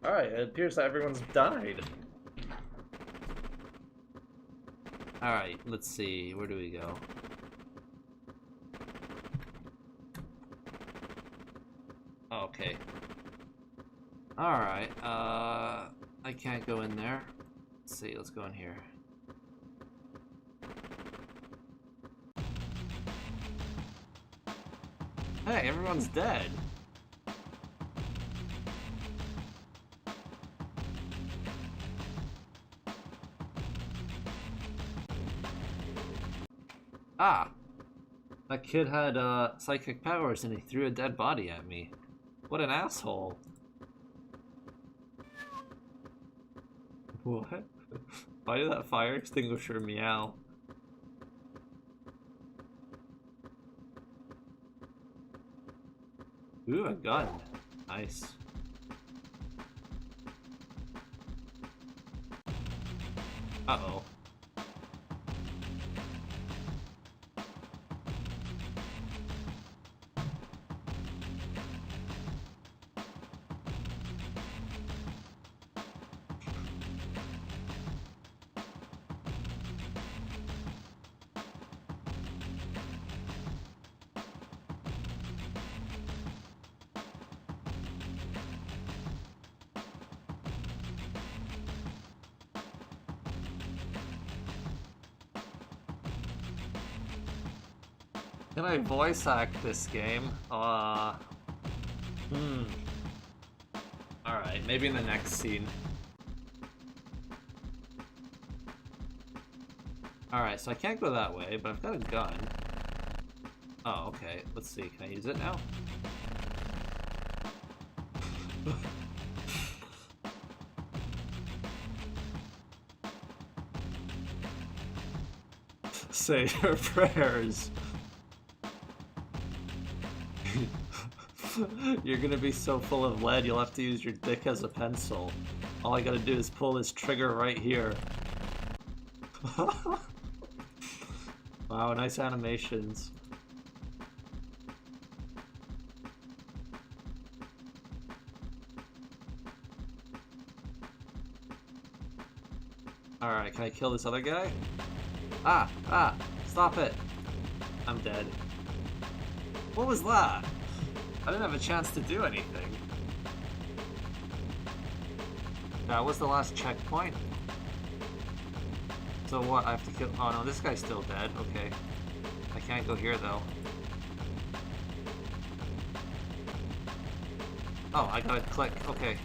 Alright, it appears that everyone's died. Alright, let's see. Where do we go? Oh, okay. Alright, I can't go in there. Let's see, let's go in here. Hey, everyone's dead. Ah! That kid had psychic powers and he threw a dead body at me. What an asshole. What? Why did that fire extinguisher meow? Ooh, a gun. Nice. Uh-oh. Can I voice act this game? Alright, maybe in the next scene. Alright, so I can't go that way, but I've got a gun. Oh, okay. Let's see. Can I use it now? Say your prayers. You're gonna be so full of lead, you'll have to use your dick as a pencil. All I gotta do is pull this trigger right here. Wow, nice animations. Alright, can I kill this other guy? Ah! Stop it! I'm dead. What was that? I didn't have a chance to do anything. That was the last checkpoint. So what, I have to kill— oh no, this guy's still dead, okay. I can't go here though. Oh, I gotta click, okay.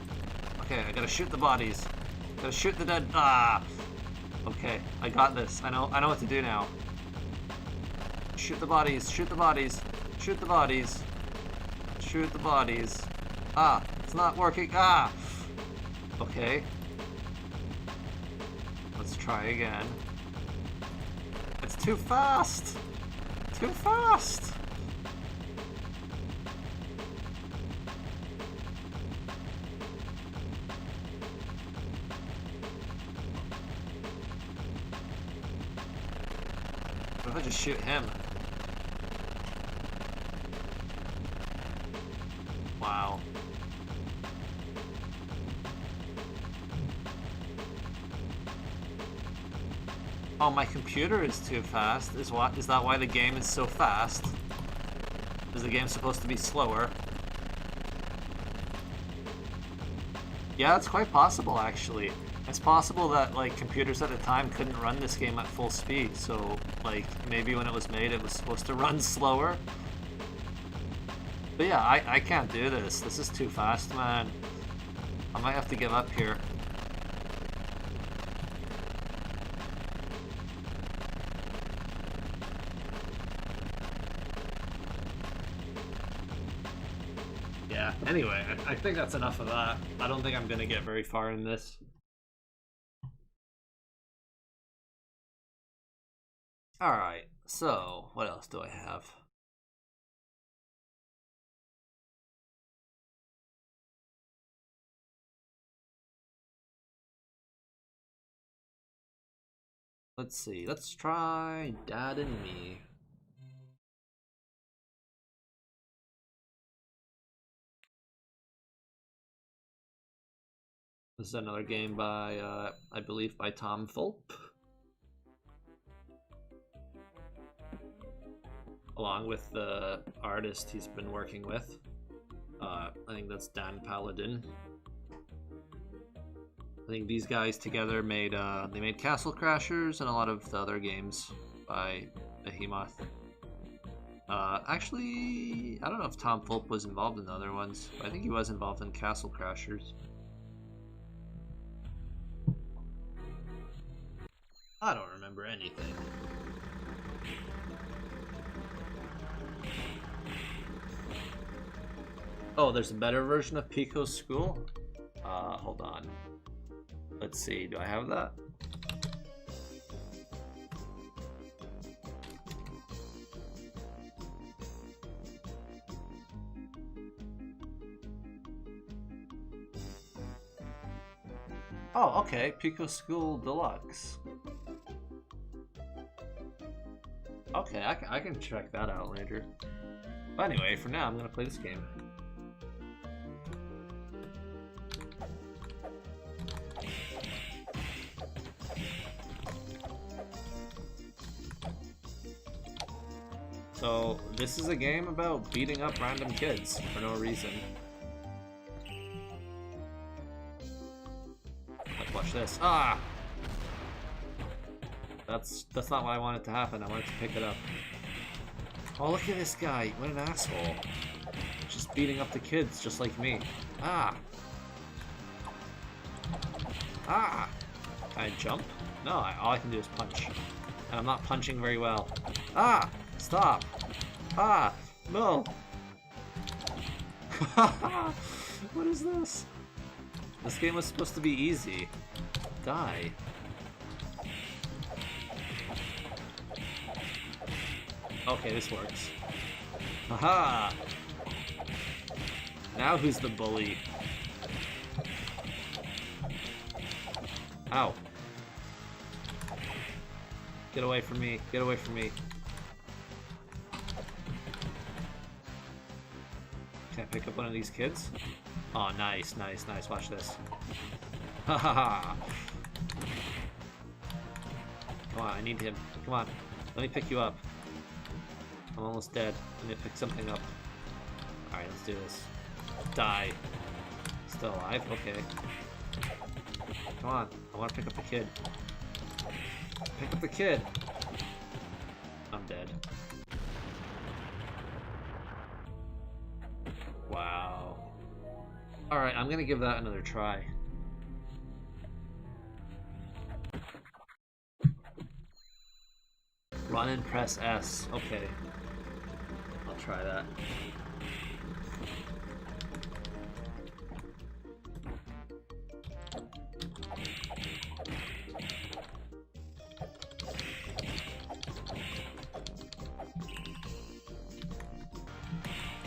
Okay, I gotta shoot the bodies. Gotta shoot the dead— ah! Okay, I got this. I know what to do now. Shoot the bodies, shoot the bodies, shoot the bodies. Shoot the bodies. Ah, it's not working. Ah! Okay. Let's try again. It's too fast! Too fast! What if I just shoot him? Wow. Oh, my computer is too fast. Is that why the game is so fast? Is the game supposed to be slower? Yeah, it's quite possible actually. It's possible that like computers at the time couldn't run this game at full speed, so like maybe when it was made it was supposed to run slower. But yeah, I can't do this. This is too fast, man. I might have to give up here. Yeah, anyway, I think that's enough of that. I don't think I'm gonna get very far in this. Alright, so what else do I have? Let's see, let's try Dad and Me. This is another game by, I believe by Tom Fulp. Along with the artist he's been working with. I think that's Dan Paladin. I think these guys together made they made Castle Crashers and a lot of the other games by Behemoth. Actually, I don't know if Tom Fulp was involved in the other ones, but I think he was involved in Castle Crashers. I don't remember anything. Oh, there's a better version of Pico School? Hold on. Let's see, do I have that? Oh, okay, Pico School Deluxe. Okay, I can check that out later. But anyway, for now, I'm gonna play this game. So, this is a game about beating up random kids for no reason. Like, watch this. Ah! That's not what I wanted to happen. I wanted to pick it up. Oh, look at this guy. What an asshole. Just beating up the kids, just like me. Ah! Ah! Can I jump? No, all I can do is punch. And I'm not punching very well. Ah! Stop! Ah! No! What is this? This game was supposed to be easy. Die. Okay, this works. Haha! Now who's the bully? Ow. Get away from me. Get away from me. Can I pick up one of these kids? Oh, nice, nice, nice. Watch this. Ha ha ha! Come on, I need him. Come on. Let me pick you up. I'm almost dead. I need to pick something up. Alright, let's do this. Die. Still alive? Okay. Come on. I want to pick up the kid. Pick up the kid! I'm dead. Wow. Alright, I'm gonna give that another try. Run and press S. Okay. I'll try that.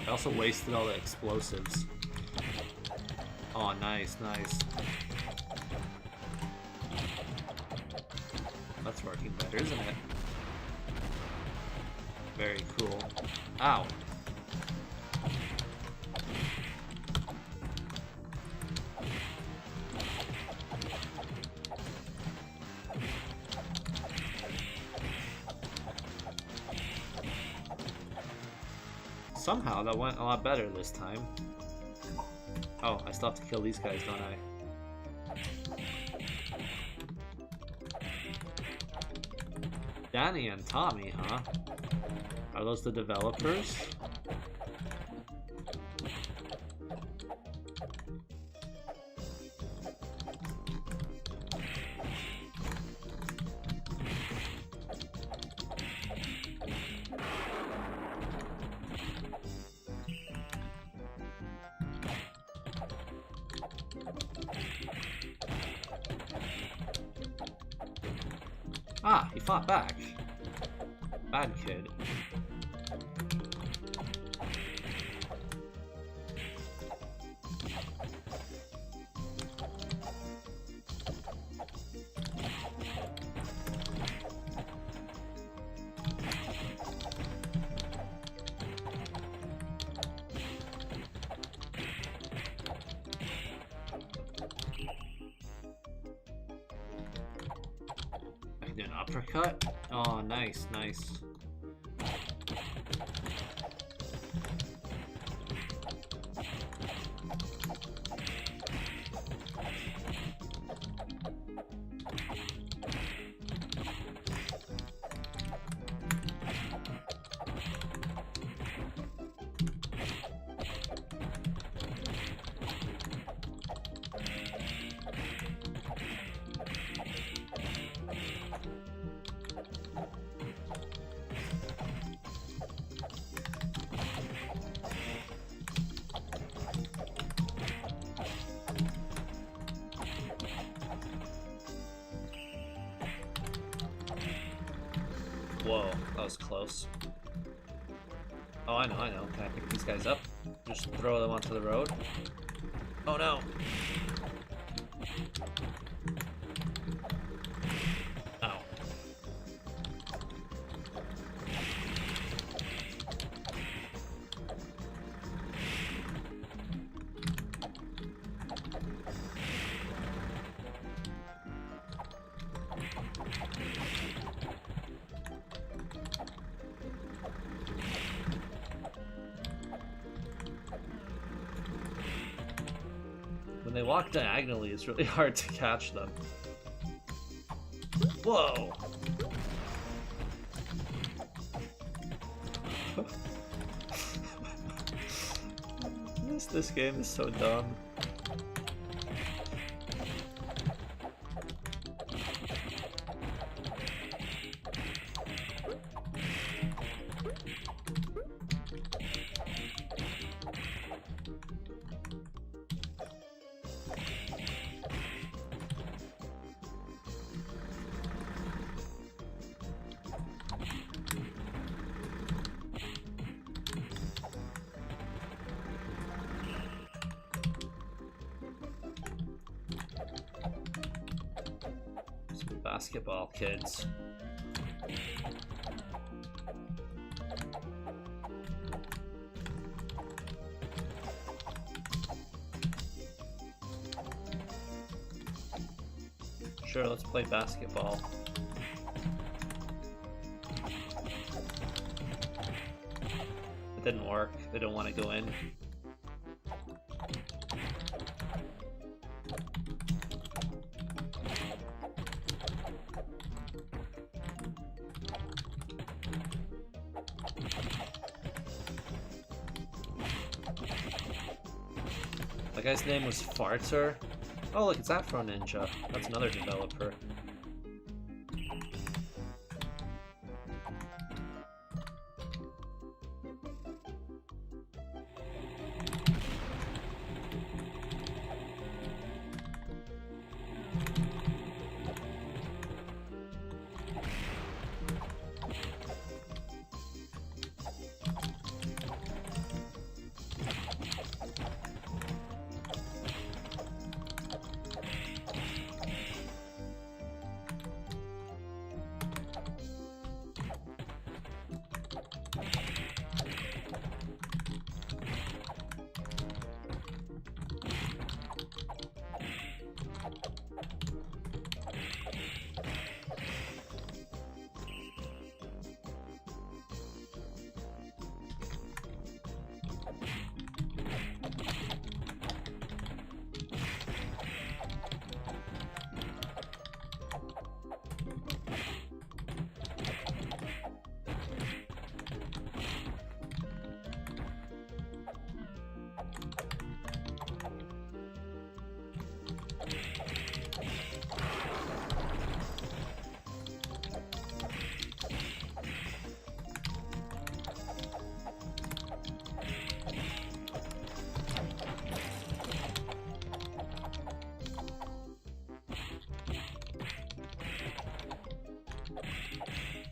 I also wasted all the explosives. Oh, nice, nice. That's working better, isn't it? Very cool. Ow. Somehow that went a lot better this time. Oh, I still have to kill these guys, don't I? Danny and Tommy, huh? Are those the developers? Ah, he fought back. Bad kid. An uppercut? Oh, nice, nice. Whoa, that was close. Oh, I know. Can I pick these guys up? Just throw them onto the road? Oh no! Ow. they walk diagonally, it's really hard to catch them. Whoa! This game is so dumb. Basketball kids. Sure, let's play basketball. It didn't work. They don't want to go in. That guy's name was Farter. Oh look, it's Afro Ninja. That's another developer.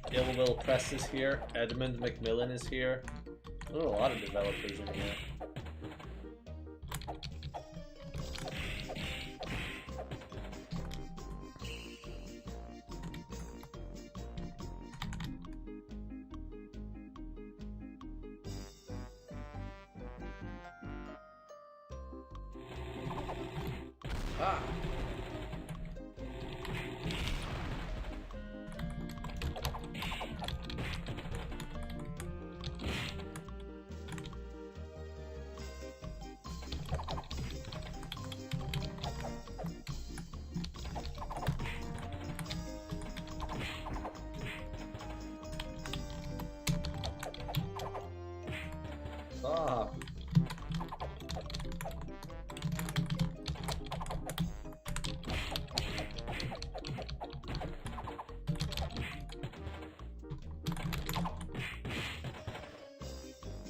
Yellow Will Press is here. Edmund McMillan is here. There are a lot of developers in here. Ah! Ah!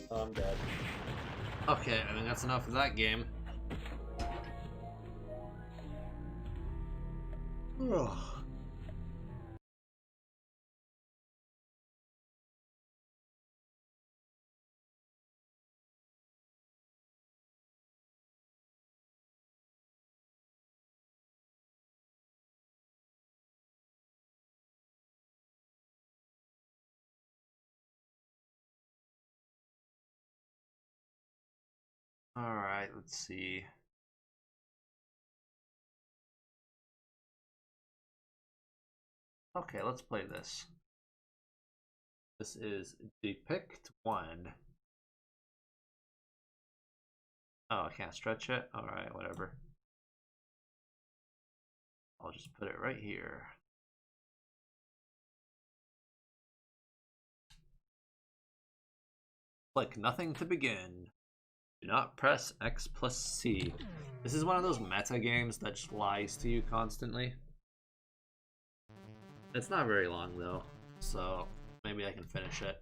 I'm dead. Okay, I think that's enough of that game. Ugh. Alright, let's see. Okay, let's play this. This is Depict 1. Oh, I can't stretch it? Alright, whatever. I'll just put it right here. Click nothing to begin. Do not press X plus C. This is one of those meta games that just lies to you constantly. It's not very long though, so maybe I can finish it.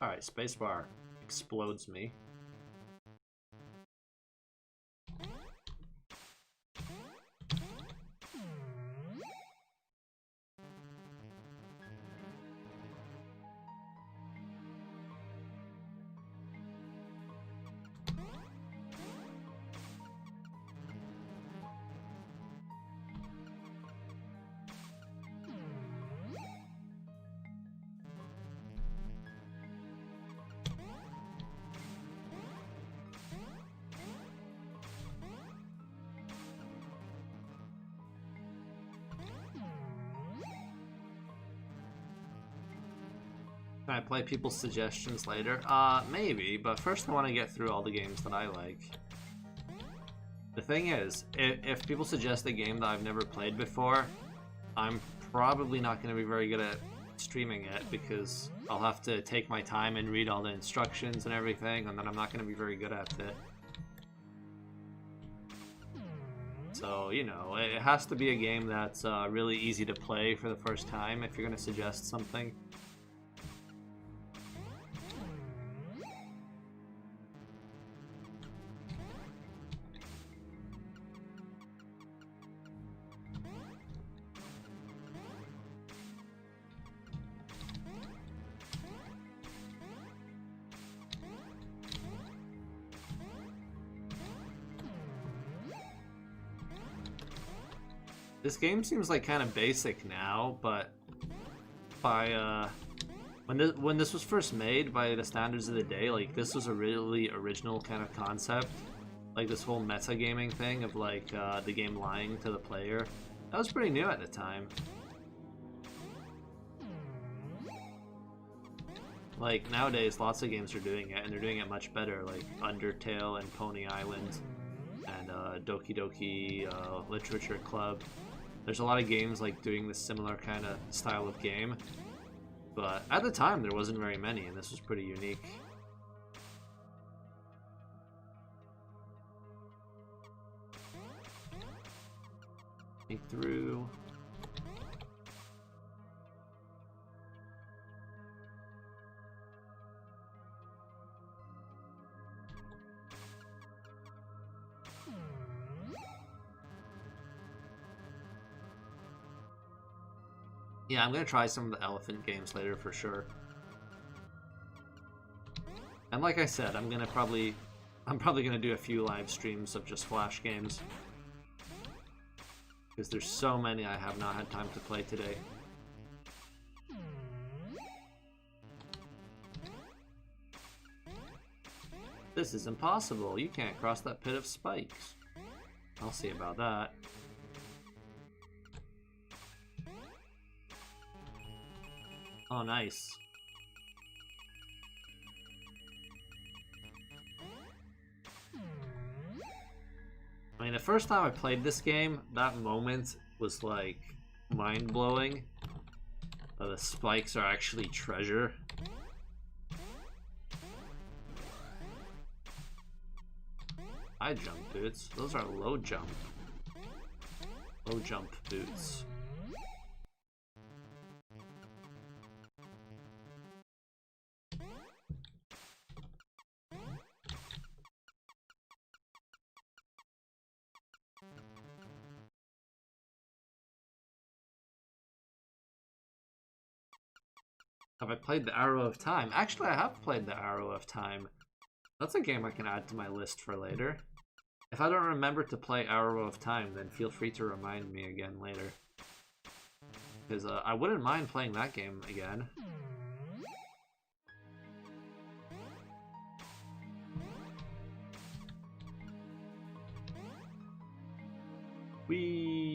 Alright, spacebar explodes me. Can I play people's suggestions later? Maybe, but first I want to get through all the games that I like. The thing is, if people suggest a game that I've never played before, I'm probably not going to be very good at streaming it because I'll have to take my time and read all the instructions and everything, and then I'm not going to be very good at it. So, you know, it has to be a game that's really easy to play for the first time if you're going to suggest something. This game seems like kind of basic now, but by when this was first made by the standards of the day, like this was a really original kind of concept, like this whole metagaming thing of like the game lying to the player. That was pretty new at the time. Like nowadays, lots of games are doing it, and they're doing it much better, like Undertale and Pony Island and Doki Doki Literature Club. There's a lot of games like doing this similar kind of style of game, but at the time there wasn't very many, and this was pretty unique. Think through. Yeah, I'm gonna try some of the elephant games later for sure. And like I said, I'm probably gonna do a few live streams of just Flash games. Because there's so many I have not had time to play today. This is impossible. You can't cross that pit of spikes. I'll see about that. Oh, nice. I mean, the first time I played this game, that moment was like mind-blowing. The spikes are actually treasure. High jump boots. Those are low jump. Low jump boots. Have I played the Arrow of Time? Actually, I have played the Arrow of Time. That's a game I can add to my list for later. If I don't remember to play Arrow of Time, then feel free to remind me again later. Because I wouldn't mind playing that game again. Whee!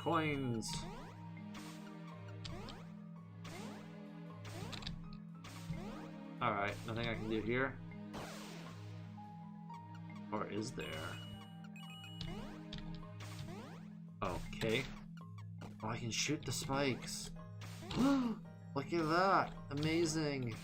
Coins! Alright, nothing I can do here. Or is there? Okay. Oh, I can shoot the spikes. Look at that! Amazing!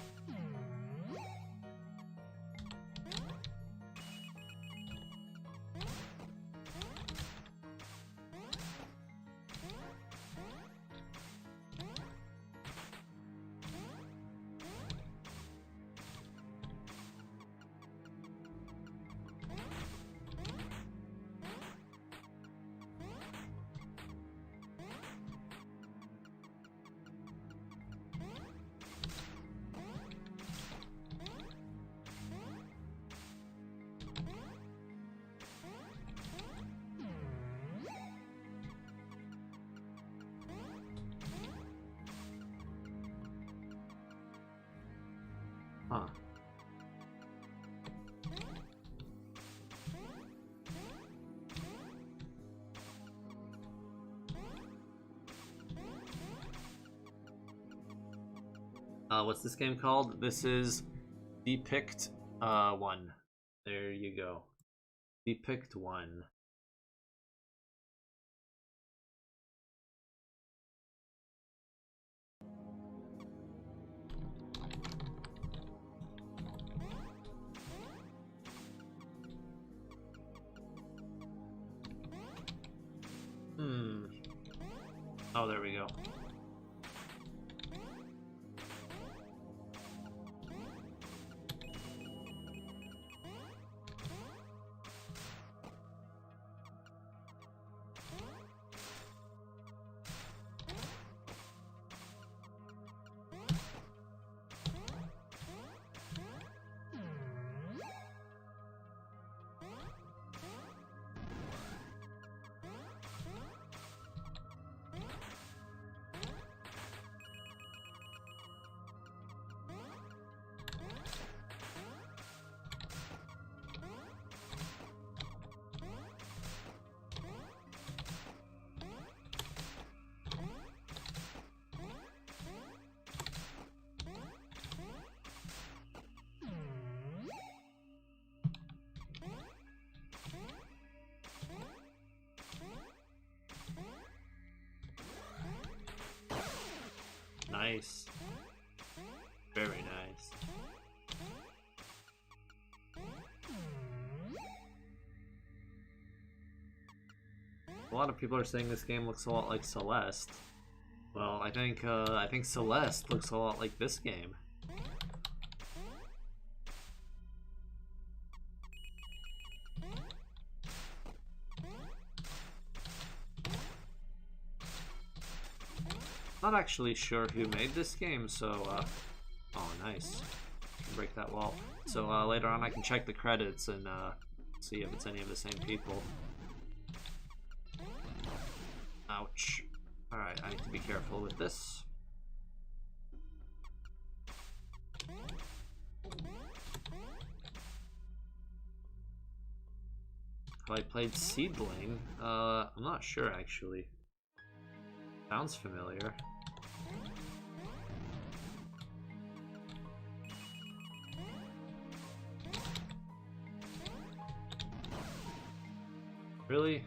Huh. What's this game called? This is Depict 1. There you go. Depict 1. Oh, there we go. Nice. Very nice. A lot of people are saying this game looks a lot like Celeste. Well, I think Celeste looks a lot like this game. Not actually sure who made this game, so oh nice, break that wall. So later on I can check the credits and see if it's any of the same people. Ouch. Alright, I need to be careful with this. Have I played Seedling? I'm not sure actually. Sounds familiar. Really?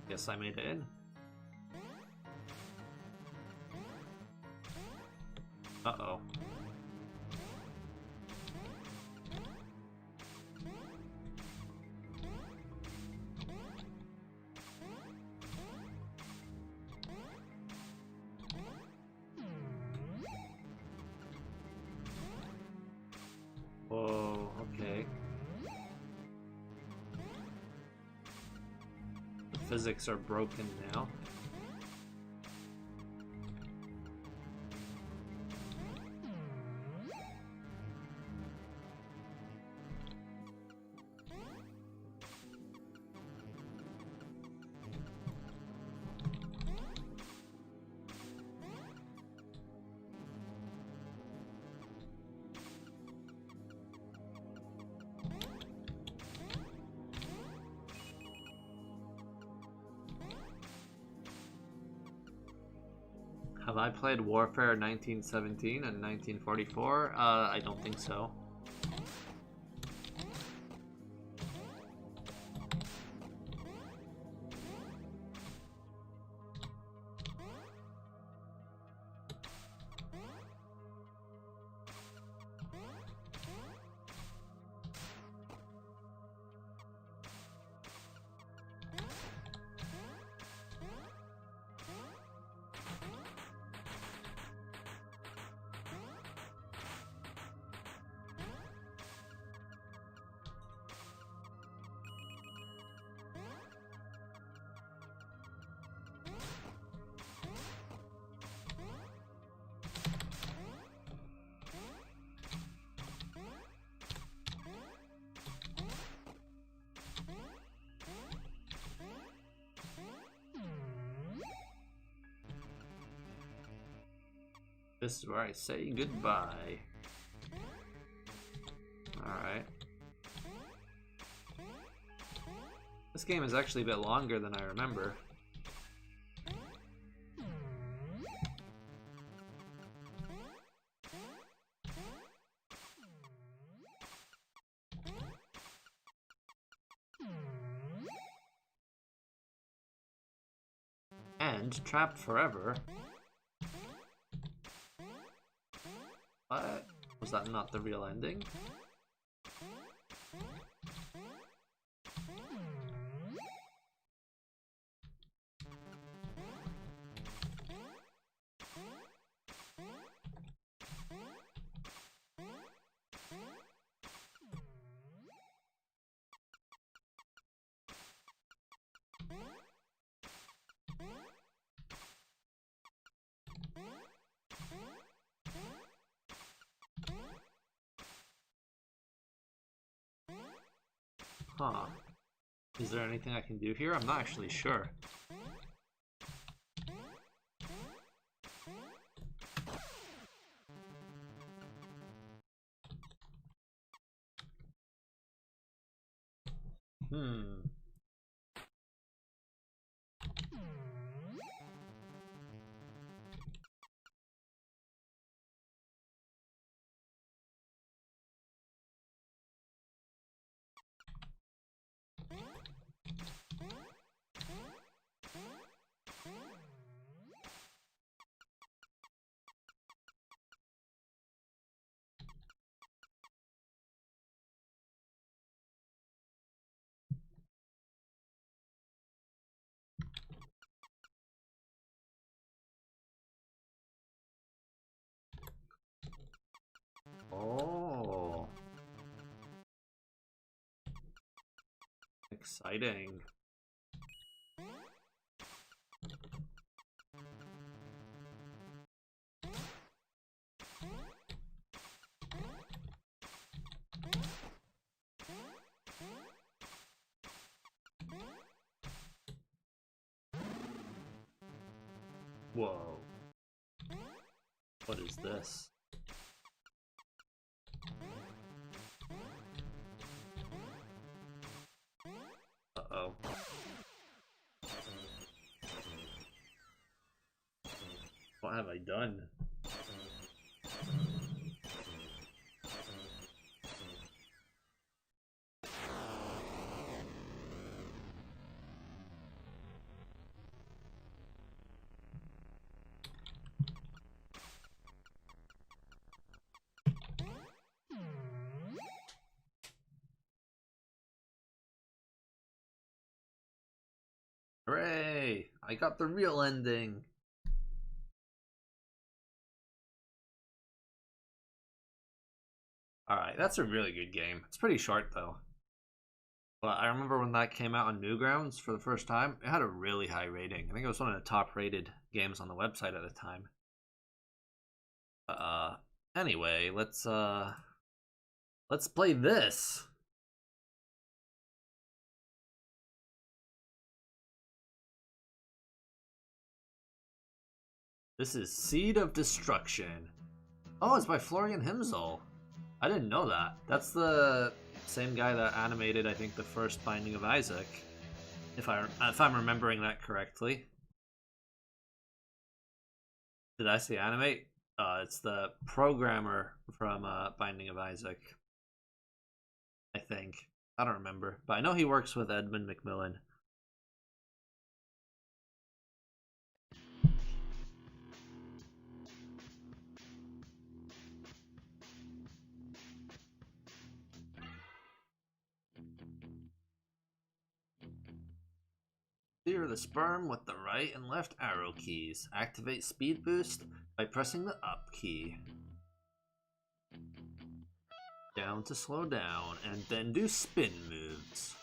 Guess I made it in. Uh-oh. Whoa, okay. The physics are broken now. Have I played Warfare 1917 and 1944? I don't think so. This is where I say goodbye. Alright. This game is actually a bit longer than I remember. And trapped forever. What? Was that not the real ending? Huh. Is there anything I can do here? I'm not actually sure. Oh. Exciting. Whoa. What is this? Uh-oh. What have I done? I got the real ending. Alright, that's a really good game. It's pretty short though. But I remember when that came out on Newgrounds for the first time, it had a really high rating. I think it was one of the top rated games on the website at the time. Anyway, let's play this. This is Seed of Destruction. Oh, it's by Florian Himzel. I didn't know that. That's the same guy that animated, I think, the first Binding of Isaac, if I'm remembering that correctly. Did I say animate? It's the programmer from Binding of Isaac, I think. I don't remember, but I know he works with Edmund McMillan. Steer the sperm with the right and left arrow keys. Activate speed boost by pressing the up key. Down to slow down, and then do spin moves.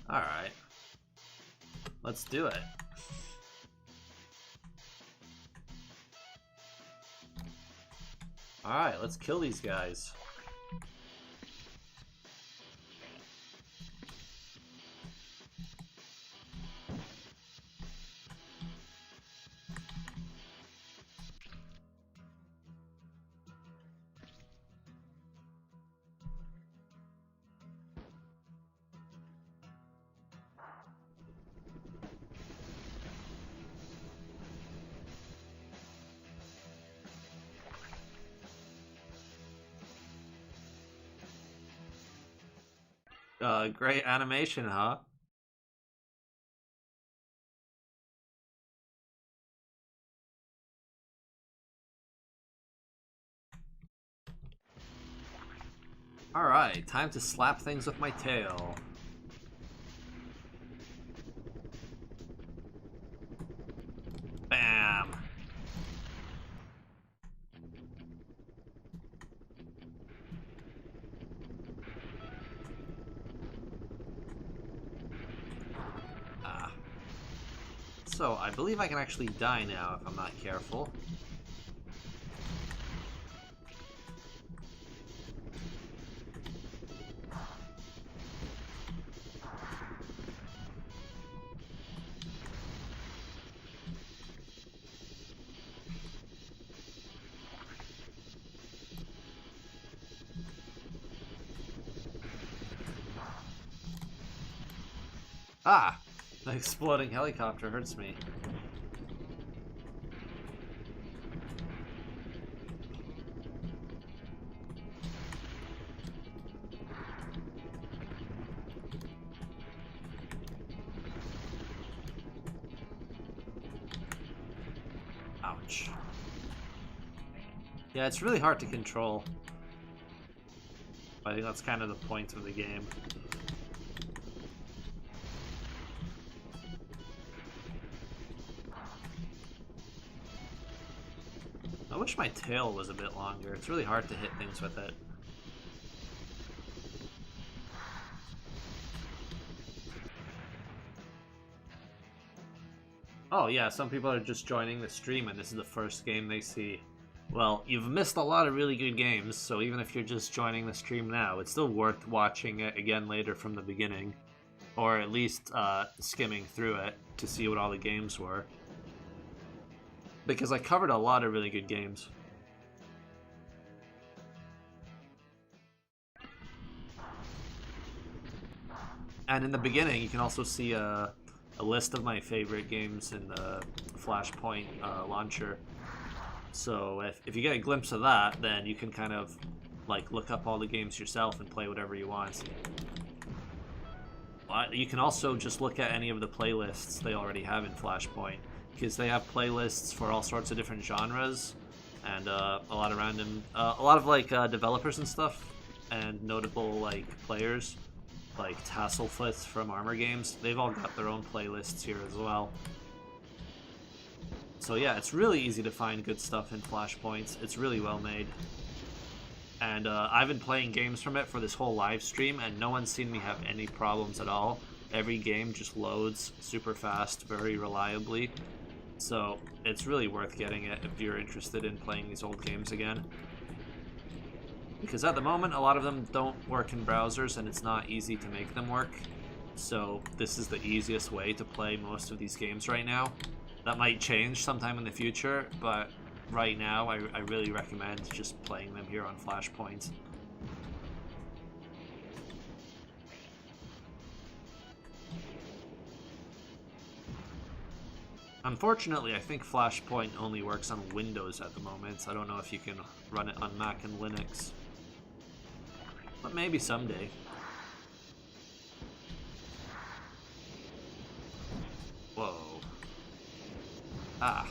Alright. Let's do it. Alright, let's kill these guys. Great animation, huh? Alright, time to slap things with my tail. Bam! So, I believe I can actually die now if I'm not careful. Ah! The exploding helicopter hurts me. Ouch. Yeah, it's really hard to control. I think that's kind of the point of the game. I wish my tail was a bit longer. It's really hard to hit things with it. Oh yeah, some people are just joining the stream and this is the first game they see. Well, you've missed a lot of really good games, so even if you're just joining the stream now, it's still worth watching it again later from the beginning. Or at least skimming through it to see what all the games were. Because I covered a lot of really good games. And in the beginning, you can also see a list of my favorite games in the Flashpoint launcher. So if you get a glimpse of that, then you can kind of like look up all the games yourself and play whatever you want. You can also just look at any of the playlists they already have in Flashpoint, because they have playlists for all sorts of different genres and a lot of random, a lot of like developers and stuff, and notable like players like Tasselfoot from Armor Games. They've all got their own playlists here as well. So yeah, it's really easy to find good stuff in Flashpoint. It's really well made. And I've been playing games from it for this whole live stream, and no one's seen me have any problems at all. Every game just loads super fast, very reliably. So it's really worth getting it if you're interested in playing these old games again. Because at the moment, a lot of them don't work in browsers, and it's not easy to make them work. So this is the easiest way to play most of these games right now. That might change sometime in the future, but right now I really recommend just playing them here on Flashpoint. Unfortunately, I think Flashpoint only works on Windows at the moment. I don't know if you can run it on Mac and Linux. But maybe someday. Whoa. Ah.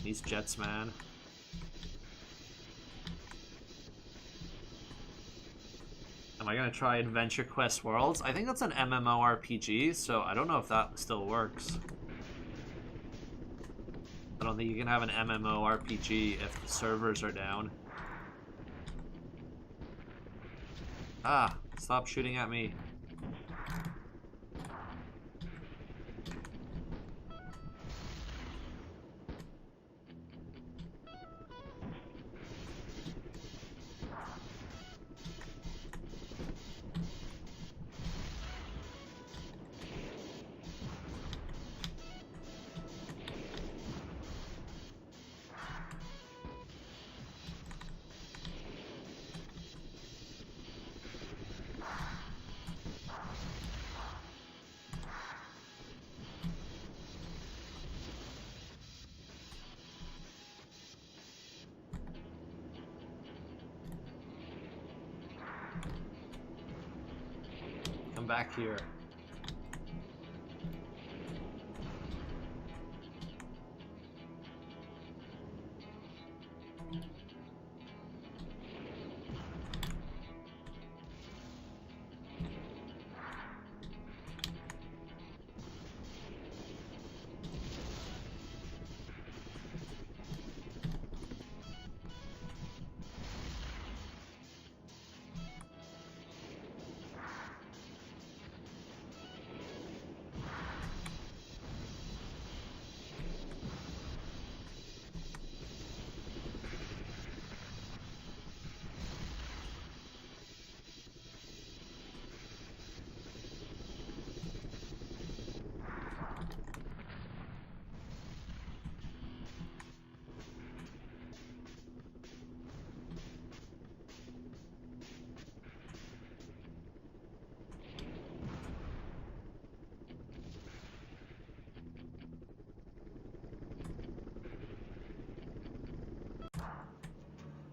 These jets, man. Am I gonna try Adventure Quest Worlds? I think that's an MMORPG, so I don't know if that still works. I don't think you can have an MMORPG if the servers are down. Ah, stop shooting at me. Back here.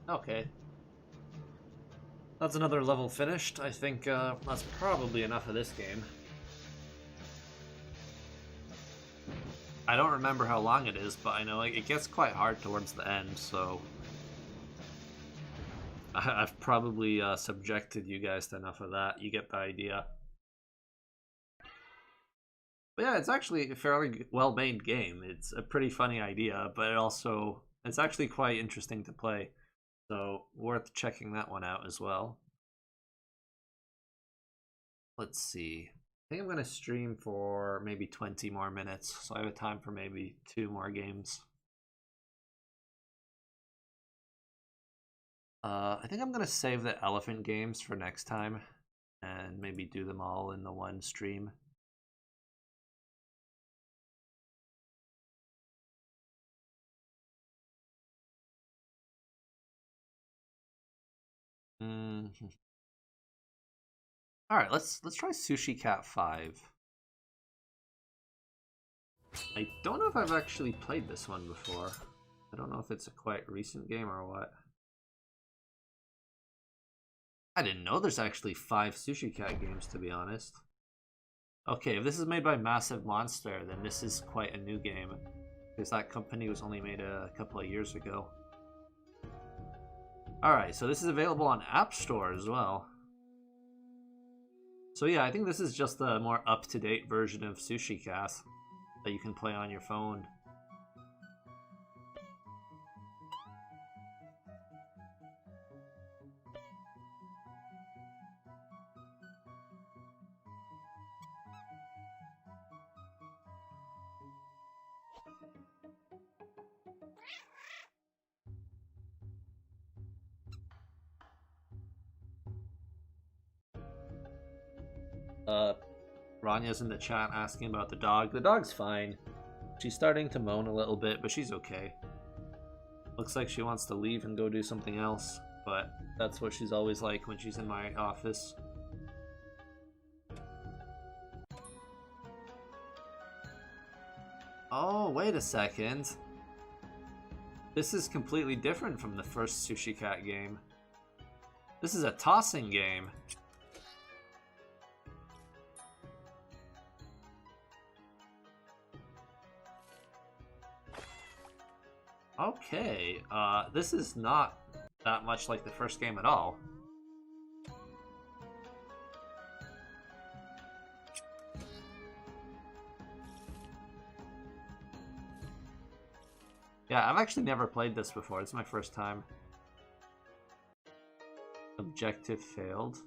Okay. That's another level finished. I think that's probably enough of this game. I don't remember how long it is, but I know it gets quite hard towards the end, so I've probably subjected you guys to enough of that. You get the idea. But yeah, it's actually a fairly well-made game. It's a pretty funny idea, but it's actually quite interesting to play. So, worth checking that one out as well. Let's see. I think I'm going to stream for maybe 20 more minutes, so I have time for maybe 2 more games. I think I'm going to save the elephant games for next time, and maybe do them all in the one stream. All right, let's try Sushi Cat 5. I don't know if I've actually played this one before. I don't know if it's a quite recent game or what. I didn't know there's actually 5 Sushi Cat games, to be honest. Okay, if this is made by Massive Monster, then this is quite a new game, because that company was only made a couple of years ago. Alright, so this is available on App Store as well. So yeah, I think this is just a more up-to-date version of Sushi Cat that you can play on your phone. Ranya's in the chat asking about the dog. The dog's fine. She's starting to moan a little bit, but she's okay. Looks like she wants to leave and go do something else, but that's what she's always like when she's in my office. Oh, wait a second. This is completely different from the first Sushi Cat game. This is a tossing game. Okay, this is not that much like the first game at all. Yeah, I've actually never played this before. It's my first time. Objective failed.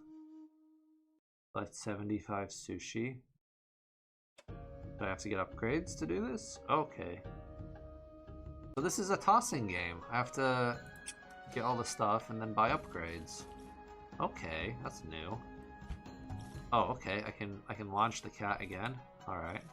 Collect 75 sushi. Do I have to get upgrades to do this? Okay. So this is a tossing game. I have to get all the stuff and then buy upgrades. Okay, that's new. Oh, okay. I can launch the cat again. All right.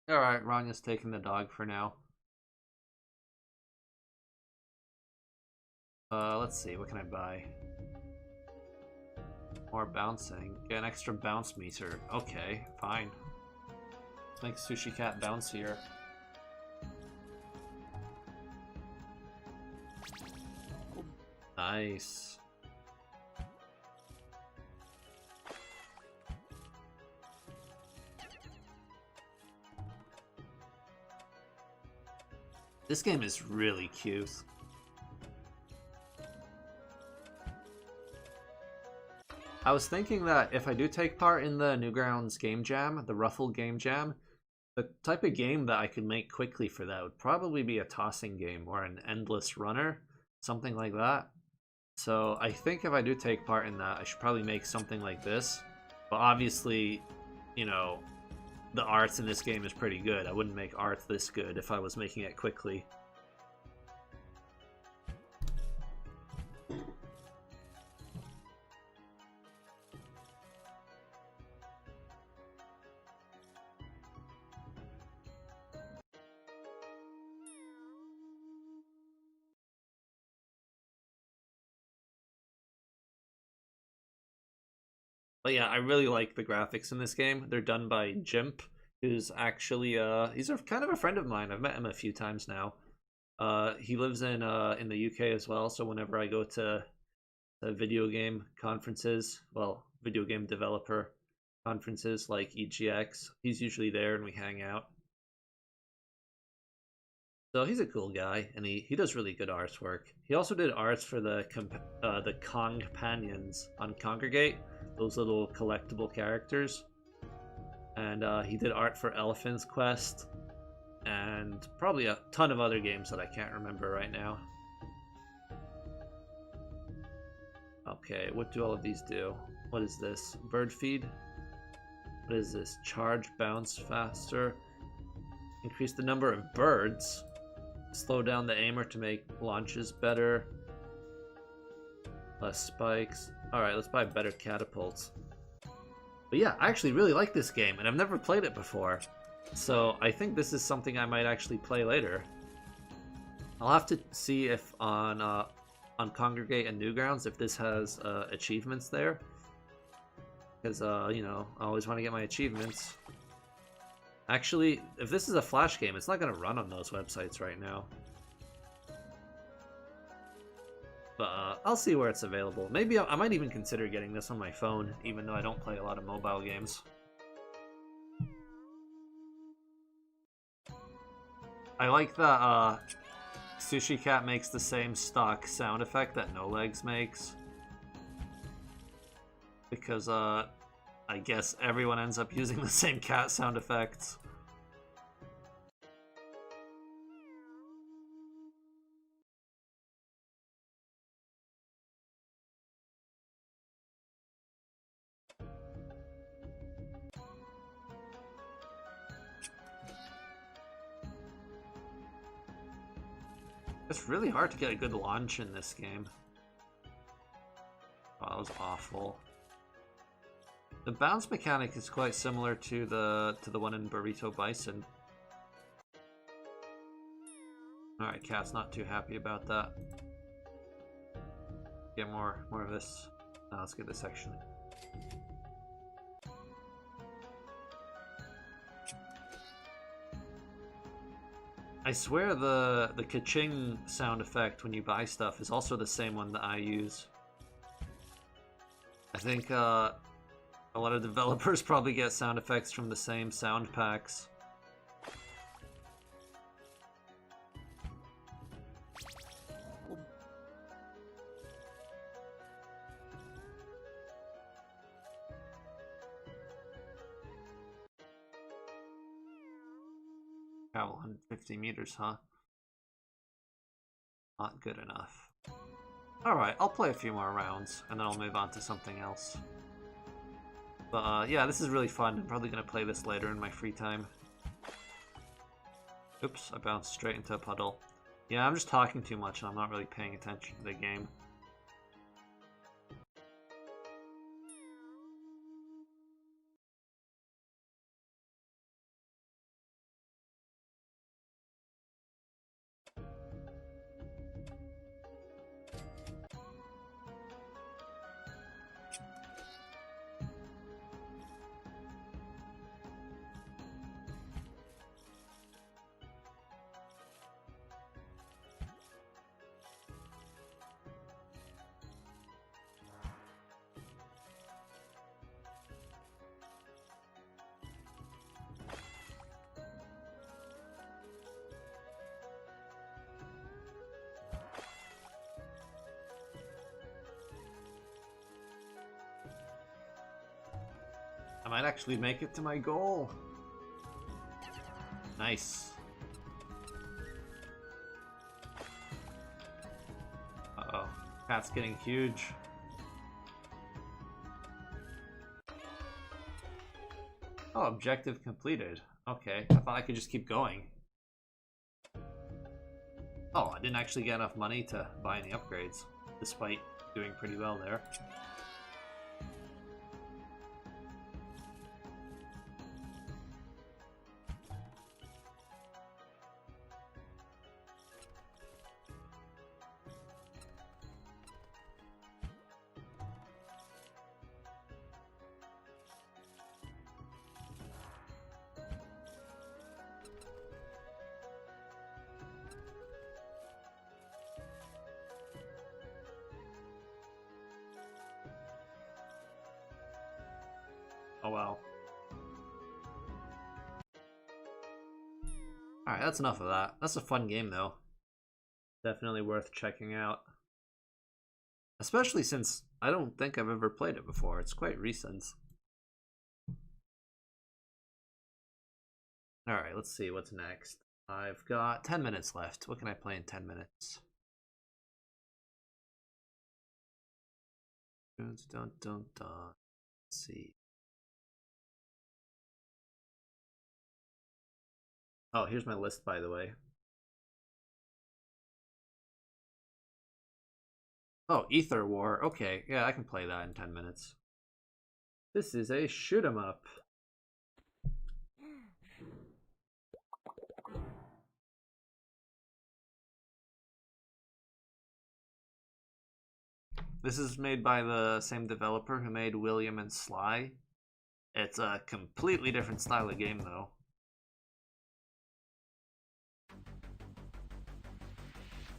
Alright, Ranya's taking the dog for now. Let's see, what can I buy? More bouncing. Get an extra bounce meter. Okay, fine. Let's make Sushi Cat bouncier. Nice. This game is really cute. I was thinking that if I do take part in the Newgrounds game jam, the Ruffle game jam, the type of game that I could make quickly for that would probably be a tossing game or an endless runner, something like that. So I think if I do take part in that, I should probably make something like this. But obviously, you know, the art in this game is pretty good. I wouldn't make art this good if I was making it quickly. But yeah, I really like the graphics in this game. They're done by Jimp, who's actually he's kind of a friend of mine. I've met him a few times now. He lives in the UK as well, so whenever I go to video game conferences, well, video game developer conferences like EGX, he's usually there and we hang out. So he's a cool guy, and he does really good artwork. He also did arts for the companions on Congregate, those little collectible characters. And he did art for Elephant's Quest, and probably a ton of other games that I can't remember right now. Okay, what do all of these do? What is this? Bird feed? What is this? Charge, bounce faster. Increase the number of birds. Slow down the aimer to make launches better. Less spikes. Alright, let's buy better catapults. But yeah, I actually really like this game, and I've never played it before. So I think this is something I might actually play later. I'll have to see if on Congregate and Newgrounds if this has achievements there. Because, you know, I always want to get my achievements. Actually, if this is a Flash game, it's not going to run on those websites right now. But I'll see where it's available. Maybe I might even consider getting this on my phone, even though I don't play a lot of mobile games. I like that Sushi Cat makes the same stock sound effect that No Legs makes. Because I guess everyone ends up using the same cat sound effects. It's really hard to get a good launch in this game. Oh, that was awful. The bounce mechanic is quite similar to the one in Burrito Bison. Alright, Cat's not too happy about that. Get more of this. Let's get this actually. I swear the ka-ching sound effect when you buy stuff is also the same one that I use. I think a lot of developers probably get sound effects from the same sound packs. Travel 150 meters, huh? Not good enough. Alright, I'll play a few more rounds, and then I'll move on to something else. But yeah, this is really fun. I'm probably going to play this later in my free time. Oops, I bounced straight into a puddle. Yeah, I'm just talking too much and I'm not really paying attention to the game. I might actually make it to my goal. Nice. Uh-oh. Cat's getting huge. Oh, objective completed. Okay, I thought I could just keep going. Oh, I didn't actually get enough money to buy any upgrades, despite doing pretty well there. Oh well. Alright, that's enough of that. That's a fun game though. Definitely worth checking out. Especially since I don't think I've ever played it before. It's quite recent. Alright, let's see what's next. I've got 10 minutes left. What can I play in 10 minutes? Dun, dun, dun. Let's see. Oh, here's my list, by the way. Oh, Ether War. Okay, yeah, I can play that in 10 minutes. This is a shoot 'em up. This is made by the same developer who made William and Sly. It's a completely different style of game, though.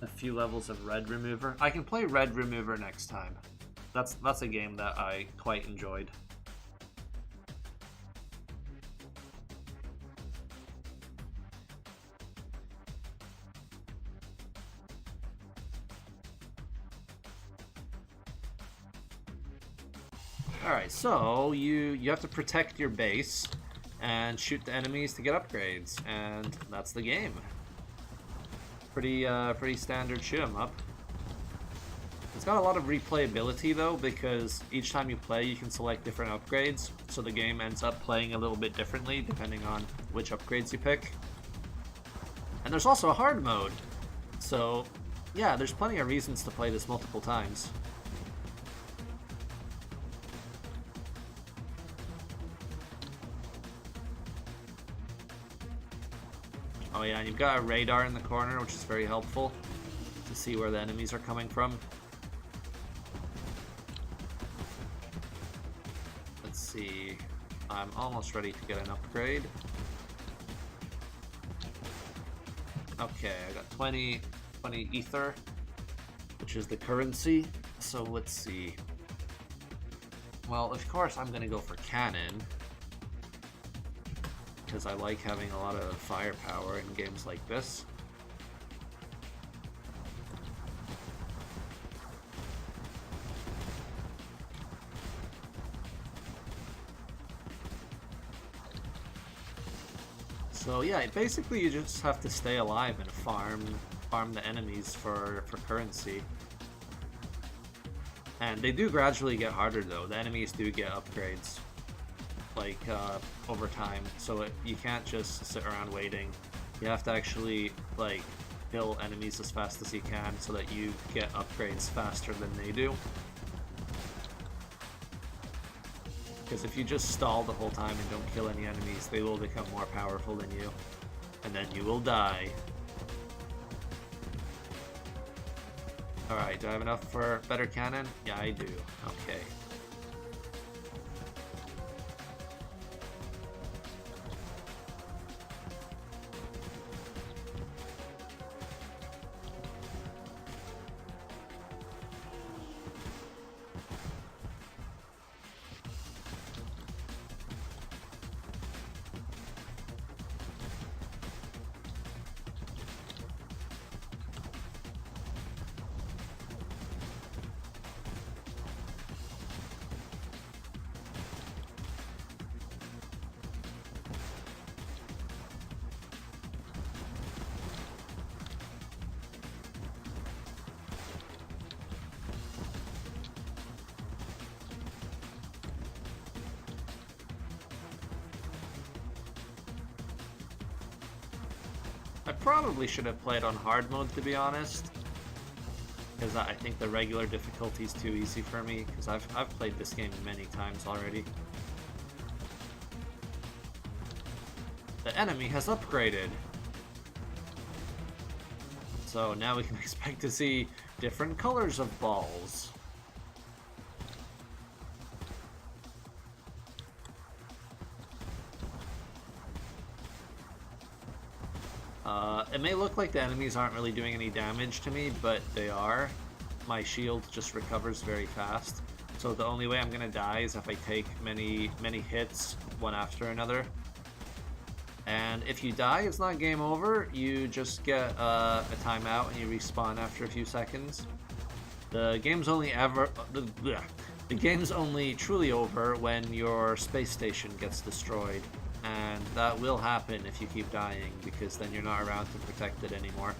A few levels of Red Remover. I can play Red Remover next time. That's a game that I quite enjoyed. Alright, so you have to protect your base and shoot the enemies to get upgrades, and that's the game. Pretty standard shoot 'em up. It's got a lot of replayability though, because each time you play you can select different upgrades, so the game ends up playing a little bit differently depending on which upgrades you pick. And there's also a hard mode, so yeah, there's plenty of reasons to play this multiple times. Oh yeah, and you've got a radar in the corner, which is very helpful to see where the enemies are coming from. Let's see, I'm almost ready to get an upgrade. Okay, I got 20 ether, which is the currency. So let's see. Well, of course I'm gonna go for cannon, because I like having a lot of firepower in games like this. So yeah, basically you just have to stay alive and farm the enemies for currency. And they do gradually get harder though. The enemies do get upgrades, like over time, so you can't just sit around waiting. You have to actually like kill enemies as fast as you can so that you get upgrades faster than they do. Because if you just stall the whole time and don't kill any enemies, they will become more powerful than you, and then you will die. Alright, do I have enough for better cannon? Yeah, I do. Okay. I probably should have played on hard mode, to be honest, because I think the regular difficulty is too easy for me, because I've played this game many times already. The enemy has upgraded, so now we can expect to see different colors of balls. It may look like the enemies aren't really doing any damage to me, but they are. My shield just recovers very fast, so the only way I'm gonna die is if I take many hits one after another. And if you die, it's not game over. You just get a timeout and you respawn after a few seconds. The game's only truly over when your space station gets destroyed. And that will happen if you keep dying, because then you're not around to protect it anymore.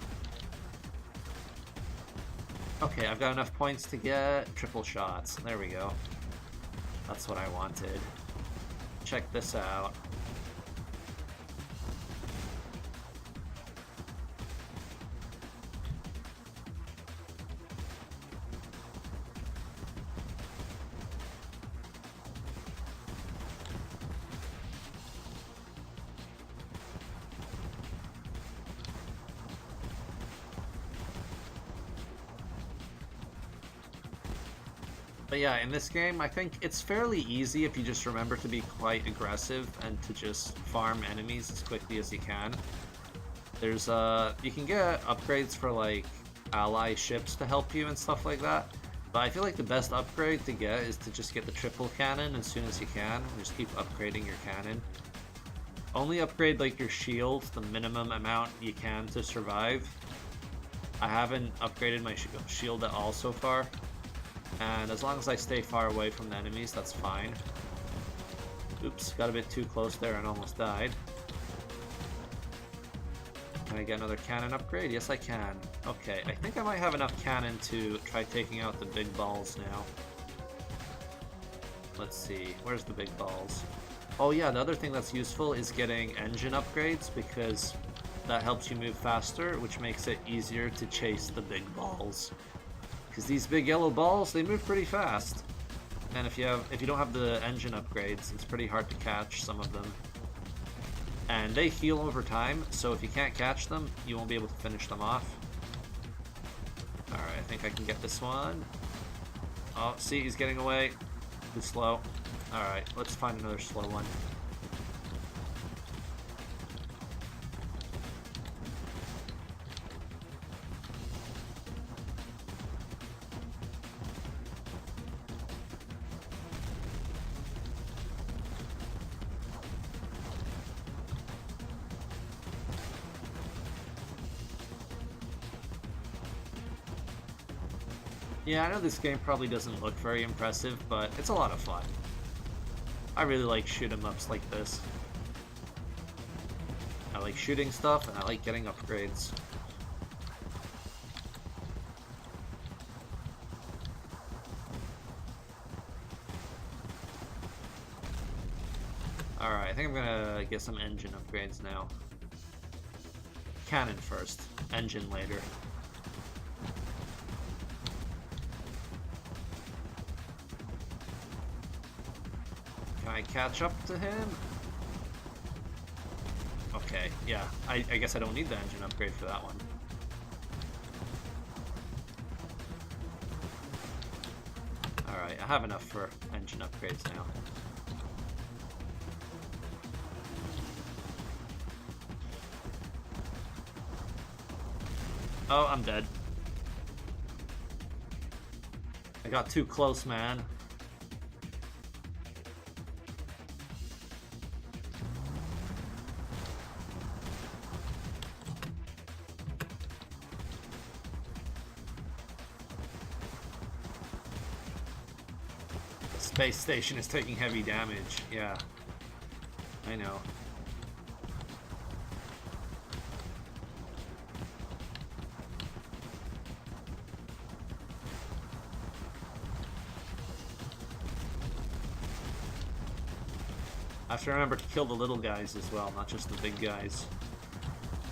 Okay, I've got enough points to get triple shots. There we go. That's what I wanted. Check this out. But yeah, in this game, I think it's fairly easy if you just remember to be quite aggressive and to just farm enemies as quickly as you can. There's you can get upgrades for like ally ships to help you and stuff like that. But I feel like the best upgrade to get is to just get the triple cannon as soon as you can, and just keep upgrading your cannon. Only upgrade like your shield the minimum amount you can to survive. I haven't upgraded my shield at all so far. And as long as I stay far away from the enemies, that's fine. Oops, got a bit too close there and almost died. Can I get another cannon upgrade? Yes, I can. Okay, I think I might have enough cannon to try taking out the big balls now. Let's see, where's the big balls? Oh yeah, the other thing that's useful is getting engine upgrades, because that helps you move faster, which makes it easier to chase the big balls. Because these big yellow balls, they move pretty fast. And if you don't have the engine upgrades, it's pretty hard to catch some of them. And they heal over time, so if you can't catch them, you won't be able to finish them off. Alright, I think I can get this one. Oh, see, he's getting away. Too slow. Alright, let's find another slow one. Yeah, I know this game probably doesn't look very impressive, but it's a lot of fun. I really like shoot-em-ups like this. I like shooting stuff, and I like getting upgrades. Alright, I think I'm gonna get some engine upgrades now. Cannon first, engine later. Can I catch up to him? Okay, yeah. I guess I don't need the engine upgrade for that one. Alright, I have enough for engine upgrades now. Oh, I'm dead. I got too close, man. Space station is taking heavy damage. Yeah, I know. I have to remember to kill the little guys as well, not just the big guys.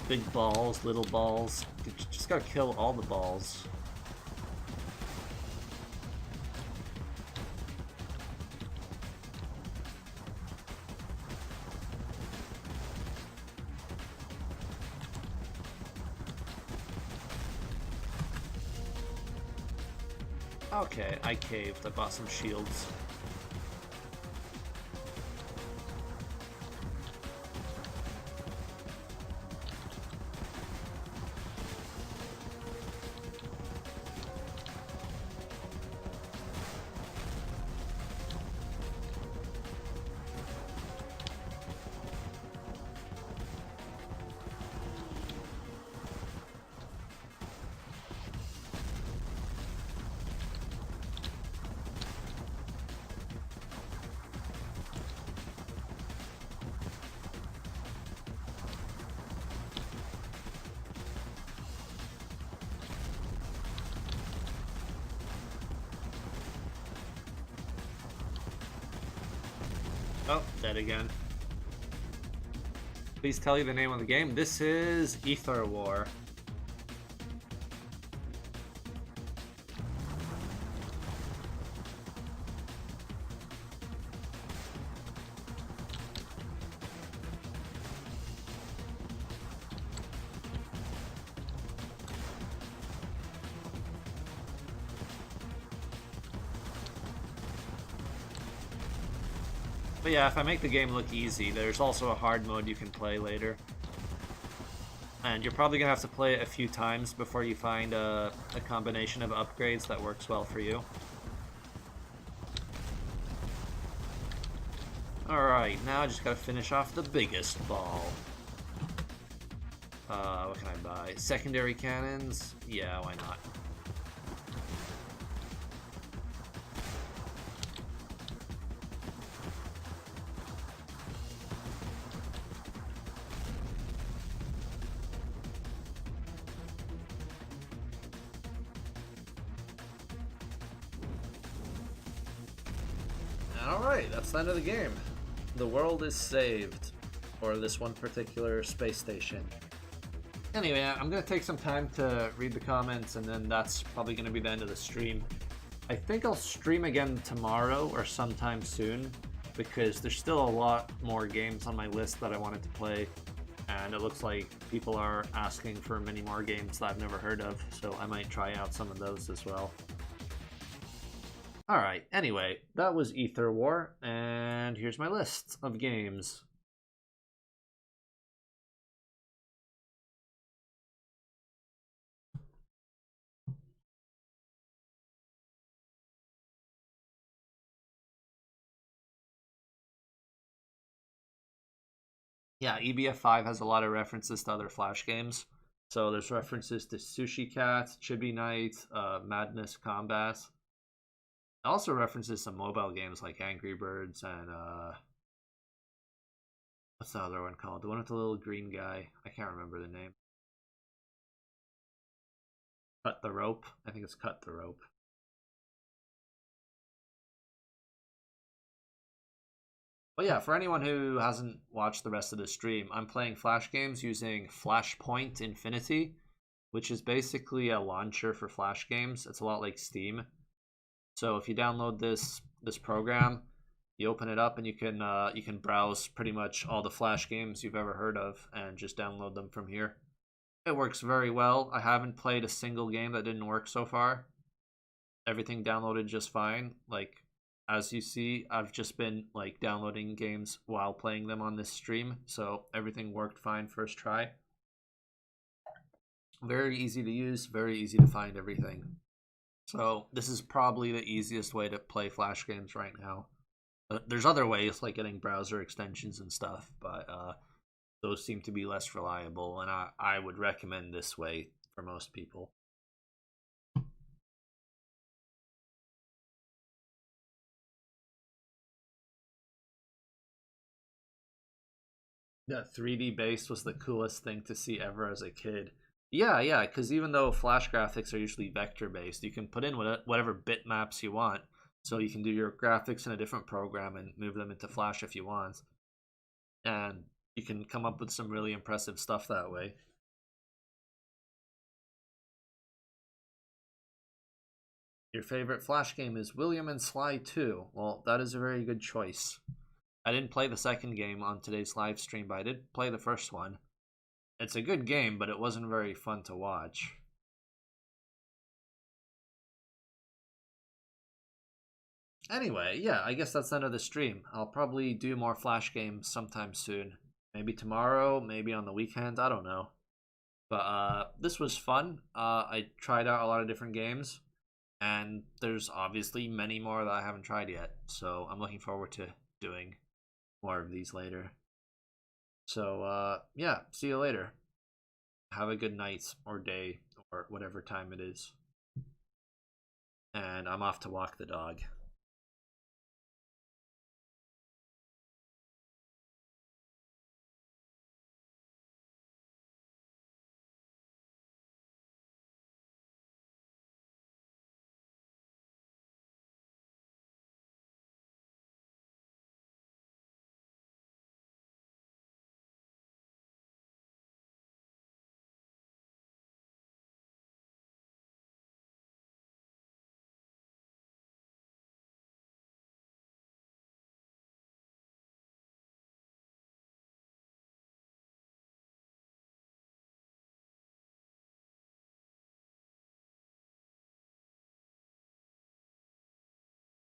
Big balls, little balls. You just gotta kill all the balls. Okay, I caved. I bought some shields. Oh, dead again. Please tell you the name of the game. This is Ether War. But yeah, if I make the game look easy, there's also a hard mode you can play later. And you're probably going to have to play it a few times before you find a combination of upgrades that works well for you. Alright, now I just gotta finish off the biggest ball. What can I buy? Secondary cannons? Yeah, why not? Alright, that's the end of the game. The world is saved. Or this one particular space station. Anyway, I'm going to take some time to read the comments, and then that's probably going to be the end of the stream. I think I'll stream again tomorrow or sometime soon, because there's still a lot more games on my list that I wanted to play, and it looks like people are asking for many more games that I've never heard of, so I might try out some of those as well. Alright, anyway, that was Ether War, and here's my list of games. Yeah, EBF 5 has a lot of references to other Flash games. So there's references to Sushi Cat, Chibi Night, Madness Combat. It also references some mobile games like Angry Birds and what's the other one called? The one with the little green guy. I can't remember the name. Cut the Rope. I think it's Cut the Rope. But yeah, for anyone who hasn't watched the rest of the stream, I'm playing Flash games using Flashpoint Infinity, which is basically a launcher for Flash games. It's a lot like Steam. So if you download this program, you open it up and you can browse pretty much all the Flash games you've ever heard of and just download them from here. It works very well. I haven't played a single game that didn't work so far. Everything downloaded just fine. Like, as you see, I've just been like downloading games while playing them on this stream, so everything worked fine first try. Very easy to use, very easy to find everything. So this is probably the easiest way to play Flash games right now. There's other ways like getting browser extensions and stuff, but those seem to be less reliable, and I would recommend this way for most people. That 3D base was the coolest thing to see ever as a kid. Yeah, because even though Flash graphics are usually vector-based, you can put in whatever bitmaps you want. So you can do your graphics in a different program and move them into Flash if you want. And you can come up with some really impressive stuff that way. Your favorite Flash game is William and Sly 2. Well, that is a very good choice. I didn't play the second game on today's live stream, but I did play the first one. It's a good game, but it wasn't very fun to watch. Anyway, yeah, I guess that's the end of the stream. I'll probably do more Flash games sometime soon. Maybe tomorrow, maybe on the weekend, I don't know. But this was fun. I tried out a lot of different games, and there's obviously many more that I haven't tried yet. So I'm looking forward to doing more of these later. So yeah, see you later. Have a good night or day or whatever time it is. And I'm off to walk the dog.